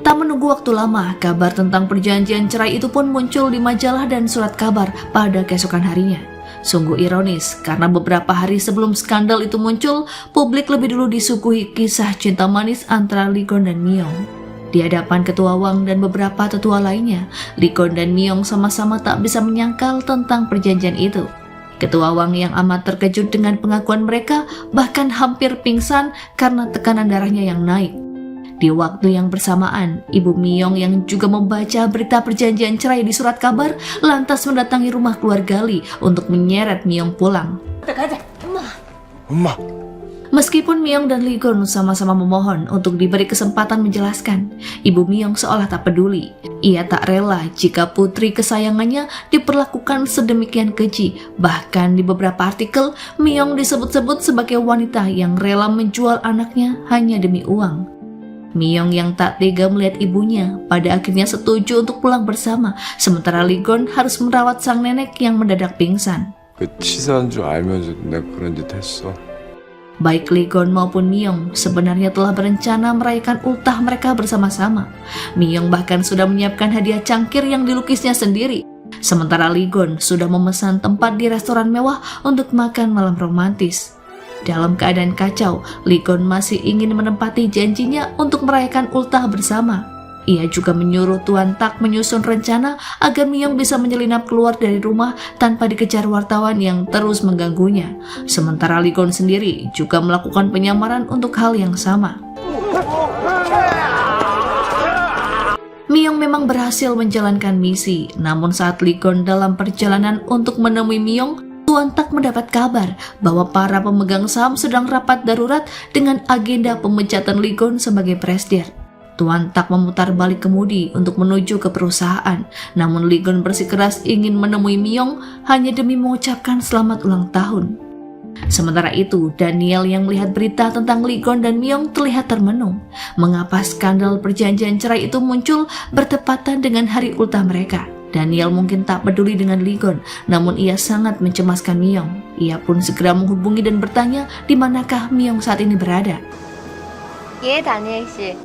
Tak menunggu waktu lama, kabar tentang perjanjian cerai itu pun muncul di majalah dan surat kabar pada keesokan harinya. Sungguh ironis, karena beberapa hari sebelum skandal itu muncul, publik lebih dulu disuguhi kisah cinta manis antara Lee Gon dan Myung. Di hadapan Ketua Wang dan beberapa tetua lainnya, Lee Gon dan Myung sama-sama tak bisa menyangkal tentang perjanjian itu. Ketua Wang yang amat terkejut dengan pengakuan mereka bahkan hampir pingsan karena tekanan darahnya yang naik. Di waktu yang bersamaan, Ibu Myung yang juga membaca berita perjanjian cerai di surat kabar lantas mendatangi rumah keluarga Lee untuk menyeret Myung pulang. 엄마. Meskipun Myung dan Lee Gon sama-sama memohon untuk diberi kesempatan menjelaskan, Ibu Myung seolah tak peduli. Ia tak rela jika putri kesayangannya diperlakukan sedemikian keji. Bahkan di beberapa artikel, Myung disebut-sebut sebagai wanita yang rela menjual anaknya hanya demi uang. Myung yang tak tega melihat ibunya pada akhirnya setuju untuk pulang bersama, sementara Lee Gon harus merawat sang nenek yang mendadak pingsan. 그 치사한 줄 알면서 내가 그런 짓 했어. Baik Lee Gon maupun Myung sebenarnya telah berencana merayakan ultah mereka bersama-sama. Myung bahkan sudah menyiapkan hadiah cangkir yang dilukisnya sendiri. Sementara Lee Gon sudah memesan tempat di restoran mewah untuk makan malam romantis. Dalam keadaan kacau, Lee Gon masih ingin menempati janjinya untuk merayakan ultah bersama. Ia juga menyuruh Tuan Tak menyusun rencana agar Myung bisa menyelinap keluar dari rumah tanpa dikejar wartawan yang terus mengganggunya. Sementara Lee Gon sendiri juga melakukan penyamaran untuk hal yang sama. Myung memang berhasil menjalankan misi, namun saat Lee Gon dalam perjalanan untuk menemui Myung, Tuan Tak mendapat kabar bahwa para pemegang saham sedang rapat darurat dengan agenda pemecatan Lee Gon sebagai presiden. Tuan Tak memutar balik kemudi untuk menuju ke perusahaan, namun Lee Gon bersikeras ingin menemui Myung hanya demi mengucapkan selamat ulang tahun. Sementara itu, Daniel yang melihat berita tentang Lee Gon dan Myung terlihat termenung. Mengapa skandal perjanjian cerai itu muncul bertepatan dengan hari ultah mereka? Daniel mungkin tak peduli dengan Lee Gon, namun ia sangat mencemaskan Myung. Ia pun segera menghubungi dan bertanya di manakah Myung saat ini berada. 예, 다니엘 씨.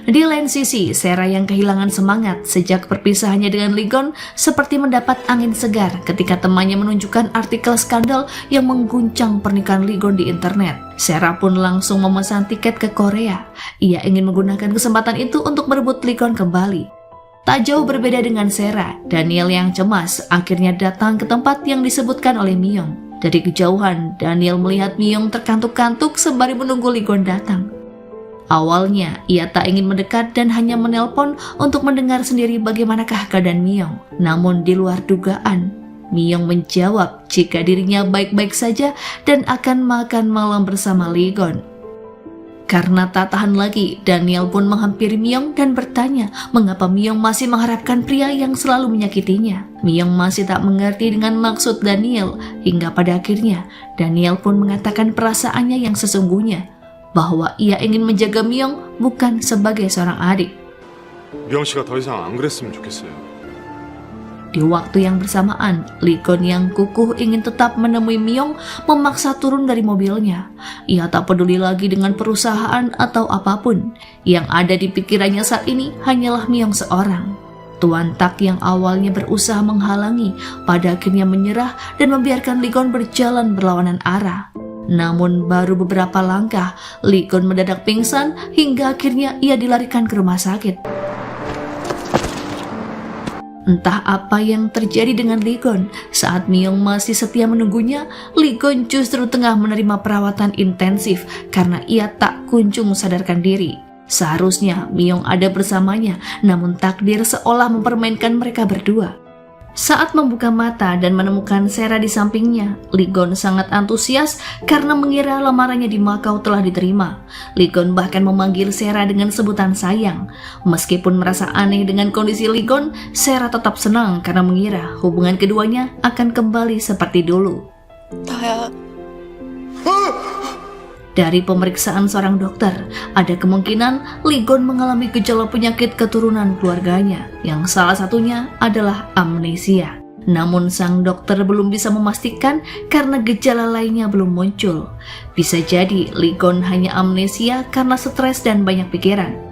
Di lain sisi, Sera yang kehilangan semangat sejak perpisahannya dengan Lee Gon seperti mendapat angin segar ketika temannya menunjukkan artikel skandal yang mengguncang pernikahan Lee Gon di internet. Sera pun langsung memesan tiket ke Korea. Ia ingin menggunakan kesempatan itu untuk merebut Lee Gon kembali. Tak jauh berbeda dengan Sera, Daniel yang cemas akhirnya datang ke tempat yang disebutkan oleh Myung. Dari kejauhan, Daniel melihat Myung terkantuk-kantuk sembari menunggu Lee Gon datang. Awalnya, ia tak ingin mendekat dan hanya menelpon untuk mendengar sendiri bagaimanakah keadaan Myung. Namun di luar dugaan, Myung menjawab jika dirinya baik-baik saja dan akan makan malam bersama Lee Gon. Karena tak tahan lagi, Daniel pun menghampiri Myung dan bertanya mengapa Myung masih mengharapkan pria yang selalu menyakitinya. Myung masih tak mengerti dengan maksud Daniel, hingga pada akhirnya Daniel pun mengatakan perasaannya yang sesungguhnya, bahwa ia ingin menjaga Myung bukan sebagai seorang adik. 미영 씨가 더 이상 안 그랬으면 좋겠어요. Di waktu yang bersamaan, Lee Gon yang kukuh ingin tetap menemui Myung memaksa turun dari mobilnya. Ia tak peduli lagi dengan perusahaan atau apapun. Yang ada di pikirannya saat ini hanyalah Myung seorang. Tuan Tak yang awalnya berusaha menghalangi, pada akhirnya menyerah dan membiarkan Lee Gon berjalan berlawanan arah. Namun baru beberapa langkah, Lee Gon mendadak pingsan hingga akhirnya ia dilarikan ke rumah sakit. Entah apa yang terjadi dengan Lee Gon, saat Myung masih setia menunggunya, Lee Gon justru tengah menerima perawatan intensif karena ia tak kunjung sadarkan diri. Seharusnya Myung ada bersamanya, namun takdir seolah mempermainkan mereka berdua. Saat membuka mata dan menemukan Sera di sampingnya, Lee Gon sangat antusias karena mengira lamarannya di Makau telah diterima. Lee Gon bahkan memanggil Sera dengan sebutan sayang. Meskipun merasa aneh dengan kondisi Lee Gon, Sera tetap senang karena mengira hubungan keduanya akan kembali seperti dulu. 다야. Dari pemeriksaan seorang dokter, ada kemungkinan Lee Gon mengalami gejala penyakit keturunan keluarganya, yang salah satunya adalah amnesia. Namun sang dokter belum bisa memastikan karena gejala lainnya belum muncul. Bisa jadi Lee Gon hanya amnesia karena stres dan banyak pikiran.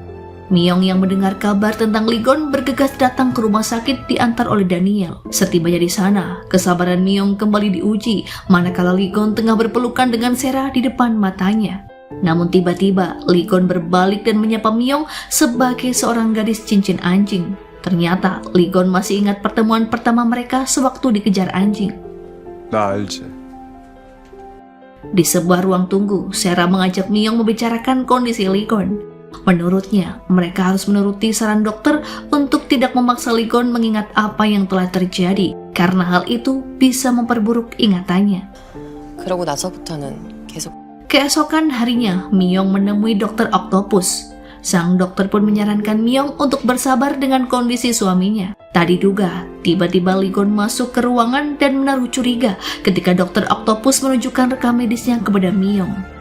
Myung yang mendengar kabar tentang Lee Gon bergegas datang ke rumah sakit diantar oleh Daniel. Setibanya di sana, kesabaran Myung kembali diuji manakala Lee Gon tengah berpelukan dengan Sera di depan matanya. Namun tiba-tiba Lee Gon berbalik dan menyapa Myung sebagai seorang gadis cincin anjing. Ternyata Lee Gon masih ingat pertemuan pertama mereka sewaktu dikejar anjing. 나 알지. Di sebuah ruang tunggu, Sera mengajak Myung membicarakan kondisi Lee Gon. Menurutnya, mereka harus menuruti saran dokter untuk tidak memaksa Lee Gon mengingat apa yang telah terjadi, karena hal itu bisa memperburuk ingatannya. 그러고 나서부터는 계속 Keesokan harinya, Myung menemui dokter Octopus. Sang dokter pun menyarankan Myung untuk bersabar dengan kondisi suaminya. Tak diduga, tiba-tiba Lee Gon masuk ke ruangan dan menaruh curiga ketika dokter Octopus menunjukkan rekam medisnya kepada Myung.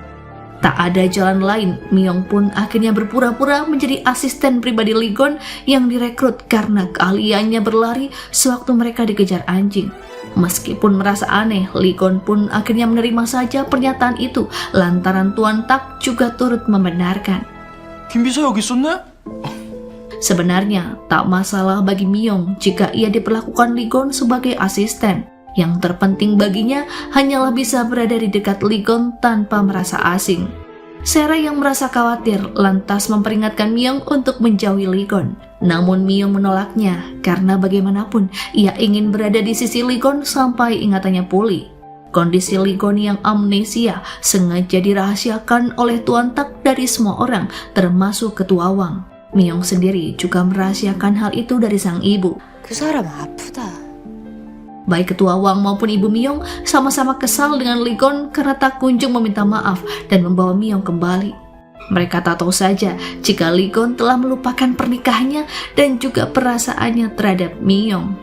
Tak ada jalan lain, Myung pun akhirnya berpura-pura menjadi asisten pribadi Lee Gon yang direkrut karena keahliannya berlari sewaktu mereka dikejar anjing. Meskipun merasa aneh, Lee Gon pun akhirnya menerima saja pernyataan itu lantaran Tuan Tak juga turut membenarkan. 김 비서 여기 있었네? Sebenarnya, tak masalah bagi Myung jika ia diperlakukan Lee Gon sebagai asisten. Yang terpenting baginya hanyalah bisa berada di dekat Lee Gon tanpa merasa asing. Sera yang merasa khawatir lantas memperingatkan Myung untuk menjauhi Lee Gon. Namun Myung menolaknya karena bagaimanapun ia ingin berada di sisi Lee Gon sampai ingatannya pulih. Kondisi Lee Gon yang amnesia sengaja dirahasiakan oleh Tuan Tak dari semua orang, termasuk Ketua Wang. Myung sendiri juga merahasiakan hal itu dari sang ibu. 그 사람 아프다. Baik Ketua Wang maupun Ibu Myung sama-sama kesal dengan Lee Gon karena tak kunjung meminta maaf dan membawa Myung kembali. Mereka tak tahu saja jika Lee Gon telah melupakan pernikahannya dan juga perasaannya terhadap Myung.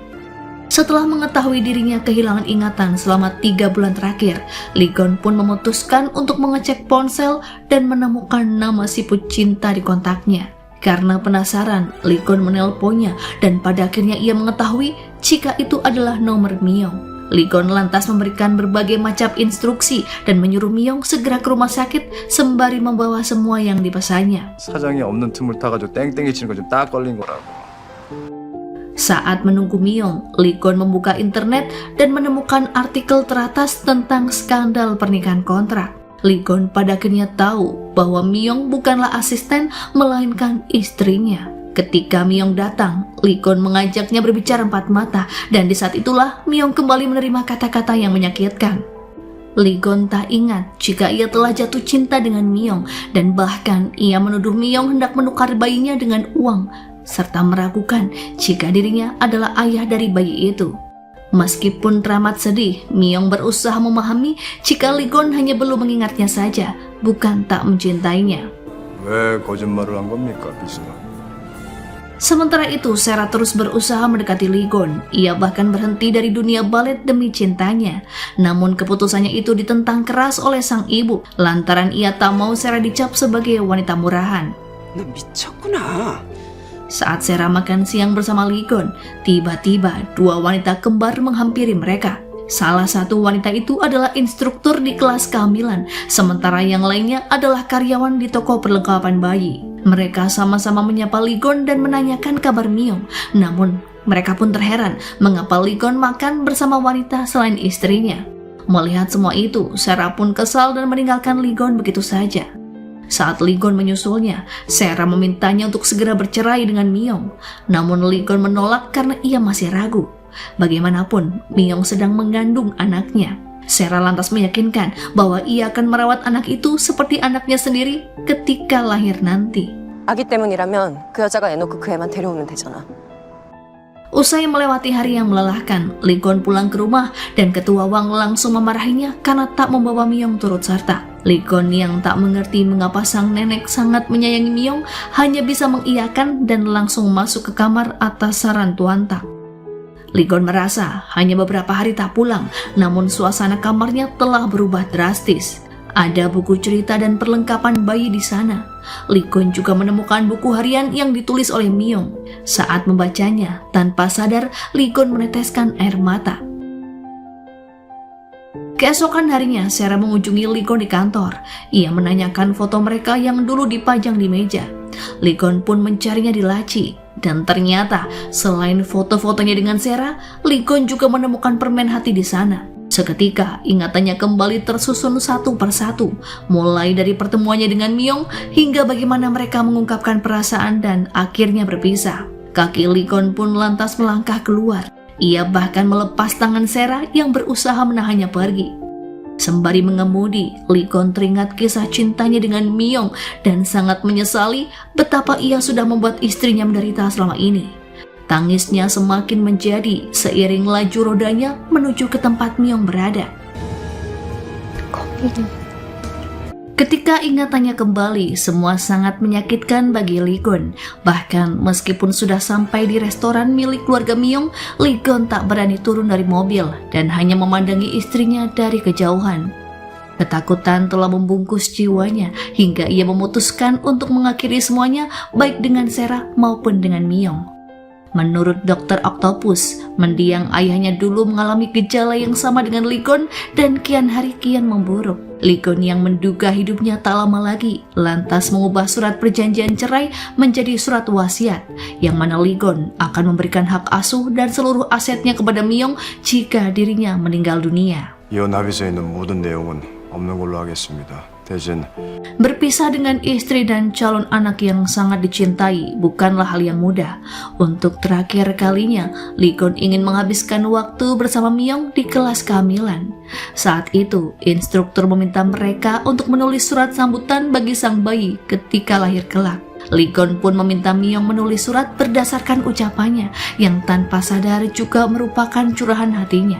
Setelah mengetahui dirinya kehilangan ingatan selama 3 bulan terakhir, Lee Gon pun memutuskan untuk mengecek ponsel dan menemukan nama siput cinta di kontaknya. Karena penasaran, Lee Gon menelponnya dan pada akhirnya ia mengetahui jika itu adalah nomor Myung. Lee Gon lantas memberikan berbagai macam instruksi dan menyuruh Myung segera ke rumah sakit sembari membawa semua yang dipesannya. 사장이 없는 틈을 타가지고 땡땡이 치는 거 좀 딱 걸린 거라고. Saat menunggu Myung, Lee Gon membuka internet dan menemukan artikel teratas tentang skandal pernikahan kontrak. Lee Gon pada akhirnya tahu bahwa Myung bukanlah asisten melainkan istrinya. Ketika Myung datang, Lee Gon mengajaknya berbicara empat mata dan di saat itulah Myung kembali menerima kata-kata yang menyakitkan. Lee Gon tak ingat jika ia telah jatuh cinta dengan Myung dan bahkan ia menuduh Myung hendak menukar bayinya dengan uang serta meragukan jika dirinya adalah ayah dari bayi itu. Meskipun teramat sedih, Myung berusaha memahami jika Lee Gon hanya belum mengingatnya saja, bukan tak mencintainya. 왜 거짓말을 한 겁니까, 비서가? Sementara itu, Sera terus berusaha mendekati Lee Gon. Ia bahkan berhenti dari dunia balet demi cintanya. Namun keputusannya itu ditentang keras oleh sang ibu, lantaran ia tak mau Sera dicap sebagai wanita murahan. 너 미쳤구나. Saat Sera makan siang bersama Lee Gon, tiba-tiba 2 wanita kembar menghampiri mereka. Salah satu wanita itu adalah instruktur di kelas kehamilan, sementara yang lainnya adalah karyawan di toko perlengkapan bayi. Mereka sama-sama menyapa Lee Gon dan menanyakan kabar Myung. Namun, mereka pun terheran mengapa Lee Gon makan bersama wanita selain istrinya. Melihat semua itu, Sera pun kesal dan meninggalkan Lee Gon begitu saja. Saat Lee Gon menyusulnya, Sera memintanya untuk segera bercerai dengan Myung. Namun Lee Gon menolak karena ia masih ragu. Bagaimanapun, Myung sedang mengandung anaknya. Sera lantas meyakinkan bahwa ia akan merawat anak itu seperti anaknya sendiri ketika lahir nanti. 아기 때문이라면 그 여자가 애 놓고 그 애만 데려오면 되잖아. Usai melewati hari yang melelahkan, Lee Gon pulang ke rumah dan Ketua Wang langsung memarahinya karena tak membawa Myung turut serta. Lee Gon yang tak mengerti mengapa sang nenek sangat menyayangi Myung hanya bisa mengiyakan dan langsung masuk ke kamar atas saran Tuan Tak. Lee Gon merasa hanya beberapa hari tak pulang, namun suasana kamarnya telah berubah drastis. Ada buku cerita dan perlengkapan bayi di sana. Lee Gon juga menemukan buku harian yang ditulis oleh Myung. Saat membacanya, tanpa sadar Lee Gon meneteskan air mata. Keesokan harinya, Sera mengunjungi Lee Gon di kantor. Ia menanyakan foto mereka yang dulu dipajang di meja. Lee Gon pun mencarinya di laci. Dan ternyata, selain foto-fotonya dengan Sera, Lee Gon juga menemukan permen hati di sana. Seketika, ingatannya kembali tersusun satu persatu, mulai dari pertemuannya dengan Myung hingga bagaimana mereka mengungkapkan perasaan dan akhirnya berpisah. Kaki Lee Gon pun lantas melangkah keluar. Ia bahkan melepas tangan Sera yang berusaha menahannya pergi. Sembari mengemudi, Lee Gon teringat kisah cintanya dengan Myung dan sangat menyesali betapa ia sudah membuat istrinya menderita selama ini. Tangisnya semakin menjadi seiring laju rodanya menuju ke tempat Myung berada. Ketika ingatannya kembali, semua sangat menyakitkan bagi Lee Gon. Bahkan meskipun sudah sampai di restoran milik keluarga Myung, Lee Gon tak berani turun dari mobil dan hanya memandangi istrinya dari kejauhan. Ketakutan telah membungkus jiwanya hingga ia memutuskan untuk mengakhiri semuanya baik dengan Sera maupun dengan Myung. Menurut Dr. Octopus, mendiang ayahnya dulu mengalami gejala yang sama dengan Lee Gon dan kian hari kian memburuk. Lee Gon yang menduga hidupnya tak lama lagi, lantas mengubah surat perjanjian cerai menjadi surat wasiat, yang mana Lee Gon akan memberikan hak asuh dan seluruh asetnya kepada Myung jika dirinya meninggal dunia. 이혼 합의서에 있는 모든 내용은 없는 걸로 하겠습니다. 대신 Berpisah dengan istri dan calon anak yang sangat dicintai bukanlah hal yang mudah. Untuk terakhir kalinya, Lee Gon ingin menghabiskan waktu bersama Myung di kelas kehamilan. Saat itu, instruktur meminta mereka untuk menulis surat sambutan bagi sang bayi ketika lahir kelak. Ligon pun meminta Myung menulis surat berdasarkan ucapannya yang tanpa sadar juga merupakan curahan hatinya.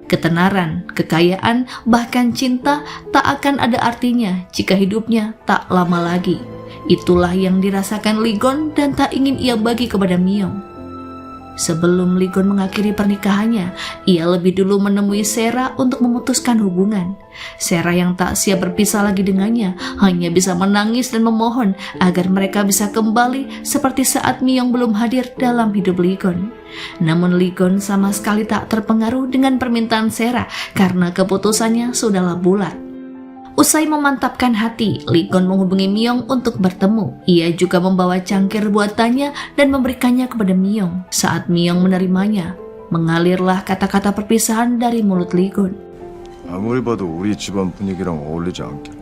Ketenaran, kekayaan, bahkan cinta tak akan ada artinya jika hidupnya tak lama lagi. Itulah yang dirasakan Ligon dan tak ingin ia bagi kepada Myung. Sebelum Ligon mengakhiri pernikahannya, ia lebih dulu menemui Sera untuk memutuskan hubungan. Sera yang tak siap berpisah lagi dengannya hanya bisa menangis dan memohon agar mereka bisa kembali seperti saat Myung belum hadir dalam hidup Ligon. Namun Ligon sama sekali tak terpengaruh dengan permintaan Sera karena keputusannya sudahlah bulat. Usai memantapkan hati, Ligon menghubungi Myung untuk bertemu. Ia juga membawa cangkir buatannya dan memberikannya kepada Myung. Saat Myung menerimanya, mengalirlah kata-kata perpisahan dari mulut Ligon. 아무리 봐도 우리 집안 분위기랑 어울리지 않길래.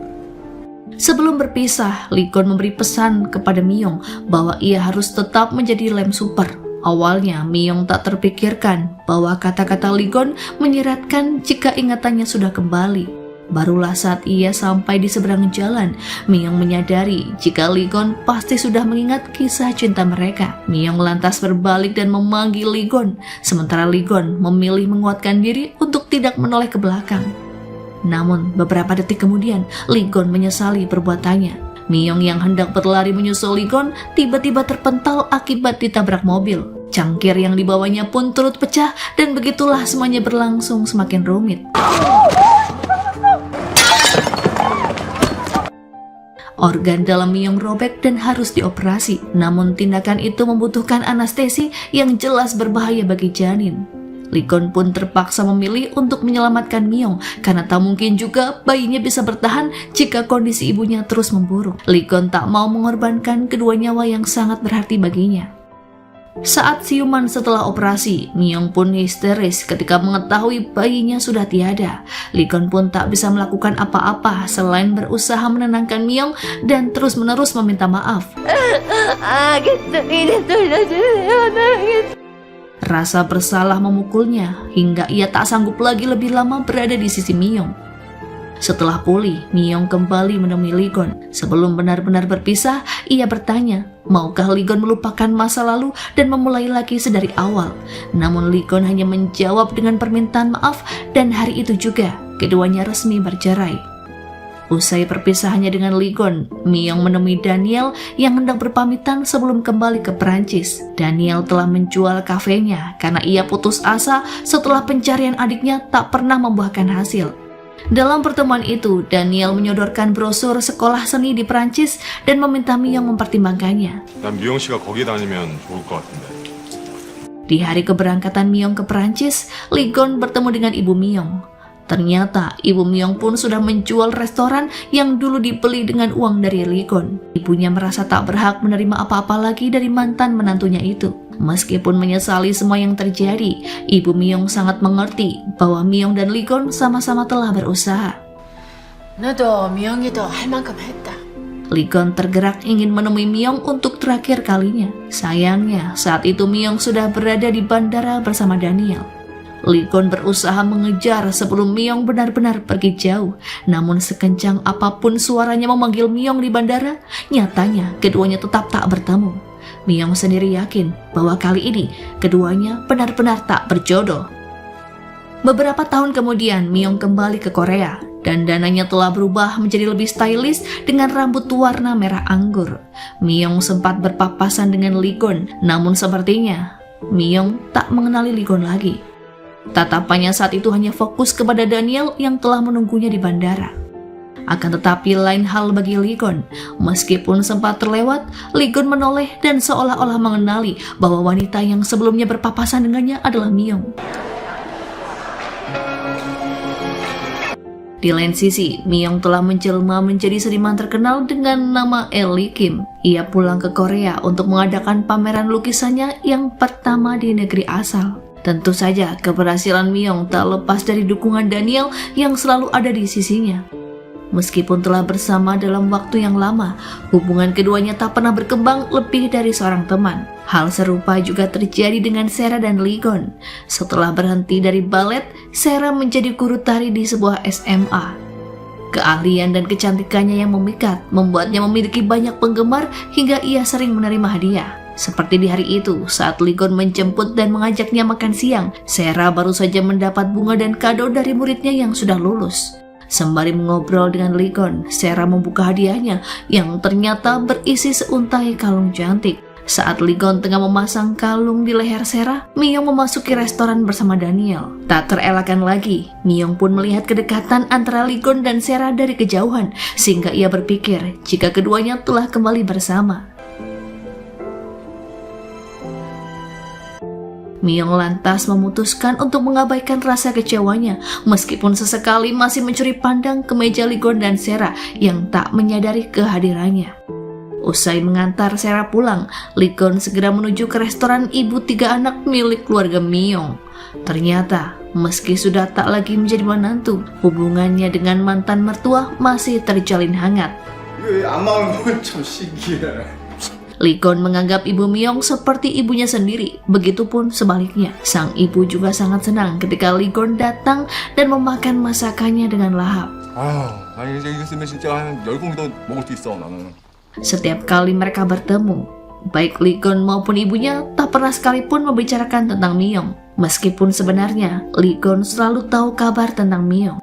Sebelum berpisah, Ligon memberi pesan kepada Myung bahwa ia harus tetap menjadi lem super. Awalnya, Myung tak terpikirkan bahwa kata-kata Ligon menyeratkan jika ingatannya sudah kembali. Barulah saat ia sampai di seberang jalan, Myung menyadari jika Ligon pasti sudah mengingat kisah cinta mereka. Myung lantas berbalik dan memanggil Ligon, sementara Ligon memilih menguatkan diri untuk tidak menoleh ke belakang. Namun beberapa detik kemudian, Ligon menyesali perbuatannya. Myung yang hendak berlari menyusul Ligon tiba-tiba terpental akibat ditabrak mobil. Cangkir yang dibawanya pun turut pecah dan begitulah semuanya berlangsung semakin rumit. Organ dalam Myung robek dan harus dioperasi. Namun tindakan itu membutuhkan anestesi yang jelas berbahaya bagi janin. Ligon pun terpaksa memilih untuk menyelamatkan Myung karena tak mungkin juga bayinya bisa bertahan jika kondisi ibunya terus memburuk. Ligon tak mau mengorbankan kedua nyawa yang sangat berarti baginya. Saat siuman setelah operasi, Myung pun histeris ketika mengetahui bayinya sudah tiada. Ligon pun tak bisa melakukan apa-apa selain berusaha menenangkan Myung dan terus-menerus meminta maaf. Rasa bersalah memukulnya hingga ia tak sanggup lagi lebih lama berada di sisi Myung. Setelah pulih, Myung kembali menemui Ligon. Sebelum benar-benar berpisah, ia bertanya, maukah Ligon melupakan masa lalu dan memulai lagi sedari awal? Namun Ligon hanya menjawab dengan permintaan maaf dan hari itu juga keduanya resmi bercerai. Usai perpisahannya dengan Ligon, Myung menemui Daniel yang hendak berpamitan sebelum kembali ke Perancis. Daniel telah menjual kafenya karena ia putus asa setelah pencarian adiknya tak pernah membuahkan hasil. Dalam pertemuan itu, Daniel menyodorkan brosur sekolah seni di Perancis dan meminta Myung mempertimbangkannya. 난 미영 씨가 거기 다니면 좋을 것 같은데. Di hari keberangkatan Myung ke Perancis, Ligon bertemu dengan ibu Myung. Ternyata ibu Myung pun sudah menjual restoran yang dulu dibeli dengan uang dari Ligon. Ibunya merasa tak berhak menerima apa-apa lagi dari mantan menantunya itu. Meskipun menyesali semua yang terjadi, ibu Myung sangat mengerti bahwa Myung dan Ligon sama-sama telah berusaha. 너도 미영이도 할 만큼 했다. Ligon tergerak ingin menemui Myung untuk terakhir kalinya. Sayangnya, saat itu Myung sudah berada di bandara bersama Daniel. Ligon berusaha mengejar sebelum Myung benar-benar pergi jauh. Namun sekencang apapun suaranya memanggil Myung di bandara, nyatanya keduanya tetap tak bertemu. Myung sendiri yakin bahwa kali ini keduanya benar-benar tak berjodoh. Beberapa tahun kemudian Myung kembali ke Korea. Dandanannya telah berubah menjadi lebih stylish dengan rambut warna merah anggur. Myung sempat berpapasan dengan Ligon, namun sepertinya Myung tak mengenali Ligon lagi. Tatapannya saat itu hanya fokus kepada Daniel yang telah menunggunya di bandara. Akan tetapi lain hal bagi Ligon. Meskipun sempat terlewat, Ligon menoleh dan seolah-olah mengenali bahwa wanita yang sebelumnya berpapasan dengannya adalah Myung. Di lain sisi, Myung telah menjelma menjadi seniman terkenal dengan nama Ellie Kim. Ia pulang ke Korea untuk mengadakan pameran lukisannya yang pertama di negeri asal. Tentu saja keberhasilan Myung tak lepas dari dukungan Daniel yang selalu ada di sisinya. Meskipun telah bersama dalam waktu yang lama, hubungan keduanya tak pernah berkembang lebih dari seorang teman. Hal serupa juga terjadi dengan Sera dan Ligon. Setelah berhenti dari balet, Sera menjadi guru tari di sebuah SMA. Keahlian dan kecantikannya yang memikat membuatnya memiliki banyak penggemar hingga ia sering menerima hadiah. Seperti di hari itu, saat Lee Gon menjemput dan mengajaknya makan siang, Sera baru saja mendapat bunga dan kado dari muridnya yang sudah lulus. Sembari mengobrol dengan Lee Gon, Sera membuka hadiahnya yang ternyata berisi seuntai kalung cantik. Saat Lee Gon tengah memasang kalung di leher Sera, Myung memasuki restoran bersama Daniel. Tak terelakkan lagi, Myung pun melihat kedekatan antara Lee Gon dan Sera dari kejauhan, sehingga ia berpikir jika keduanya telah kembali bersama. Myung lantas memutuskan untuk mengabaikan rasa kecewanya, meskipun sesekali masih mencuri pandang ke meja Lee Gon dan Sera yang tak menyadari kehadirannya. Usai mengantar Sera pulang, Lee Gon segera menuju ke restoran ibu 3 anak milik keluarga Myung. Ternyata, meski sudah tak lagi menjadi menantu, hubungannya dengan mantan mertua masih terjalin hangat. Lee Gon menganggap ibu Myung seperti ibunya sendiri, begitupun sebaliknya. Sang ibu juga sangat senang ketika Lee Gon datang dan memakan masakannya dengan lahap. 아니 이제 이거 쓰면 진짜 한 10공기도 먹을 수 있어 나는. Setiap kali mereka bertemu, baik Lee Gon maupun ibunya tak pernah sekalipun membicarakan tentang Myung. Meskipun sebenarnya Lee Gon selalu tahu kabar tentang Myung.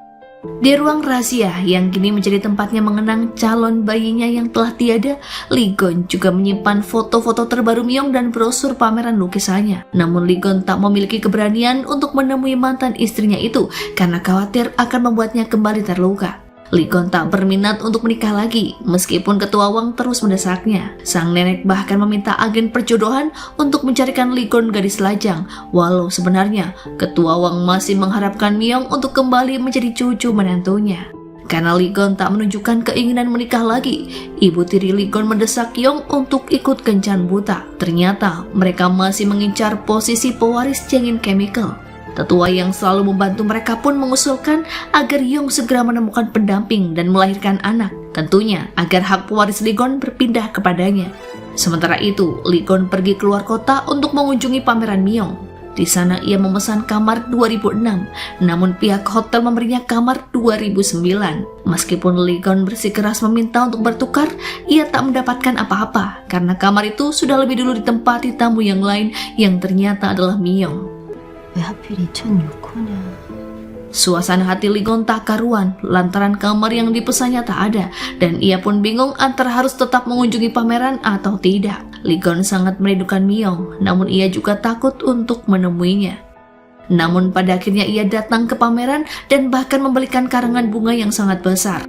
Di ruang rahasia yang kini menjadi tempatnya mengenang calon bayinya yang telah tiada, Lee Gon juga menyimpan foto-foto terbaru Myung dan brosur pameran lukisannya. Namun Lee Gon tak memiliki keberanian untuk menemui mantan istrinya itu karena khawatir akan membuatnya kembali terluka. Lee Gon tak berminat untuk menikah lagi, meskipun Ketua Wang terus mendesaknya. Sang nenek bahkan meminta agen perjodohan untuk mencarikan Lee Gon gadis lajang, walau sebenarnya Ketua Wang masih mengharapkan Myung untuk kembali menjadi cucu menantunya. Karena Lee Gon tak menunjukkan keinginan menikah lagi, ibu tiri Lee Gon mendesak Yong untuk ikut kencan buta. Ternyata mereka masih mengincar posisi pewaris Chengin Chemical. Tetua yang selalu membantu mereka pun mengusulkan agar Yong segera menemukan pendamping dan melahirkan anak. Tentunya agar hak pewaris Lee Gon berpindah kepadanya. Sementara itu, Lee Gon pergi keluar kota untuk mengunjungi pameran Myung. Di sana ia memesan kamar 2006, namun pihak hotel memberinya kamar 2009. Meskipun Lee Gon bersikeras meminta untuk bertukar, ia tak mendapatkan apa-apa karena kamar itu sudah lebih dulu ditempati tamu yang lain yang ternyata adalah Myung. 왜 하필 2006호냐? Suasana hati Lee Gon tak karuan lantaran kamar yang dipesannya tak ada dan ia pun bingung antara harus tetap mengunjungi pameran atau tidak. Lee Gon sangat merindukan Myung, namun ia juga takut untuk menemuinya. Namun pada akhirnya ia datang ke pameran dan bahkan membelikan karangan bunga yang sangat besar.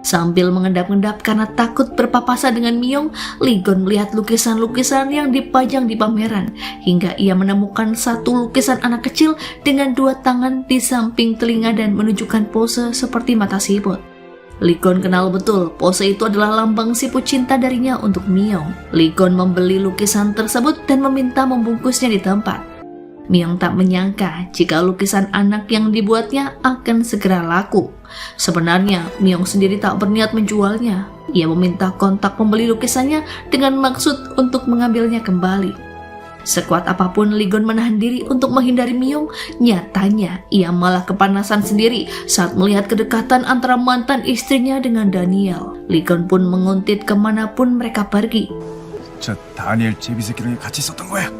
Sambil mengendap-endap karena takut berpapasan dengan Myung, Lee Gon melihat lukisan-lukisan yang dipajang di pameran hingga ia menemukan satu lukisan anak kecil dengan 2 tangan di samping telinga dan menunjukkan pose seperti mata siput. Lee Gon kenal betul pose itu adalah lambang siput cinta darinya untuk Myung. Lee Gon membeli lukisan tersebut dan meminta membungkusnya di tempat. Myung tak menyangka jika lukisan anak yang dibuatnya akan segera laku. Sebenarnya, Myung sendiri tak berniat menjualnya. Ia meminta kontak pembeli lukisannya dengan maksud untuk mengambilnya kembali. Sekuat apapun Lee Gon menahan diri untuk menghindari Myung, nyatanya ia malah kepanasan sendiri saat melihat kedekatan antara mantan istrinya dengan Daniel. Lee Gon pun menguntit kemanapun mereka pergi. 저 다니엘 제비새끼랑 같이 있었던 거야.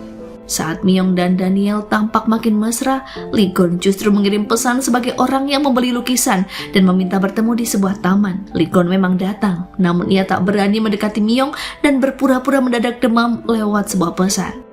Saat Myung dan Daniel tampak makin mesra, Lee Gon justru mengirim pesan sebagai orang yang membeli lukisan dan meminta bertemu di sebuah taman. Lee Gon memang datang, namun ia tak berani mendekati Myung dan berpura-pura mendadak demam lewat sebuah pesan.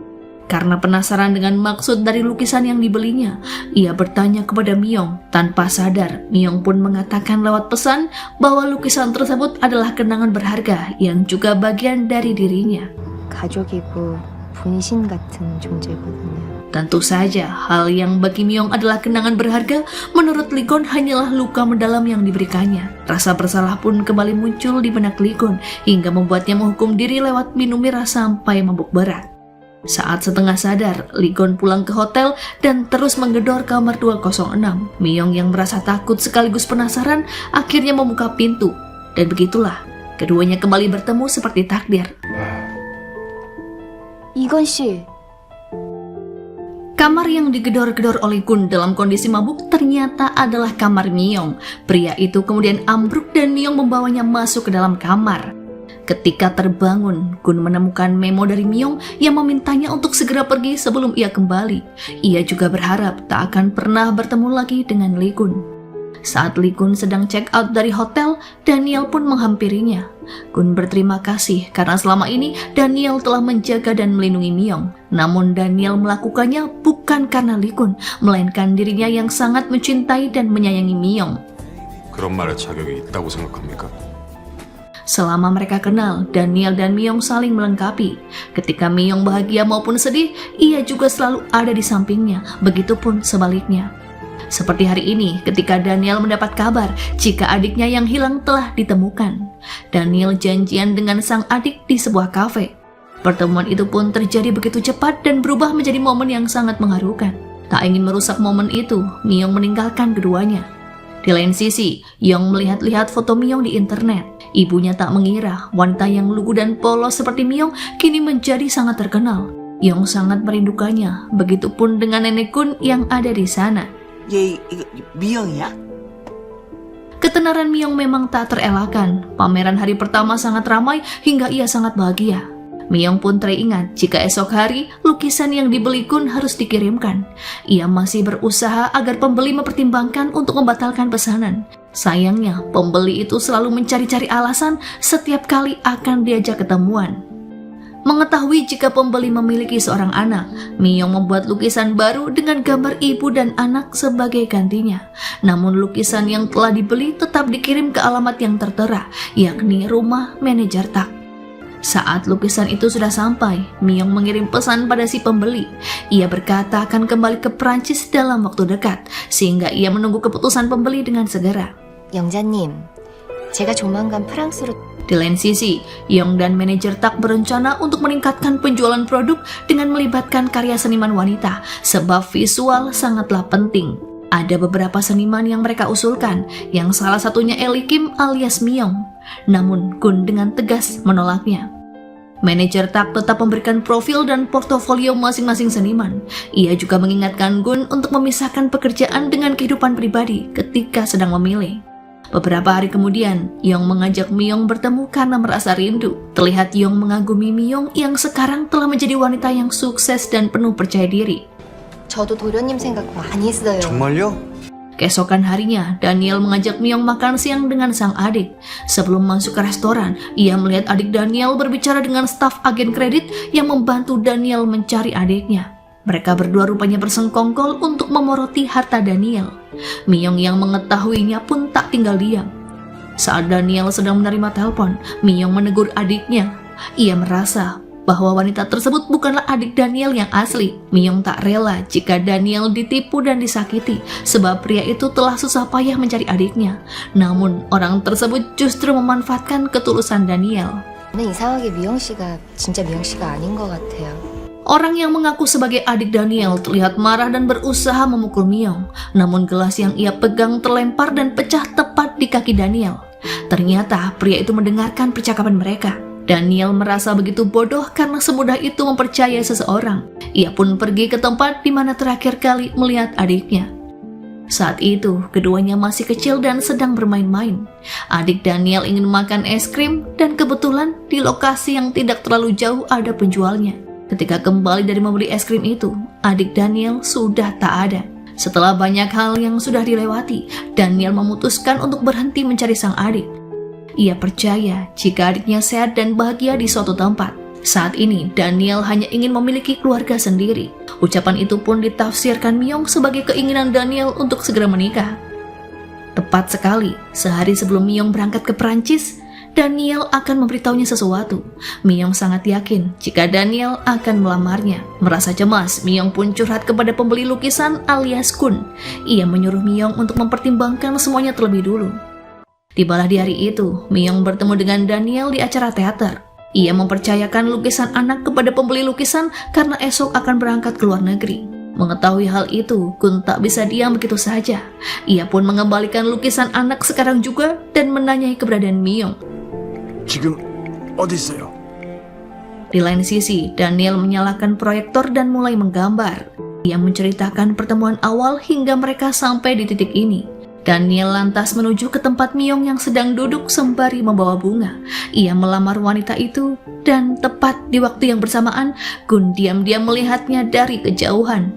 Karena penasaran dengan maksud dari lukisan yang dibelinya, ia bertanya kepada Myung. Tanpa sadar, Myung pun mengatakan lewat pesan bahwa lukisan tersebut adalah kenangan berharga yang juga bagian dari dirinya. 가족이고 분신 같은 존재거든요. Tentu saja, hal yang bagi Myung adalah kenangan berharga, menurut Lee Gon hanyalah luka mendalam yang diberikannya. Rasa bersalah pun kembali muncul di benak Lee Gon, hingga membuatnya menghukum diri lewat minum miras sampai mabuk berat. Saat setengah sadar, Lee Gon pulang ke hotel dan terus menggedor kamar 206. Myung yang merasa takut sekaligus penasaran, akhirnya membuka pintu. Dan begitulah, keduanya kembali bertemu seperti takdir. 이건 씨, Kamar yang digedor-gedor oleh Gun dalam kondisi mabuk ternyata adalah kamar Myung. Pria itu kemudian ambruk dan Myung membawanya masuk ke dalam kamar. Ketika terbangun, Gun menemukan memo dari Myung yang memintanya untuk segera pergi sebelum ia kembali. Ia juga berharap tak akan pernah bertemu lagi dengan Lee Gun. Saat Lee Gun sedang check out dari hotel, Daniel pun menghampirinya. Gun berterima kasih karena selama ini Daniel telah menjaga dan melindungi Myung. Namun Daniel melakukannya bukan karena Lee Gun, melainkan dirinya yang sangat mencintai dan menyayangi Myung. 그런 말할 자격이 있다고 생각합니까? Selama mereka kenal, Daniel dan Myung saling melengkapi. Ketika Myung bahagia maupun sedih, ia juga selalu ada di sampingnya, begitupun sebaliknya. Seperti hari ini ketika Daniel mendapat kabar jika adiknya yang hilang telah ditemukan. Daniel janjian dengan sang adik di sebuah kafe. Pertemuan itu pun terjadi begitu cepat dan berubah menjadi momen yang sangat mengharukan. Tak ingin merusak momen itu, Myung meninggalkan keduanya. Di lain sisi, Young melihat-lihat foto Myung di internet. Ibunya tak mengira wanita yang lugu dan polos seperti Myung kini menjadi sangat terkenal. Young sangat merindukannya, begitupun dengan nenek Gun yang ada di sana. 얘 이거 미영이야? Ketenaran Myung memang tak terelakkan. Pameran hari pertama sangat ramai hingga ia sangat bahagia. Myung pun teringat jika esok hari lukisan yang dibeli Gun harus dikirimkan. Ia masih berusaha agar pembeli mempertimbangkan untuk membatalkan pesanan. Sayangnya, pembeli itu selalu mencari-cari alasan setiap kali akan diajak ketemuan. Mengetahui jika pembeli memiliki seorang anak, Myung membuat lukisan baru dengan gambar ibu dan anak sebagai gantinya. Namun lukisan yang telah dibeli tetap dikirim ke alamat yang tertera, yakni rumah manajer Tak. Saat lukisan itu sudah sampai, Myung mengirim pesan pada si pembeli. Ia berkata akan kembali ke Prancis dalam waktu dekat, sehingga ia menunggu keputusan pembeli dengan segera. 영자님, 제가 조만간 프랑스로 Di lain sisi, Young dan manajer Tak berencana untuk meningkatkan penjualan produk dengan melibatkan karya seniman wanita, sebab visual sangatlah penting. Ada beberapa seniman yang mereka usulkan, yang salah satunya Ellie Kim alias Myung. Namun Gun dengan tegas menolaknya. Manajer Tak tetap memberikan profil dan portofolio masing-masing seniman. Ia juga mengingatkan Gun untuk memisahkan pekerjaan dengan kehidupan pribadi ketika sedang memilih. Beberapa hari kemudian, Young mengajak Myung bertemu karena merasa rindu. Terlihat Young mengagumi Myung yang sekarang telah menjadi wanita yang sukses dan penuh percaya diri. 저도 도련님 생각 많이 했어요. 정말요? Keesokan harinya, Daniel mengajak Myung makan siang dengan sang adik. Sebelum masuk ke restoran, ia melihat adik Daniel berbicara dengan staf agen kredit yang membantu Daniel mencari adiknya. Mereka berdua rupanya bersengkongkol untuk memoroti harta Daniel. Myung yang mengetahuinya pun tak tinggal diam. Saat Daniel sedang menerima telepon, Myung menegur adiknya. Ia merasa bahwa wanita tersebut bukanlah adik Daniel yang asli. Myung tak rela jika Daniel ditipu dan disakiti, sebab pria itu telah susah payah mencari adiknya. Namun orang tersebut justru memanfaatkan ketulusan Daniel. 저는 이상하게 미영 씨가 진짜 미영 씨가 아닌 것 같아요. Orang yang mengaku sebagai adik Daniel terlihat marah dan berusaha memukul Myung. Namun gelas yang ia pegang terlempar dan pecah tepat di kaki Daniel. Ternyata pria itu mendengarkan percakapan mereka. Daniel merasa begitu bodoh karena semudah itu mempercayai seseorang. Ia pun pergi ke tempat di mana terakhir kali melihat adiknya. Saat itu, keduanya masih kecil dan sedang bermain-main. Adik Daniel ingin makan es krim dan kebetulan di lokasi yang tidak terlalu jauh ada penjualnya. Ketika kembali dari membeli es krim itu, adik Daniel sudah tak ada. Setelah banyak hal yang sudah dilewati, Daniel memutuskan untuk berhenti mencari sang adik. Ia percaya jika adiknya sehat dan bahagia di suatu tempat. Saat ini, Daniel hanya ingin memiliki keluarga sendiri. Ucapan itu pun ditafsirkan Myung sebagai keinginan Daniel untuk segera menikah. Tepat sekali, sehari sebelum Myung berangkat ke Prancis, Daniel akan memberitahunya sesuatu. Myung sangat yakin jika Daniel akan melamarnya. Merasa cemas, Myung pun curhat kepada pembeli lukisan alias Kun. Ia menyuruh Myung untuk mempertimbangkan semuanya terlebih dulu. Tibalah di hari itu, Myung bertemu dengan Daniel di acara teater. Ia mempercayakan lukisan anak kepada pembeli lukisan karena esok akan berangkat ke luar negeri. Mengetahui hal itu, Kun tak bisa diam begitu saja. Ia pun mengembalikan lukisan anak sekarang juga dan menanyai keberadaan Myung. 지금 어디 있어요? Di lain sisi, Daniel menyalakan proyektor dan mulai menggambar. Ia menceritakan pertemuan awal hingga mereka sampai di titik ini. Daniel lantas menuju ke tempat Myung yang sedang duduk sembari membawa bunga. Ia melamar wanita itu dan tepat di waktu yang bersamaan, Gun diam-diam melihatnya dari kejauhan.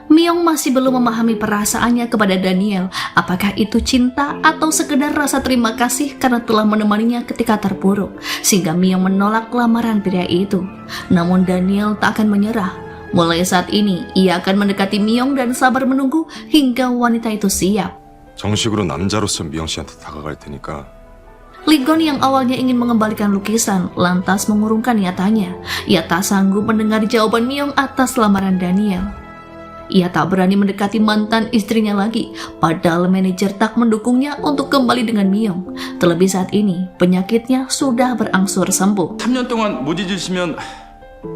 Myung masih belum memahami perasaannya kepada Daniel, apakah itu cinta atau sekedar rasa terima kasih karena telah menemaninya ketika terpuruk, sehingga Myung menolak lamaran pria itu. Namun Daniel tak akan menyerah. Mulai saat ini, ia akan mendekati Myung dan sabar menunggu hingga wanita itu siap. 정식으로 남자로서 미영 씨한테 다가갈 테니까. Lee Gon yang awalnya ingin mengembalikan lukisan lantas mengurungkan niatannya. Ia tak sanggup mendengar jawaban Myung atas lamaran Daniel. Ia tak berani mendekati mantan istrinya lagi, padahal manajer tak mendukungnya untuk kembali dengan Myung. Terlebih saat ini, penyakitnya sudah berangsur sembuh. 3년 동안 못 잊으시면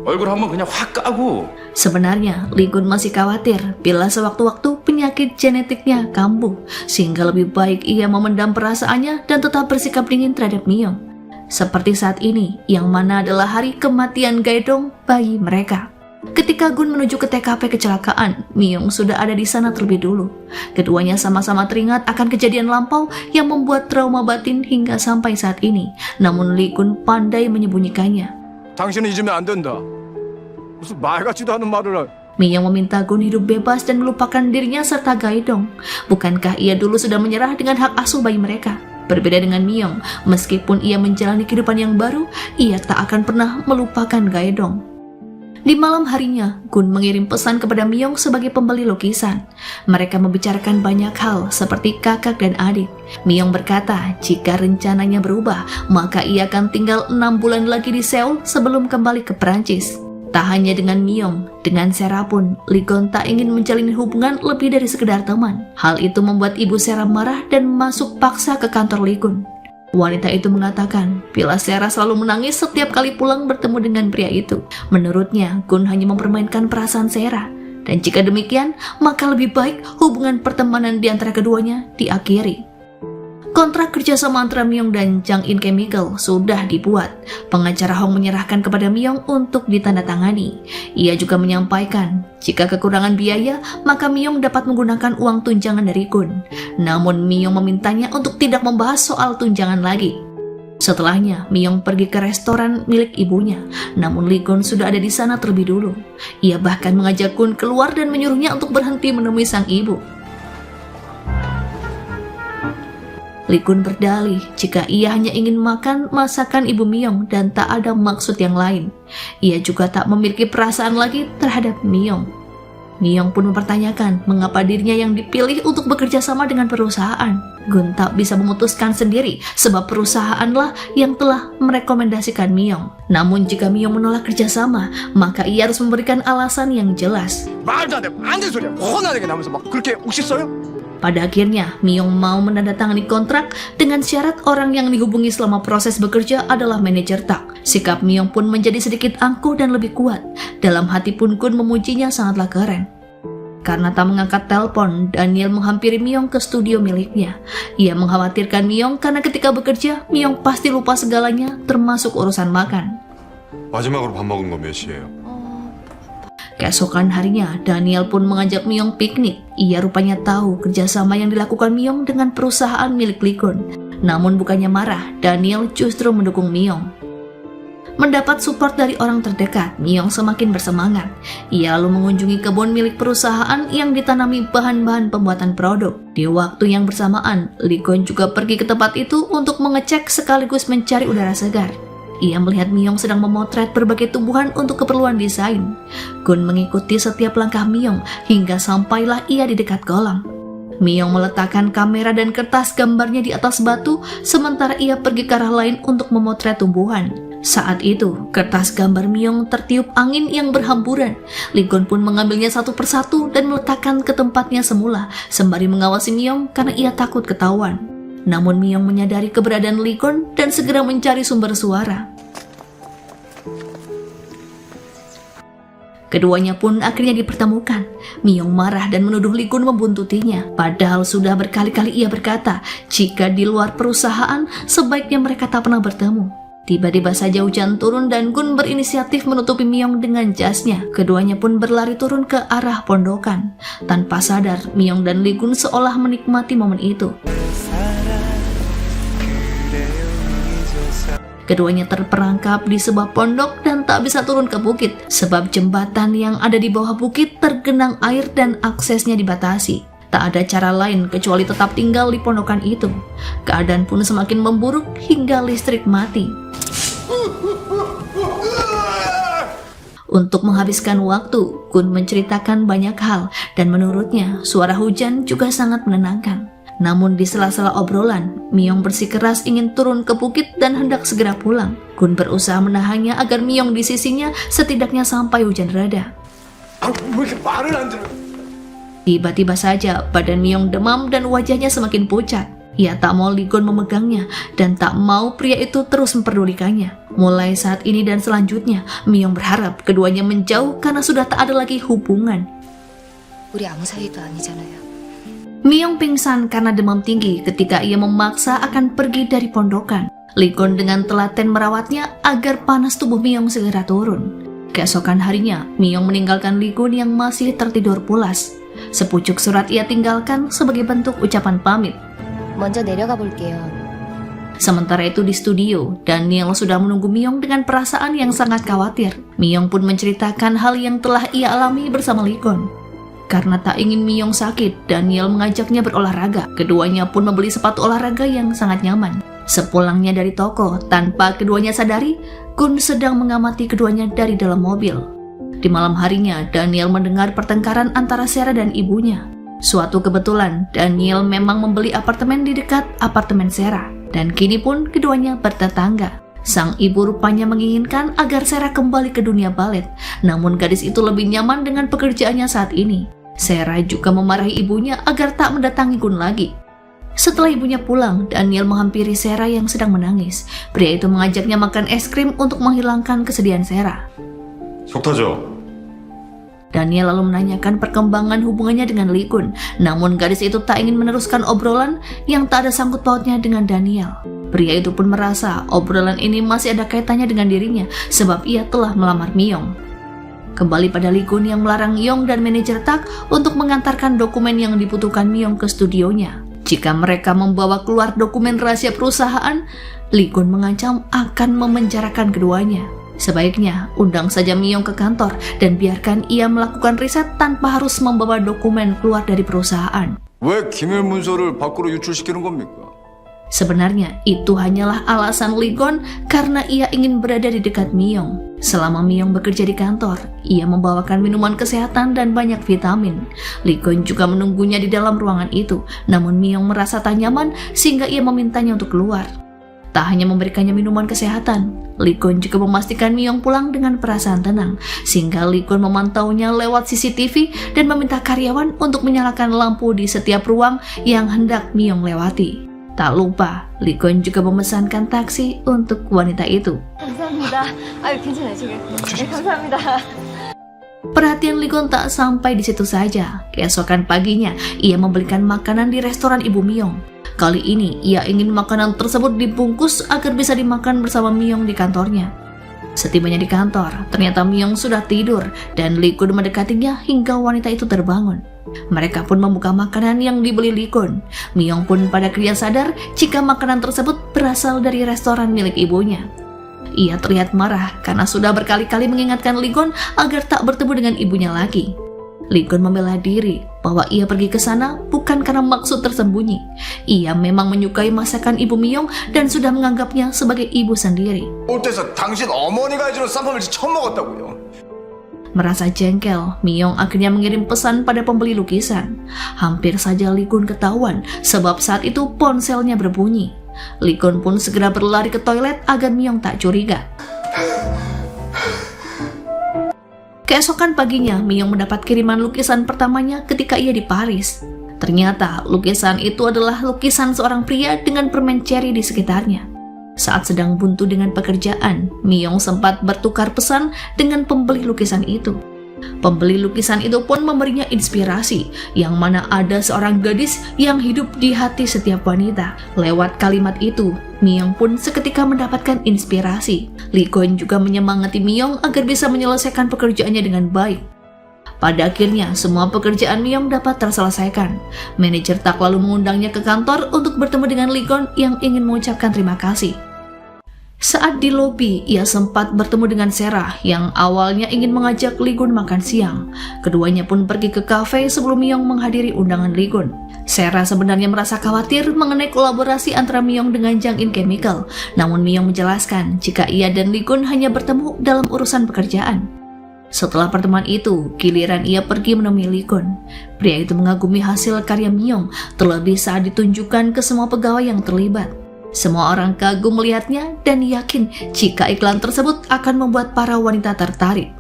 얼굴 한번 그냥 확 까고. Sebenarnya, Lee Gon masih khawatir bila sewaktu-waktu penyakit genetiknya kambuh, sehingga lebih baik ia memendam perasaannya dan tetap bersikap dingin terhadap Myung. Seperti saat ini, yang mana adalah hari kematian Gaedong bayi mereka. Ketika Gun menuju ke TKP kecelakaan, Myung sudah ada di sana terlebih dulu. Keduanya sama-sama teringat akan kejadian lampau yang membuat trauma batin hingga sampai saat ini. Namun Lee Gun pandai menyembunyikannya. 당신은 잊으면 안 된다. 무슨 말 같지도 않은 말을. Myung meminta Gun hidup bebas dan melupakan dirinya serta Gaedong. Bukankah ia dulu sudah menyerah dengan hak asuh bayi mereka? Berbeda dengan Myung, meskipun ia menjalani kehidupan yang baru, ia tak akan pernah melupakan Gaedong. Di malam harinya, Gun mengirim pesan kepada Myung sebagai pembeli lukisan. Mereka membicarakan banyak hal seperti kakak dan adik. Myung berkata jika rencananya berubah, maka ia akan tinggal 6 bulan lagi di Seoul sebelum kembali ke Perancis. Tak hanya dengan Myung, dengan Sera pun, Lee Gon tak ingin menjalin hubungan lebih dari sekedar teman. Hal itu membuat ibu Sera marah dan masuk paksa ke kantor Lee Gon. Wanita itu mengatakan bila Sera selalu menangis setiap kali pulang bertemu dengan pria itu. Menurutnya, Gun hanya mempermainkan perasaan Sera. Dan jika demikian, maka lebih baik hubungan pertemanan di antara keduanya diakhiri. Kontrak kerjasama antara Myung dan Jang In Chemical sudah dibuat. Pengacara Hong menyerahkan kepada Myung untuk ditandatangani. Ia juga menyampaikan jika kekurangan biaya, maka Myung dapat menggunakan uang tunjangan dari Gun. Namun Myung memintanya untuk tidak membahas soal tunjangan lagi. Setelahnya, Myung pergi ke restoran milik ibunya. Namun Lee Gon sudah ada di sana terlebih dulu. Ia bahkan mengajak Gun keluar dan menyuruhnya untuk berhenti menemui sang ibu. Lee Gun berdalih jika ia hanya ingin makan masakan ibu Myung dan tak ada maksud yang lain. Ia juga tak memiliki perasaan lagi terhadap Myung. Myung pun mempertanyakan mengapa dirinya yang dipilih untuk bekerja sama dengan perusahaan. Gun tak bisa memutuskan sendiri sebab perusahaanlah yang telah merekomendasikan Myung. Namun jika Myung menolak kerjasama, maka ia harus memberikan alasan yang jelas. 말도 안 돼. 안 되는 소리야. 훤하게 나면서 막 그렇게 혹시 써요? Pada akhirnya, Myung mau menandatangani kontrak dengan syarat orang yang dihubungi selama proses bekerja adalah manajer Tak. Sikap Myung pun menjadi sedikit angkuh dan lebih kuat. Dalam hati pun Gun memujinya sangatlah keren. Karena tak mengangkat telepon, Daniel menghampiri Myung ke studio miliknya. Ia mengkhawatirkan Myung karena ketika bekerja, Myung pasti lupa segalanya termasuk urusan makan. 마지막으로 밥 먹은 거 몇 시예요? Keesokan harinya, Daniel pun mengajak Myung piknik. Ia rupanya tahu kerjasama yang dilakukan Myung dengan perusahaan milik Lee Gon. Namun bukannya marah, Daniel justru mendukung Myung. Mendapat support dari orang terdekat, Myung semakin bersemangat. Ia lalu mengunjungi kebun milik perusahaan yang ditanami bahan-bahan pembuatan produk. Di waktu yang bersamaan, Lee Gon juga pergi ke tempat itu untuk mengecek sekaligus mencari udara segar. Ia melihat Myung sedang memotret berbagai tumbuhan untuk keperluan desain. Gun mengikuti setiap langkah Myung hingga sampailah ia di dekat kolam. Myung meletakkan kamera dan kertas gambarnya di atas batu, sementara ia pergi ke arah lain untuk memotret tumbuhan. Saat itu, kertas gambar Myung tertiup angin yang berhamburan. Lee Gon pun mengambilnya satu persatu dan meletakkan ke tempatnya semula, sembari mengawasi Myung karena ia takut ketahuan. Namun Myung menyadari keberadaan Lee Gon dan segera mencari sumber suara. Keduanya pun akhirnya dipertemukan. Myung marah dan menuduh Lee Gon membuntutinya. Padahal sudah berkali-kali ia berkata, jika di luar perusahaan, sebaiknya mereka tak pernah bertemu. Tiba-tiba saja hujan turun dan Gun berinisiatif menutupi Miyong dengan jasnya. Keduanya pun berlari turun ke arah pondokan. Tanpa sadar, Miyong dan Lee Gun seolah menikmati momen itu. Keduanya terperangkap di sebuah pondok dan tak bisa turun ke bukit sebab jembatan yang ada di bawah bukit tergenang air dan aksesnya dibatasi. Tak ada cara lain kecuali tetap tinggal di pondokan itu. Keadaan pun semakin memburuk hingga listrik mati. Untuk menghabiskan waktu, Gun menceritakan banyak hal dan menurutnya suara hujan juga sangat menenangkan. Namun di sela-sela obrolan, Miyong bersikeras ingin turun ke bukit dan hendak segera pulang. Gun berusaha menahannya agar Miyong di sisinya setidaknya sampai hujan reda. Tiba-tiba saja badan Miyong demam dan wajahnya semakin pucat. Ia tak mau Lee Gun memegangnya dan tak mau pria itu terus memperdulikannya. Mulai saat ini dan selanjutnya, Miyong berharap keduanya menjauh karena sudah tak ada lagi hubungan. 우리 아무 사이도 아니잖아요. Miyong pingsan karena demam tinggi ketika ia memaksa akan pergi dari pondokan. Lee Gun dengan telaten merawatnya agar panas tubuh Miyong segera turun. Keesokan harinya, Miyong meninggalkan Lee Gun yang masih tertidur pulas. Sepucuk surat ia tinggalkan sebagai bentuk ucapan pamit. 먼저 내려가 볼게요. Sementara itu di studio, Daniel sudah menunggu Miyong dengan perasaan yang sangat khawatir. Miyong pun menceritakan hal yang telah ia alami bersama Lee Gun. Karena tak ingin Miyong sakit, Daniel mengajaknya berolahraga. Keduanya pun membeli sepatu olahraga yang sangat nyaman. Sepulangnya dari toko, tanpa keduanya sadari, Gun sedang mengamati keduanya dari dalam mobil. Di malam harinya, Daniel mendengar pertengkaran antara Sarah dan ibunya. Suatu kebetulan, Daniel memang membeli apartemen di dekat apartemen Sarah. Dan kini pun keduanya bertetangga. Sang ibu rupanya menginginkan agar Sarah kembali ke dunia balet. Namun gadis itu lebih nyaman dengan pekerjaannya saat ini. Sarah juga memarahi ibunya agar tak mendatangi Gun lagi. Setelah ibunya pulang, Daniel menghampiri Sarah yang sedang menangis. Pria itu mengajaknya makan es krim untuk menghilangkan kesedihan Sarah. 속 터져. Daniel lalu menanyakan perkembangan hubungannya dengan Lee Gun. Namun gadis itu tak ingin meneruskan obrolan yang tak ada sangkut pautnya dengan Daniel. Pria itu pun merasa obrolan ini masih ada kaitannya dengan dirinya sebab ia telah melamar Miyong. Kembali pada Lee Gun yang melarang Yong dan manajer Tak untuk mengantarkan dokumen yang dibutuhkan Miyong ke studionya. Jika mereka membawa keluar dokumen rahasia perusahaan, Lee Gun mengancam akan memenjarakan keduanya. Sebaiknya undang saja Miyong ke kantor dan biarkan ia melakukan riset tanpa harus membawa dokumen keluar dari perusahaan. 왜 기밀 문서를 밖으로 유출시키는 겁니까? Sebenarnya itu hanyalah alasan Lee Gun karena ia ingin berada di dekat Miyong. Selama Miyong bekerja di kantor, ia membawakan minuman kesehatan dan banyak vitamin. Lee Gun juga menunggunya di dalam ruangan itu, namun Miyong merasa tak nyaman sehingga ia memintanya untuk keluar. Tak hanya memberikannya minuman kesehatan, Lee Gun juga memastikan Miyong pulang dengan perasaan tenang, sehingga Lee Gun memantaunya lewat CCTV dan meminta karyawan untuk menyalakan lampu di setiap ruang yang hendak Miyong lewati. Tak lupa, Lee Gun juga memesankan taksi untuk wanita itu. 감사합니다. 아유 괜찮아요 지금. 네 감사합니다. Perhatian Lee Gun tak sampai di situ saja. Keesokan paginya, ia membelikan makanan di restoran Ibu Miyong. Kali ini, ia ingin makanan tersebut dibungkus agar bisa dimakan bersama Miyong di kantornya. Setibanya di kantor, ternyata Miyong sudah tidur dan Lee Gun mendekatinya hingga wanita itu terbangun. Mereka pun membuka makanan yang dibeli Lee Gun. Miyong pun pada akhirnya sadar jika makanan tersebut berasal dari restoran milik ibunya. Ia terlihat marah karena sudah berkali-kali mengingatkan Lee Gun agar tak bertemu dengan ibunya lagi. Lee Gun membela diri bahwa ia pergi ke sana bukan karena maksud tersembunyi. Ia memang menyukai masakan Ibu Miyong dan sudah menganggapnya sebagai ibu sendiri. 어때서 당신 어머니가 해주는 쌈밥을 처음 먹었다고요? Merasa jengkel, Miyong akhirnya mengirim pesan pada pembeli lukisan. Hampir saja Lee Gun ketahuan sebab saat itu ponselnya berbunyi. Lee Gun pun segera berlari ke toilet agar Miyong tak curiga. Keesokan paginya, Miyong mendapat kiriman lukisan pertamanya ketika ia di Paris. Ternyata lukisan itu adalah lukisan seorang pria dengan permen ceri di sekitarnya. Saat sedang buntu dengan pekerjaan, Miyong sempat bertukar pesan dengan pembeli lukisan itu. Pembeli lukisan itu pun memberinya inspirasi, yang mana ada seorang gadis yang hidup di hati setiap wanita. Lewat kalimat itu, Miyong pun seketika mendapatkan inspirasi. Lee Gon juga menyemangati Miyong agar bisa menyelesaikan pekerjaannya dengan baik. Pada akhirnya, semua pekerjaan Miyong dapat terselesaikan. Manajer tak lalu mengundangnya ke kantor untuk bertemu dengan Lee Gon yang ingin mengucapkan terima kasih. Saat di lobi, ia sempat bertemu dengan Sarah yang awalnya ingin mengajak Lee Gon makan siang. Keduanya pun pergi ke kafe sebelum Miyong menghadiri undangan Lee Gon. Sarah sebenarnya merasa khawatir mengenai kolaborasi antara Miyong dengan Jang In Chemical, namun Miyong menjelaskan jika ia dan Lee Gon hanya bertemu dalam urusan pekerjaan. Setelah pertemuan itu, giliran ia pergi menemui Lee Gon. Pria itu mengagumi hasil karya Miyong, terlebih saat ditunjukkan ke semua pegawai yang terlibat. Semua orang kagum melihatnya dan yakin jika iklan tersebut akan membuat para wanita tertarik.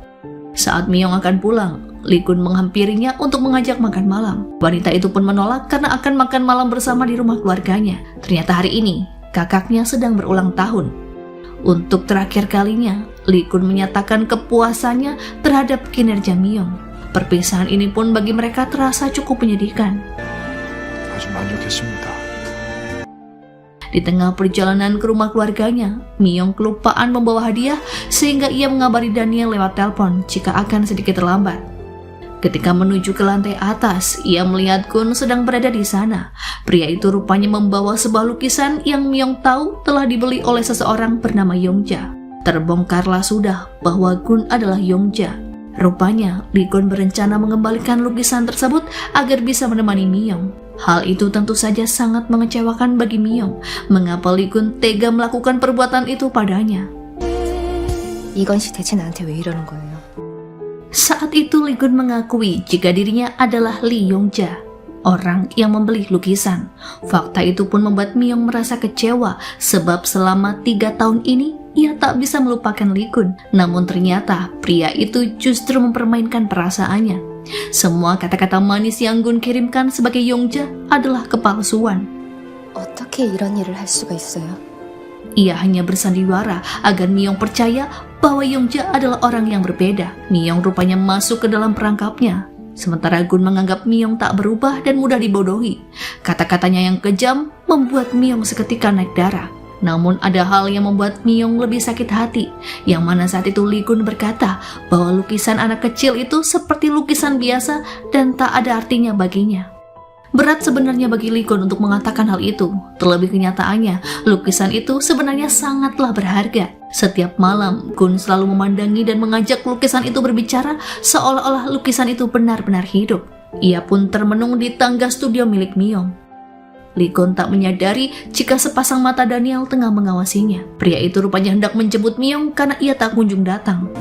Saat Miyong akan pulang, Lee Gon menghampirinya untuk mengajak makan malam. Wanita itu pun menolak karena akan makan malam bersama di rumah keluarganya. Ternyata hari ini, kakaknya sedang berulang tahun. Untuk terakhir kalinya, Lee Gon menyatakan kepuasannya terhadap kinerja Miyong. Perpisahan ini pun bagi mereka terasa cukup menyedihkan. 아주 만족했습니다. Di tengah perjalanan ke rumah keluarganya, Miyong kelupaan membawa hadiah sehingga ia mengabari Daniel lewat telepon jika akan sedikit terlambat. Ketika menuju ke lantai atas, ia melihat Gun sedang berada di sana. Pria itu rupanya membawa sebuah lukisan yang Miyong tahu telah dibeli oleh seseorang bernama Yongja. Terbongkarlah sudah bahwa Gun adalah Yongja. Rupanya, Lee Gon berencana mengembalikan lukisan tersebut agar bisa menemani Miyong. Hal itu tentu saja sangat mengecewakan bagi Miyong. Mengapa Lee Gon tega melakukan perbuatan itu padanya? 이건 씨 대체 나한테 왜 이러는 거예요? Saat itu Lee Gon mengakui jika dirinya adalah Lee Yongja, orang yang membeli lukisan. Fakta itu pun membuat Miyong merasa kecewa sebab selama 3 tahun ini ia tak bisa melupakan Lee Gon. Namun ternyata pria itu justru mempermainkan perasaannya. Semua kata-kata manis yang Gun kirimkan sebagai Yongja adalah kepalsuan. 어떻게 이런 일을 할 수가 있어요? Ia hanya bersandiwara agar Miyong percaya bahwa Yongja adalah orang yang berbeda. Miyong rupanya masuk ke dalam perangkapnya. Sementara Gun menganggap Miyong tak berubah dan mudah dibodohi. Kata-katanya yang kejam membuat Miyong seketika naik darah. Namun ada hal yang membuat Miyong lebih sakit hati, yang mana saat itu Lee Gon berkata bahwa lukisan anak kecil itu seperti lukisan biasa dan tak ada artinya baginya. Berat sebenarnya bagi Lee Gon untuk mengatakan hal itu, terlebih kenyataannya lukisan itu sebenarnya sangatlah berharga. Setiap malam, Gun selalu memandangi dan mengajak lukisan itu berbicara seolah-olah lukisan itu benar-benar hidup. Ia pun termenung di tangga studio milik Miyong. Lee Gon tak menyadari jika sepasang mata Daniel tengah mengawasinya. Pria itu rupanya hendak menjemput Miyong karena ia tak kunjung datang.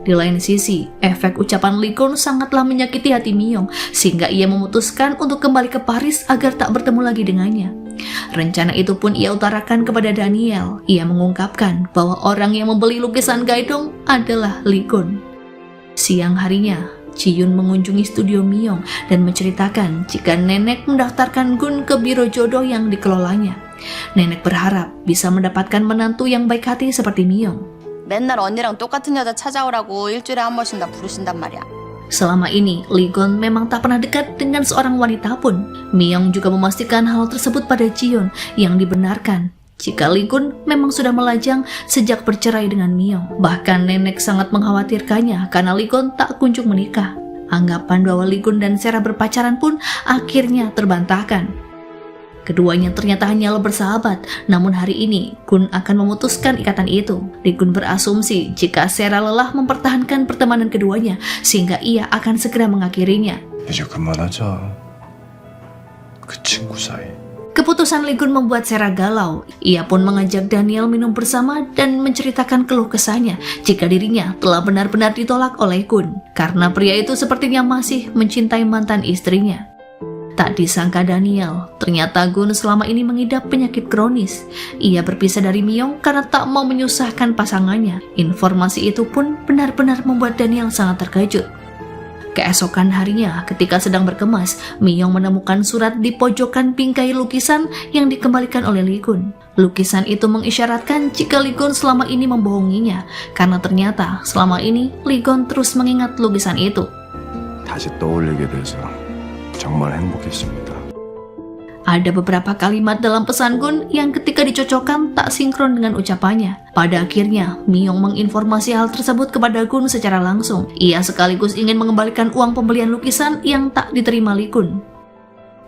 Di lain sisi, efek ucapan Lee Gon sangatlah menyakiti hati Miyong, sehingga ia memutuskan untuk kembali ke Paris agar tak bertemu lagi dengannya. Rencana itu pun ia utarakan kepada Daniel. Ia mengungkapkan bahwa orang yang membeli lukisan Gaidong adalah Lee Gon. Siang harinya, Ji-yun mengunjungi studio Miyong dan menceritakan jika nenek mendaftarkan Gun ke biro jodoh yang dikelolanya. Nenek berharap bisa mendapatkan menantu yang baik hati seperti Miyong. 맨날 언니랑 똑같은 여자 찾아오라고 일주일에 한 번씩 나 부르신단 말이야. Selama ini, Lee Gon memang tak pernah dekat dengan seorang wanita pun. Miyong juga memastikan hal tersebut pada Ji-yun yang dibenarkan jika Lee Gon memang sudah melajang sejak bercerai dengan Miyong. Bahkan nenek sangat mengkhawatirkannya karena Lee Gon tak kunjung menikah. Anggapan bahwa Lee Gon dan Sarah berpacaran pun akhirnya terbantahkan. Keduanya ternyata hanyalah bersahabat, namun hari ini Gun akan memutuskan ikatan itu. Lee Gon berasumsi jika Sarah lelah mempertahankan pertemanan keduanya, sehingga ia akan segera mengakhirinya. 이제 그만하자. 그 친구 사이. Keputusan Lee Gon membuat Sarah galau. Ia pun mengajak Daniel minum bersama dan menceritakan keluh kesahnya jika dirinya telah benar-benar ditolak oleh Gun, karena pria itu sepertinya masih mencintai mantan istrinya. Tak disangka Daniel, ternyata Gun selama ini mengidap penyakit kronis. Ia berpisah dari Miyong karena tak mau menyusahkan pasangannya. Informasi itu pun benar-benar membuat Daniel sangat terkejut. Keesokan harinya, ketika sedang berkemas, Miyong menemukan surat di pojokan bingkai lukisan yang dikembalikan oleh Lee Kun. Lukisan itu mengisyaratkan jika Lee Kun selama ini membohonginya, karena ternyata selama ini Lee Kun terus mengingat lukisan itu. 다시 떠올리게 돼서 정말 행복했습니다. Ada beberapa kalimat dalam pesan Gun yang ketika dicocokkan tak sinkron dengan ucapannya. Pada akhirnya, Miyong menginformasi hal tersebut kepada Gun secara langsung. Ia sekaligus ingin mengembalikan uang pembelian lukisan yang tak diterima Lee Kun.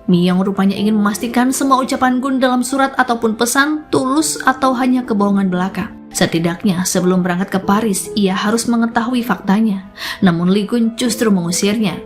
Miyong rupanya ingin memastikan semua ucapan Gun dalam surat ataupun pesan tulus atau hanya kebohongan belaka. Setidaknya sebelum berangkat ke Paris, ia harus mengetahui faktanya. Namun Lee Kun justru mengusirnya.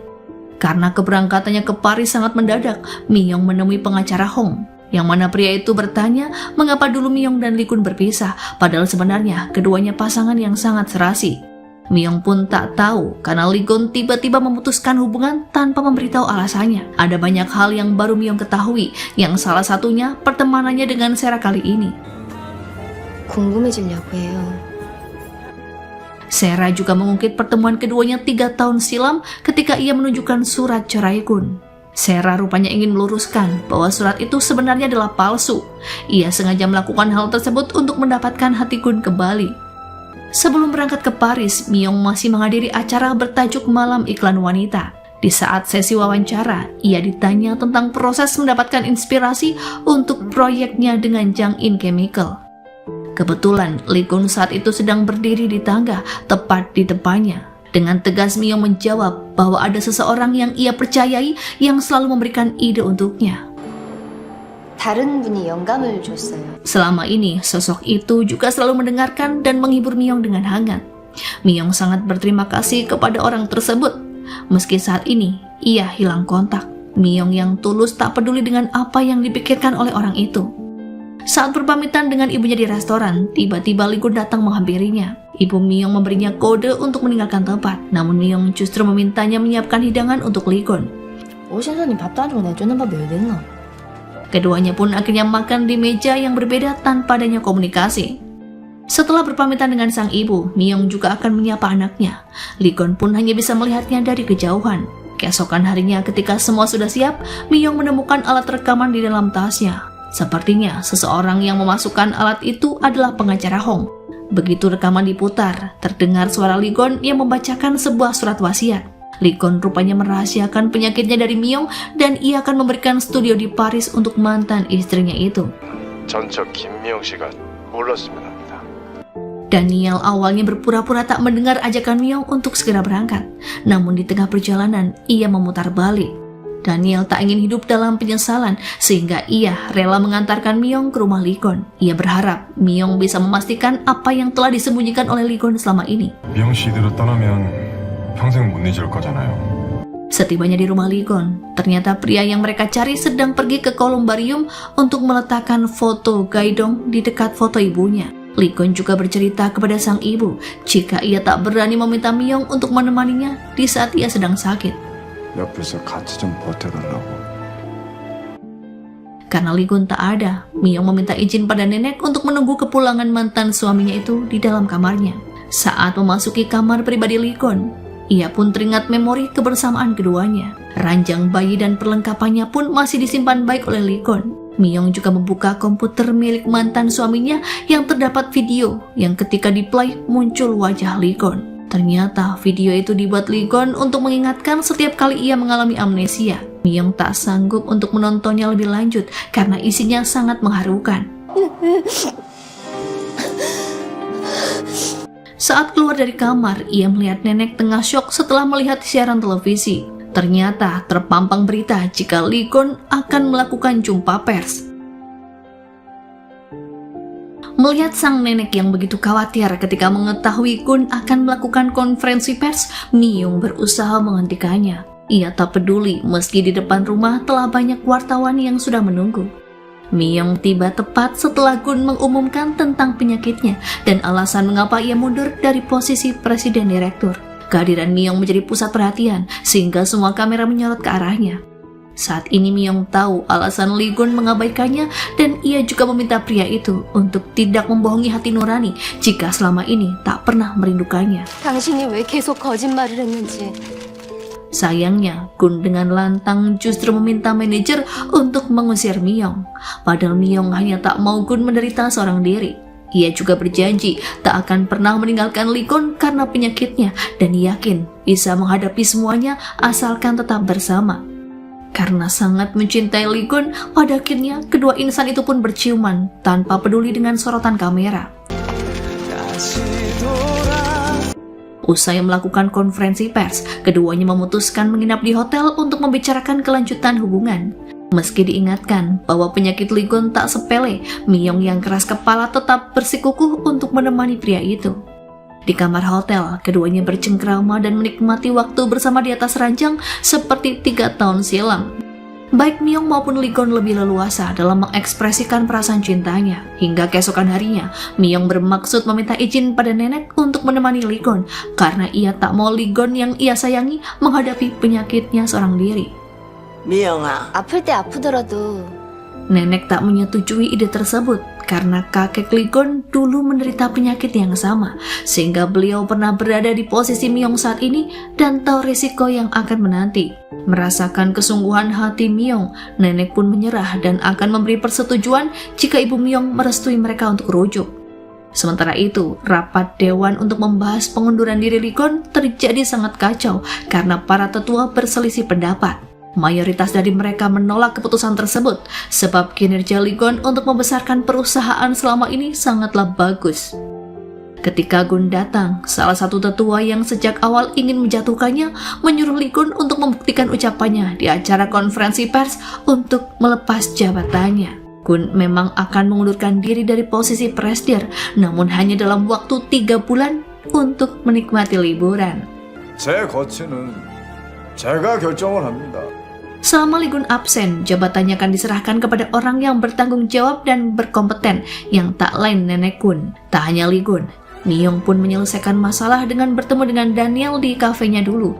Karena keberangkatannya ke Paris sangat mendadak, Miyong menemui pengacara Hong, yang mana pria itu bertanya mengapa dulu Miyong dan Lee Kun berpisah, padahal sebenarnya keduanya pasangan yang sangat serasi. Miyong pun tak tahu karena Lee Kun tiba-tiba memutuskan hubungan tanpa memberitahu alasannya. Ada banyak hal yang baru Miyong ketahui, yang salah satunya pertemanannya dengan Sera kali ini. 궁금해지려고 해요. Sera juga mengungkit pertemuan keduanya 3 tahun silam ketika ia menunjukkan surat cerai Kun. Sera rupanya ingin meluruskan bahwa surat itu sebenarnya adalah palsu. Ia sengaja melakukan hal tersebut untuk mendapatkan hati Kun kembali. Sebelum berangkat ke Paris, Miyong masih menghadiri acara bertajuk Malam Iklan Wanita. Di saat sesi wawancara, ia ditanya tentang proses mendapatkan inspirasi untuk proyeknya dengan Jang In Chemical. Kebetulan, Lee Kun saat itu sedang berdiri di tangga, tepat di depannya. Dengan tegas Miyong menjawab bahwa ada seseorang yang ia percayai yang selalu memberikan ide untuknya. 다른 분이 영감을 줬어요. Selama ini, sosok itu juga selalu mendengarkan dan menghibur Miyong dengan hangat. Miyong sangat berterima kasih kepada orang tersebut. Meski saat ini, ia hilang kontak. Miyong yang tulus tak peduli dengan apa yang dipikirkan oleh orang itu. Saat berpamitan dengan ibunya di restoran, tiba-tiba Lee Kun datang menghampirinya. Ibu Miyong memberinya kode untuk meninggalkan tempat, namun Miyong justru memintanya menyiapkan hidangan untuk Lee Kun. 오신사님 밥도 안 주고 내주는 밥이 어딨노? Keduanya pun akhirnya makan di meja yang berbeda tanpa adanya komunikasi. Setelah berpamitan dengan sang ibu, Miyong juga akan menyapa anaknya. Lee Kun pun hanya bisa melihatnya dari kejauhan. Keesokan harinya ketika semua sudah siap, Miyong menemukan alat rekaman di dalam tasnya. Sepertinya seseorang yang memasukkan alat itu adalah pengacara Hong. Begitu rekaman diputar, terdengar suara Lee Kun yang membacakan sebuah surat wasiat. Lee Kun rupanya merahasiakan penyakitnya dari Miyong dan ia akan memberikan studio di Paris untuk mantan istrinya itu. 전처 김미영 씨가 몰랐으면 합니다. Daniel awalnya berpura-pura tak mendengar ajakan Miyong untuk segera berangkat. Namun di tengah perjalanan, ia memutar balik. Daniel tak ingin hidup dalam penyesalan sehingga ia rela mengantarkan Miyong ke rumah Lee Kun. Ia berharap Miyong bisa memastikan apa yang telah disembunyikan oleh Lee Kun selama ini. 미영 씨 이대로 떠나면 평생 못 잊을 거잖아요. Setibanya di rumah Lee Kun, ternyata pria yang mereka cari sedang pergi ke kolumbarium untuk meletakkan foto Gaidong di dekat foto ibunya. Lee Kun juga bercerita kepada sang ibu jika ia tak berani meminta Miyong untuk menemaninya di saat ia sedang sakit. 옆에서 같이 좀 버텨달라고. Karena Lee Kun tak ada, Miyong meminta izin pada nenek untuk menunggu kepulangan mantan suaminya itu di dalam kamarnya. Saat memasuki kamar pribadi Lee Kun, ia pun teringat memori kebersamaan keduanya. Ranjang bayi dan perlengkapannya pun masih disimpan baik oleh Lee Kun. Miyong juga membuka komputer milik mantan suaminya yang terdapat video yang ketika di-play muncul wajah Lee Kun. Ternyata video itu dibuat Lee Kun untuk mengingatkan setiap kali ia mengalami amnesia. Miyong tak sanggup untuk menontonnya lebih lanjut karena isinya sangat mengharukan. Saat keluar dari kamar, ia melihat nenek tengah syok setelah melihat siaran televisi. Ternyata terpampang berita jika Lee Kun akan melakukan jumpa pers. Melihat sang nenek yang begitu khawatir ketika mengetahui Kun akan melakukan konferensi pers, Miyong berusaha menghentikannya. Ia tak peduli meski di depan rumah telah banyak wartawan yang sudah menunggu. Miyong tiba tepat setelah Kun mengumumkan tentang penyakitnya dan alasan mengapa ia mundur dari posisi presiden direktur. Kehadiran Miyong menjadi pusat perhatian sehingga semua kamera menyorot ke arahnya. Saat ini Miyong tahu alasan Lee Kun mengabaikannya dan ia juga meminta pria itu untuk tidak membohongi hati nurani jika selama ini tak pernah merindukannya. 당신이 왜 계속 거짓말을 했는지. Sayangnya, Gun dengan lantang justru meminta manajer untuk mengusir Miyong. Padahal Miyong hanya tak mau Gun menderita seorang diri. Ia juga berjanji tak akan pernah meninggalkan Lee Gun karena penyakitnya dan yakin bisa menghadapi semuanya asalkan tetap bersama. Karena sangat mencintai Lee Gun, pada akhirnya kedua insan itu pun berciuman tanpa peduli dengan sorotan kamera. Usai melakukan konferensi pers, keduanya memutuskan menginap di hotel untuk membicarakan kelanjutan hubungan. Meski diingatkan bahwa penyakit Lee Gun tak sepele, Miyong yang keras kepala tetap bersikukuh untuk menemani pria itu. Di kamar hotel, keduanya bercengkrama dan menikmati waktu bersama di atas ranjang seperti 3 tahun silam. Baik Miyong maupun Lee Gun lebih leluasa dalam mengekspresikan perasaan cintanya. Hingga keesokan harinya, Miyong bermaksud meminta izin pada nenek untuk menemani Lee Gun karena ia tak mau Lee Gun yang ia sayangi menghadapi penyakitnya seorang diri. 미영아, 아플 때 아프더라도 Nenek tak menyetujui ide tersebut karena kakek Lee Gun dulu menderita penyakit yang sama, sehingga beliau pernah berada di posisi Miyong saat ini dan tahu risiko yang akan menanti. Merasakan kesungguhan hati Miyong, nenek pun menyerah dan akan memberi persetujuan jika ibu Miyong merestui mereka untuk rujuk. Sementara itu, rapat dewan untuk membahas pengunduran diri Lee Gun terjadi sangat kacau karena para tetua berselisih pendapat. Mayoritas dari mereka menolak keputusan tersebut sebab kinerja Lee Gun untuk membesarkan perusahaan selama ini sangatlah bagus. Ketika Gun datang, salah satu tetua yang sejak awal ingin menjatuhkannya menyuruh Lee Gun untuk membuktikan ucapannya di acara konferensi pers untuk melepas jabatannya. Gun memang akan mengundurkan diri dari posisi presidir, namun hanya dalam waktu 3 bulan untuk menikmati liburan. 제 거취는 제가 결정을 합니다. Selama Lee Gun absen, jabatannya akan diserahkan kepada orang yang bertanggung jawab dan berkompeten yang tak lain nenek Gun. Tak hanya Lee Gun, Miyong pun menyelesaikan masalah dengan bertemu dengan Daniel di kafenya dulu.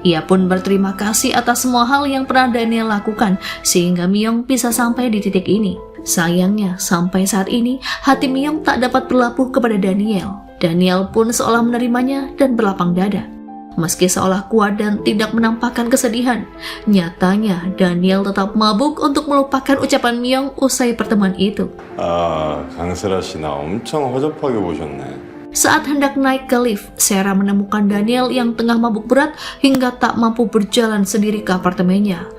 Ia pun berterima kasih atas semua hal yang pernah Daniel lakukan sehingga Miyong bisa sampai di titik ini. Sayangnya, sampai saat ini hati Miyong tak dapat berlabuh kepada Daniel. Daniel pun seolah menerimanya dan berlapang dada. Meski seolah kuat dan tidak menampakkan kesedihan, nyatanya Daniel tetap mabuk untuk melupakan ucapan Miyong usai pertemuan itu. 강슬아 씨 나 엄청 허접하게 보셨네. Saat hendak naik ke lift, Sarah menemukan Daniel yang tengah mabuk berat hingga tak mampu berjalan sendiri ke apartemennya.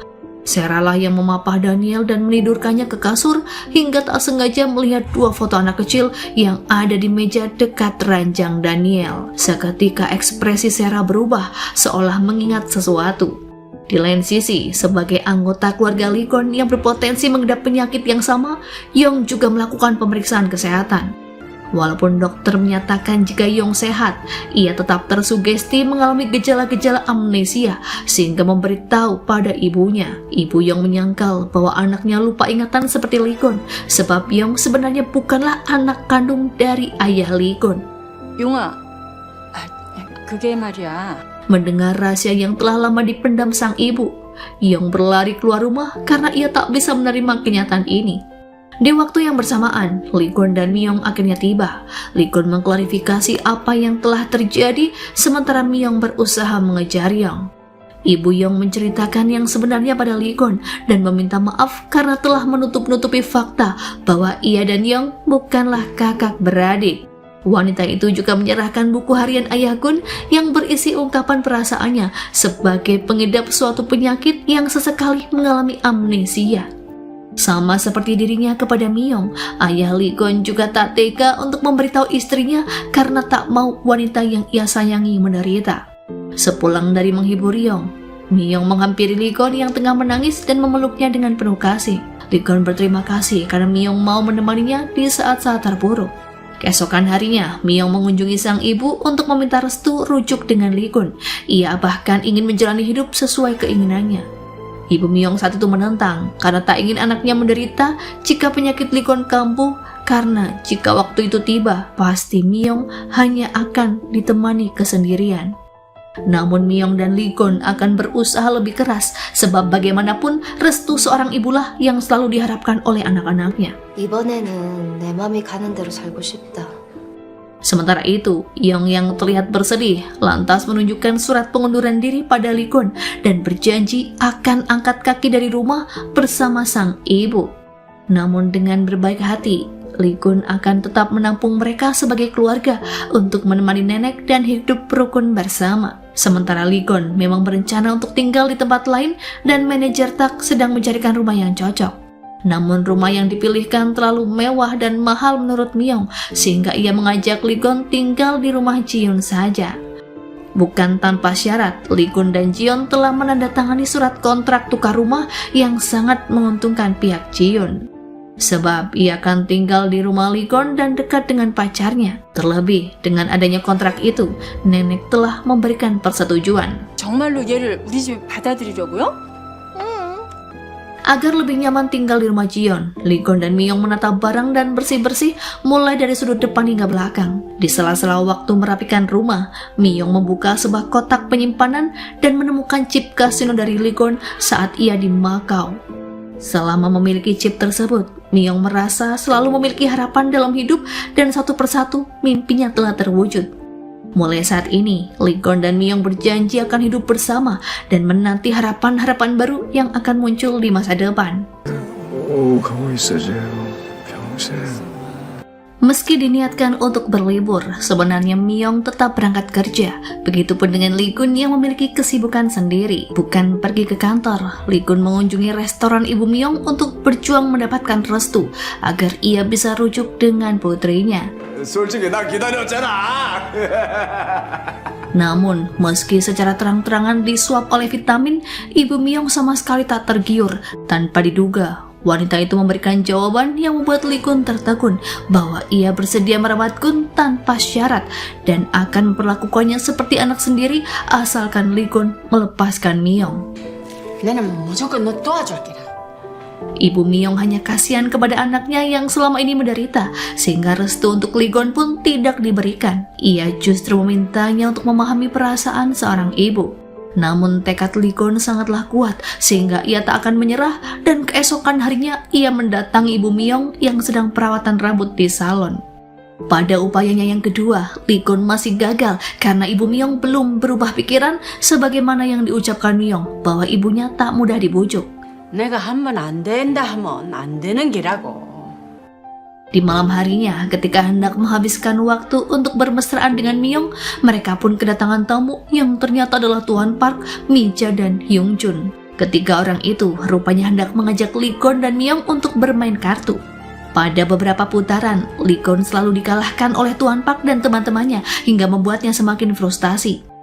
Sarah lah yang memapah Daniel dan menidurkannya ke kasur hingga tak sengaja melihat 2 foto anak kecil yang ada di meja dekat ranjang Daniel. Seketika ekspresi Sarah berubah seolah mengingat sesuatu. Di lain sisi, sebagai anggota keluarga Lee Gun yang berpotensi mengidap penyakit yang sama, Yong juga melakukan pemeriksaan kesehatan. Walaupun dokter menyatakan jika Yong sehat, ia tetap tersugesti mengalami gejala-gejala amnesia sehingga memberitahu pada ibunya. Ibu Yong menyangkal bahwa anaknya lupa ingatan seperti Lee Gun sebab Yong sebenarnya bukanlah anak kandung dari ayah Lee Gun. 용아, 그게 말이야. Mendengar rahasia yang telah lama dipendam sang ibu, Yong berlari keluar rumah karena ia tak bisa menerima kenyataan ini. Di waktu yang bersamaan, Lee Gun dan Miyong akhirnya tiba. Lee Gun mengklarifikasi apa yang telah terjadi, sementara Miyong berusaha mengejar Yong. Ibu Yong menceritakan yang sebenarnya pada Lee Gun dan meminta maaf karena telah menutup-nutupi fakta bahwa ia dan Yong bukanlah kakak beradik. Wanita itu juga menyerahkan buku harian ayah Gun yang berisi ungkapan perasaannya sebagai pengidap suatu penyakit yang sesekali mengalami amnesia. Sama seperti dirinya kepada Miyong, ayah Lee Gun juga tak tega untuk memberitahu istrinya karena tak mau wanita yang ia sayangi menderita. Sepulang dari menghibur Yong, Miyong menghampiri Lee Gun yang tengah menangis dan memeluknya dengan penuh kasih. Lee Gun berterima kasih karena Miyong mau menemaninya di saat-saat terpuruk. Keesokan harinya, Miyong mengunjungi sang ibu untuk meminta restu rujuk dengan Lee Gun. Ia bahkan ingin menjalani hidup sesuai keinginannya. Ibu Miyong saat itu menentang karena tak ingin anaknya menderita jika penyakit Lee Gun kambuh, karena jika waktu itu tiba, pasti Miyong hanya akan ditemani kesendirian. Namun Miyong dan Lee Gun akan berusaha lebih keras sebab bagaimanapun restu seorang ibulah yang selalu diharapkan oleh anak-anaknya. 이번에는 내 맘이 가는 대로 살고 싶다. Sementara itu, Yong yang terlihat bersedih lantas menunjukkan surat pengunduran diri pada Lee Gun dan berjanji akan angkat kaki dari rumah bersama sang ibu. Namun dengan berbaik hati, Lee Gun akan tetap menampung mereka sebagai keluarga untuk menemani nenek dan hidup rukun bersama. Sementara Lee Gun memang berencana untuk tinggal di tempat lain dan manajer Tak sedang mencarikan rumah yang cocok. Namun rumah yang dipilihkan terlalu mewah dan mahal menurut Myung, sehingga ia mengajak Lee Gun tinggal di rumah Jiyeon saja. Bukan tanpa syarat, Lee Gun dan Jiyeon telah menandatangani surat kontrak tukar rumah yang sangat menguntungkan pihak Jiyeon. Sebab ia akan tinggal di rumah Lee Gun dan dekat dengan pacarnya. Terlebih, dengan adanya kontrak itu, nenek telah memberikan persetujuan. 정말로 얘를 우리 집에 받아들이려고요? Agar lebih nyaman tinggal di rumah Jiyeon, Lee Gun dan Myung menata barang dan bersih-bersih mulai dari sudut depan hingga belakang. Di sela-sela waktu merapikan rumah, Myung membuka sebuah kotak penyimpanan dan menemukan chip kasino dari Lee Gun saat ia di Macau. Selama memiliki chip tersebut, Myung merasa selalu memiliki harapan dalam hidup dan satu persatu mimpinya telah terwujud. Mulai saat ini, Lee Gun dan Myung berjanji akan hidup bersama dan menanti harapan-harapan baru yang akan muncul di masa depan. 가고 있어줘요 평생. Meski diniatkan untuk berlibur, sebenarnya Myung tetap berangkat kerja. Begitupun dengan Lee Gun yang memiliki kesibukan sendiri. Bukan pergi ke kantor, Lee Gun mengunjungi restoran ibu Myung untuk berjuang mendapatkan restu agar ia bisa rujuk dengan putrinya. 솔직히 나 기다렸잖아. Namun, meski secara terang-terangan disuap oleh vitamin, ibu Myung sama sekali tak tergiur. Tanpa diduga, wanita itu memberikan jawaban yang membuat Lee Gun tertegun bahwa ia bersedia merawat Gun tanpa syarat dan akan memperlakukannya seperti anak sendiri asalkan Lee Gun melepaskan Myung. 나는 무조건 너 도와줄게라. Ibu Myung hanya kasihan kepada anaknya yang selama ini menderita, sehingga restu untuk Lee Gun pun tidak diberikan. Ia justru memintanya untuk memahami perasaan seorang ibu. Namun tekad Lee Gun sangatlah kuat, sehingga ia tak akan menyerah dan keesokan harinya ia mendatangi ibu Myung yang sedang perawatan rambut di salon. Pada upayanya yang kedua, Lee Gun masih gagal karena ibu Myung belum berubah pikiran sebagaimana yang diucapkan Myung bahwa ibunya tak mudah dibujuk. 내가 한번 안 된다 하면 안 되는 게라고. Di malam harinya, ketika hendak menghabiskan waktu untuk bermesraan dengan Myung, mereka pun kedatangan tamu yang ternyata adalah Tuan Park, Mija, dan Hyung Jun. Ketiga orang itu rupanya hendak mengajak Lee Gun dan Myung untuk bermain kartu. Pada beberapa putaran, Lee Gun selalu dikalahkan oleh Tuan Park dan teman-temannya hingga membuatnya semakin frustasi.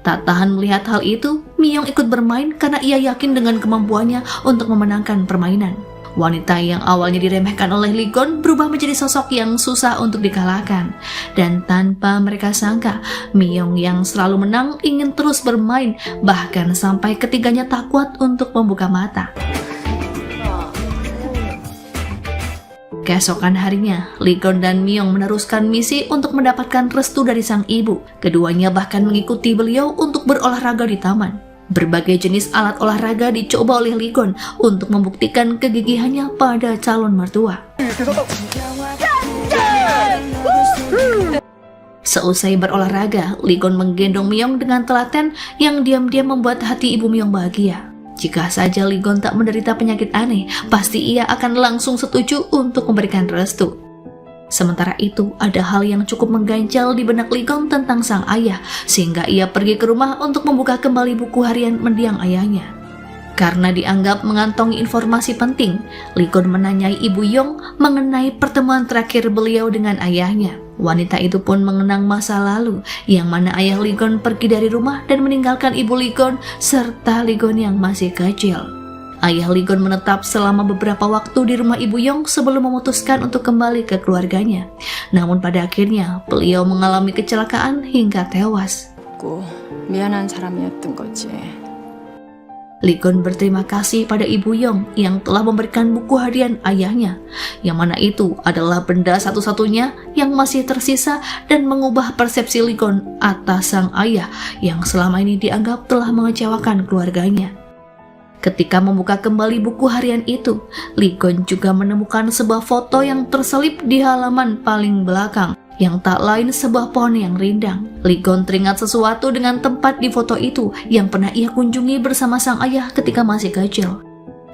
Tak tahan melihat hal itu, Myung ikut bermain karena ia yakin dengan kemampuannya untuk memenangkan permainan. Wanita yang awalnya diremehkan oleh Lee Gun berubah menjadi sosok yang susah untuk dikalahkan. Dan tanpa mereka sangka, Myung yang selalu menang ingin terus bermain, bahkan sampai ketiganya tak kuat untuk membuka mata. Keesokan harinya, Lee Gun dan Myung meneruskan misi untuk mendapatkan restu dari sang ibu. Keduanya bahkan mengikuti beliau untuk berolahraga di taman. Berbagai jenis alat olahraga dicoba oleh Lee Gun untuk membuktikan kegigihannya pada calon mertua. Seusai berolahraga, Lee Gun menggendong Myung dengan telaten yang diam-diam membuat hati ibu Myung bahagia. Jika saja Lee Gun tak menderita penyakit aneh, pasti ia akan langsung setuju untuk memberikan restu. Sementara itu, ada hal yang cukup mengganjal di benak Lee Gun tentang sang ayah, sehingga ia pergi ke rumah untuk membuka kembali buku harian mendiang ayahnya. Karena dianggap mengantongi informasi penting, Lee Gun menanyai Ibu Yong mengenai pertemuan terakhir beliau dengan ayahnya. Wanita itu pun mengenang masa lalu, yang mana ayah Lee Gun pergi dari rumah dan meninggalkan ibu Lee Gun serta Lee Gun yang masih kecil. Ayah Lee Gun menetap selama beberapa waktu di rumah Ibu Yong sebelum memutuskan untuk kembali ke keluarganya. Namun pada akhirnya, beliau mengalami kecelakaan hingga tewas. 미안한 사람이었던 거지. Lee Gun berterima kasih pada Ibu Yong yang telah memberikan buku harian ayahnya, yang mana itu adalah benda satu-satunya yang masih tersisa dan mengubah persepsi Lee Gun atas sang ayah yang selama ini dianggap telah mengecewakan keluarganya. Ketika membuka kembali buku harian itu, Lee Gun juga menemukan sebuah foto yang terselip di halaman paling belakang, yang tak lain sebuah pohon yang rindang. Lee Gon teringat sesuatu dengan tempat di foto itu yang pernah ia kunjungi bersama sang ayah ketika masih kecil.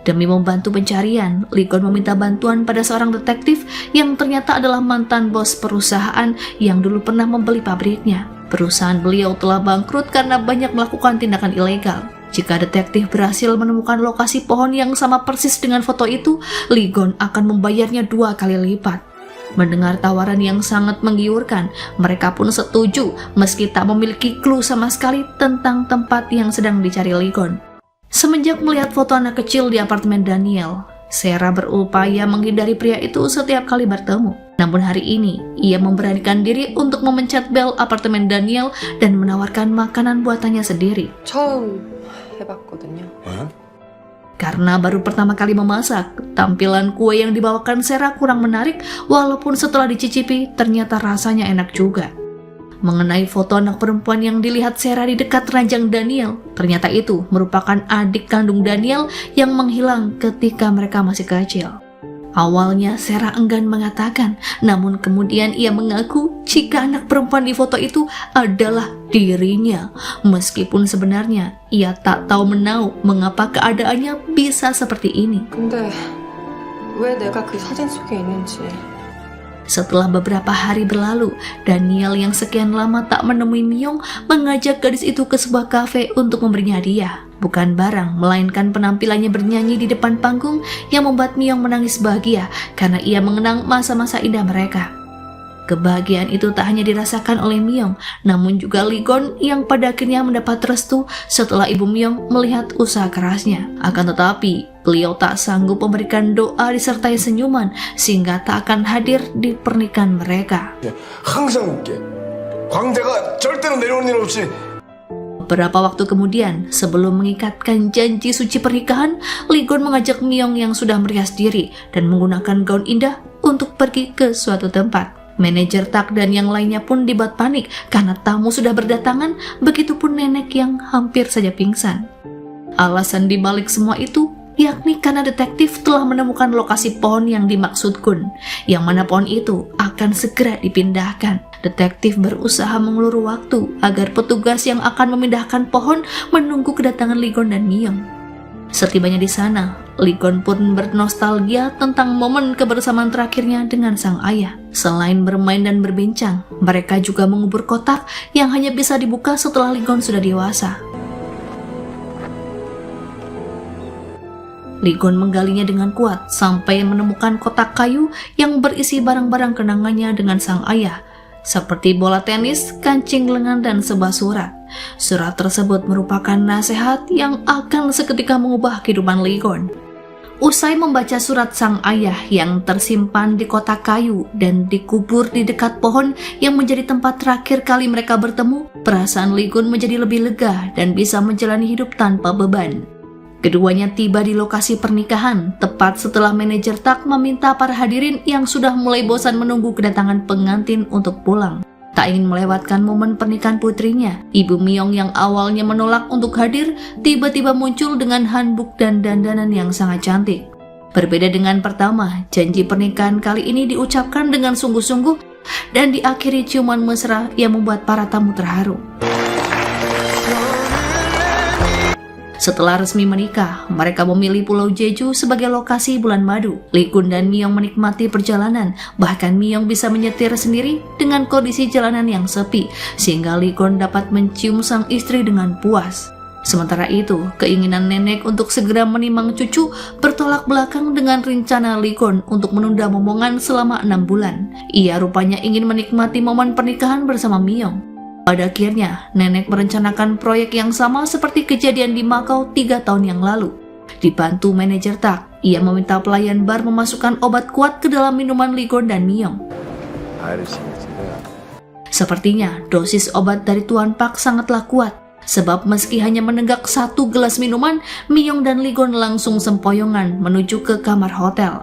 Demi membantu pencarian, Lee Gon meminta bantuan pada seorang detektif yang ternyata adalah mantan bos perusahaan yang dulu pernah membeli pabriknya. Perusahaan beliau telah bangkrut karena banyak melakukan tindakan ilegal. Jika detektif berhasil menemukan lokasi pohon yang sama persis dengan foto itu, Lee Gon akan membayarnya 2 kali lipat. Mendengar tawaran yang sangat menggiurkan, mereka pun setuju meski tak memiliki clue sama sekali tentang tempat yang sedang dicari Lee Gon. Semenjak melihat foto anak kecil di apartemen Daniel, Sarah berupaya menghindari pria itu setiap kali bertemu. Namun hari ini, ia memberanikan diri untuk memencet bel apartemen Daniel dan menawarkan makanan buatannya sendiri. 처음 해봤거든요. Karena baru pertama kali memasak, tampilan kue yang dibawakan Sarah kurang menarik, walaupun setelah dicicipi ternyata rasanya enak juga. Mengenai foto anak perempuan yang dilihat Sarah di dekat ranjang Daniel, ternyata itu merupakan adik kandung Daniel yang menghilang ketika mereka masih kecil. Awalnya Sarah enggan mengatakan, namun kemudian ia mengaku jika anak perempuan di foto itu adalah dirinya, meskipun sebenarnya ia tak tahu menau mengapa keadaannya bisa seperti ini. 근데 왜 내가 그 사진 속에 있는지. Setelah beberapa hari berlalu, Daniel yang sekian lama tak menemui Myung mengajak gadis itu ke sebuah kafe untuk memberinya hadiah. Bukan barang, melainkan penampilannya bernyanyi di depan panggung yang membuat Myung menangis bahagia karena ia mengenang masa-masa indah mereka. Kebahagiaan itu tak hanya dirasakan oleh Myung, namun juga Lee Gon yang pada akhirnya mendapat restu setelah ibu Myung melihat usaha kerasnya. Akan tetapi, beliau tak sanggup memberikan doa disertai senyuman sehingga tak akan hadir di pernikahan mereka. 항상 웃게. 광대가 절대로 내려오는 일 없이. Beberapa waktu kemudian, sebelum mengikatkan janji suci pernikahan, Lee Gon mengajak Myung yang sudah merias diri dan menggunakan gaun indah untuk pergi ke suatu tempat. Manajer Tak dan yang lainnya pun dibuat panik karena tamu sudah berdatangan, begitupun nenek yang hampir saja pingsan. Alasan dibalik semua itu yakni karena detektif telah menemukan lokasi pohon yang dimaksud Kun, yang mana pohon itu akan segera dipindahkan. Detektif berusaha mengulur waktu agar petugas yang akan memindahkan pohon menunggu kedatangan Lee Gon dan Myung. Setibanya di sana, Lee Gon pun bernostalgia tentang momen kebersamaan terakhirnya dengan sang ayah. Selain bermain dan berbincang, mereka juga mengubur kotak yang hanya bisa dibuka setelah Lee Gon sudah dewasa. Lee Gon menggalinya dengan kuat sampai menemukan kotak kayu yang berisi barang-barang kenangannya dengan sang ayah, seperti bola tenis, kancing lengan, dan sebuah surat. Surat tersebut merupakan nasihat yang akan seketika mengubah kehidupan Lee Gon. Usai membaca surat sang ayah yang tersimpan di kotak kayu dan dikubur di dekat pohon yang menjadi tempat terakhir kali mereka bertemu, perasaan Lee Gon menjadi lebih lega dan bisa menjalani hidup tanpa beban. Keduanya tiba di lokasi pernikahan tepat setelah manajer Tak meminta para hadirin yang sudah mulai bosan menunggu kedatangan pengantin untuk pulang. Tak ingin melewatkan momen pernikahan putrinya, Ibu Myung yang awalnya menolak untuk hadir tiba-tiba muncul dengan hanbok dan dandanan yang sangat cantik. Berbeda dengan pertama, janji pernikahan kali ini diucapkan dengan sungguh-sungguh dan diakhiri ciuman mesra yang membuat para tamu terharu. Setelah resmi menikah, mereka memilih Pulau Jeju sebagai lokasi bulan madu. Lee Gon dan Myung menikmati perjalanan, bahkan Myung bisa menyetir sendiri dengan kondisi jalanan yang sepi, sehingga Lee Gon dapat mencium sang istri dengan puas. Sementara itu, keinginan nenek untuk segera menimang cucu bertolak belakang dengan rencana Lee Gon untuk menunda momongan selama 6 bulan. Ia rupanya ingin menikmati momen pernikahan bersama Myung. Pada akhirnya, nenek merencanakan proyek yang sama seperti kejadian di Makau 3 tahun yang lalu. Dibantu manajer Tak, ia meminta pelayan bar memasukkan obat kuat ke dalam minuman Lee Gon dan Myung. Sepertinya, dosis obat dari Tuan Pak sangatlah kuat, sebab meski hanya menenggak 1 gelas minuman, Myung dan Lee Gon langsung sempoyongan menuju ke kamar hotel.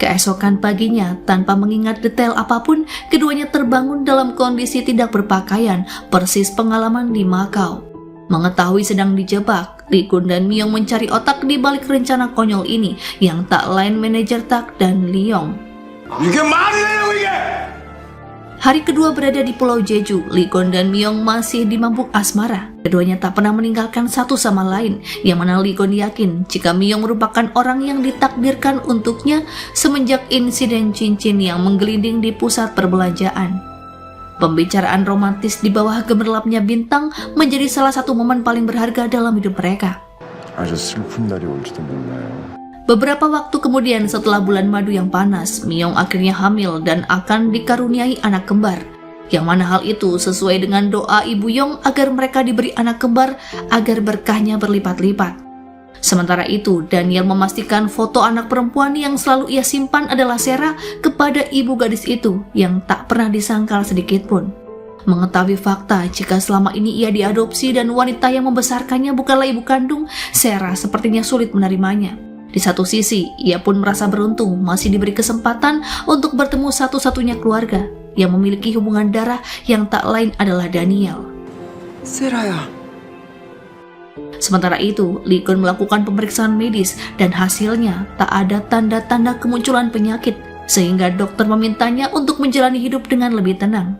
Keesokan paginya, tanpa mengingat detail apapun, keduanya terbangun dalam kondisi tidak berpakaian, persis pengalaman di Makau. Mengetahui sedang dijebak, Lee Gon dan Myung mencari otak di balik rencana konyol ini, yang tak lain manajer Tak dan Leong. Hari kedua berada di Pulau Jeju, Lee Gon dan Myung masih di mabuk asmara. Keduanya tak pernah meninggalkan satu sama lain, yang mana Lee Gon yakin jika Myung merupakan orang yang ditakdirkan untuknya semenjak insiden cincin yang menggelinding di pusat perbelanjaan. Pembicaraan romantis di bawah gemerlapnya bintang menjadi salah satu momen paling berharga dalam hidup mereka. 아주 슬픈 날이 올지도 몰라요. Beberapa waktu kemudian setelah bulan madu yang panas, Myung akhirnya hamil dan akan dikaruniai anak kembar. Yang mana hal itu sesuai dengan doa Ibu Yong agar mereka diberi anak kembar agar berkahnya berlipat-lipat. Sementara itu, Daniel memastikan foto anak perempuan yang selalu ia simpan adalah Sarah kepada ibu gadis itu yang tak pernah disangkal sedikit pun. Mengetahui fakta jika selama ini ia diadopsi dan wanita yang membesarkannya bukanlah ibu kandung, Sarah sepertinya sulit menerimanya. Di satu sisi, ia pun merasa beruntung masih diberi kesempatan untuk bertemu satu-satunya keluarga yang memiliki hubungan darah yang tak lain adalah Daniel. 세라야. Sementara itu, Lee Gon melakukan pemeriksaan medis dan hasilnya tak ada tanda-tanda kemunculan penyakit, sehingga dokter memintanya untuk menjalani hidup dengan lebih tenang.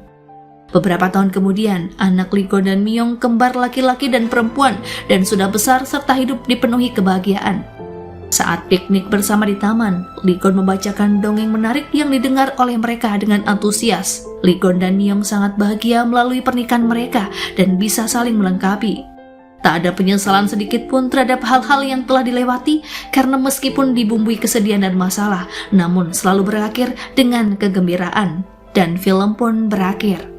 Beberapa tahun kemudian, anak Lee Gon dan Myung kembar laki-laki dan perempuan dan sudah besar serta hidup dipenuhi kebahagiaan. Saat piknik bersama di taman, Lee Gon membacakan dongeng menarik yang didengar oleh mereka dengan antusias. Lee Gon dan Myung sangat bahagia melalui pernikahan mereka dan bisa saling melengkapi. Tak ada penyesalan sedikit pun terhadap hal-hal yang telah dilewati karena meskipun dibumbui kesedihan dan masalah, namun selalu berakhir dengan kegembiraan. Dan film pun berakhir.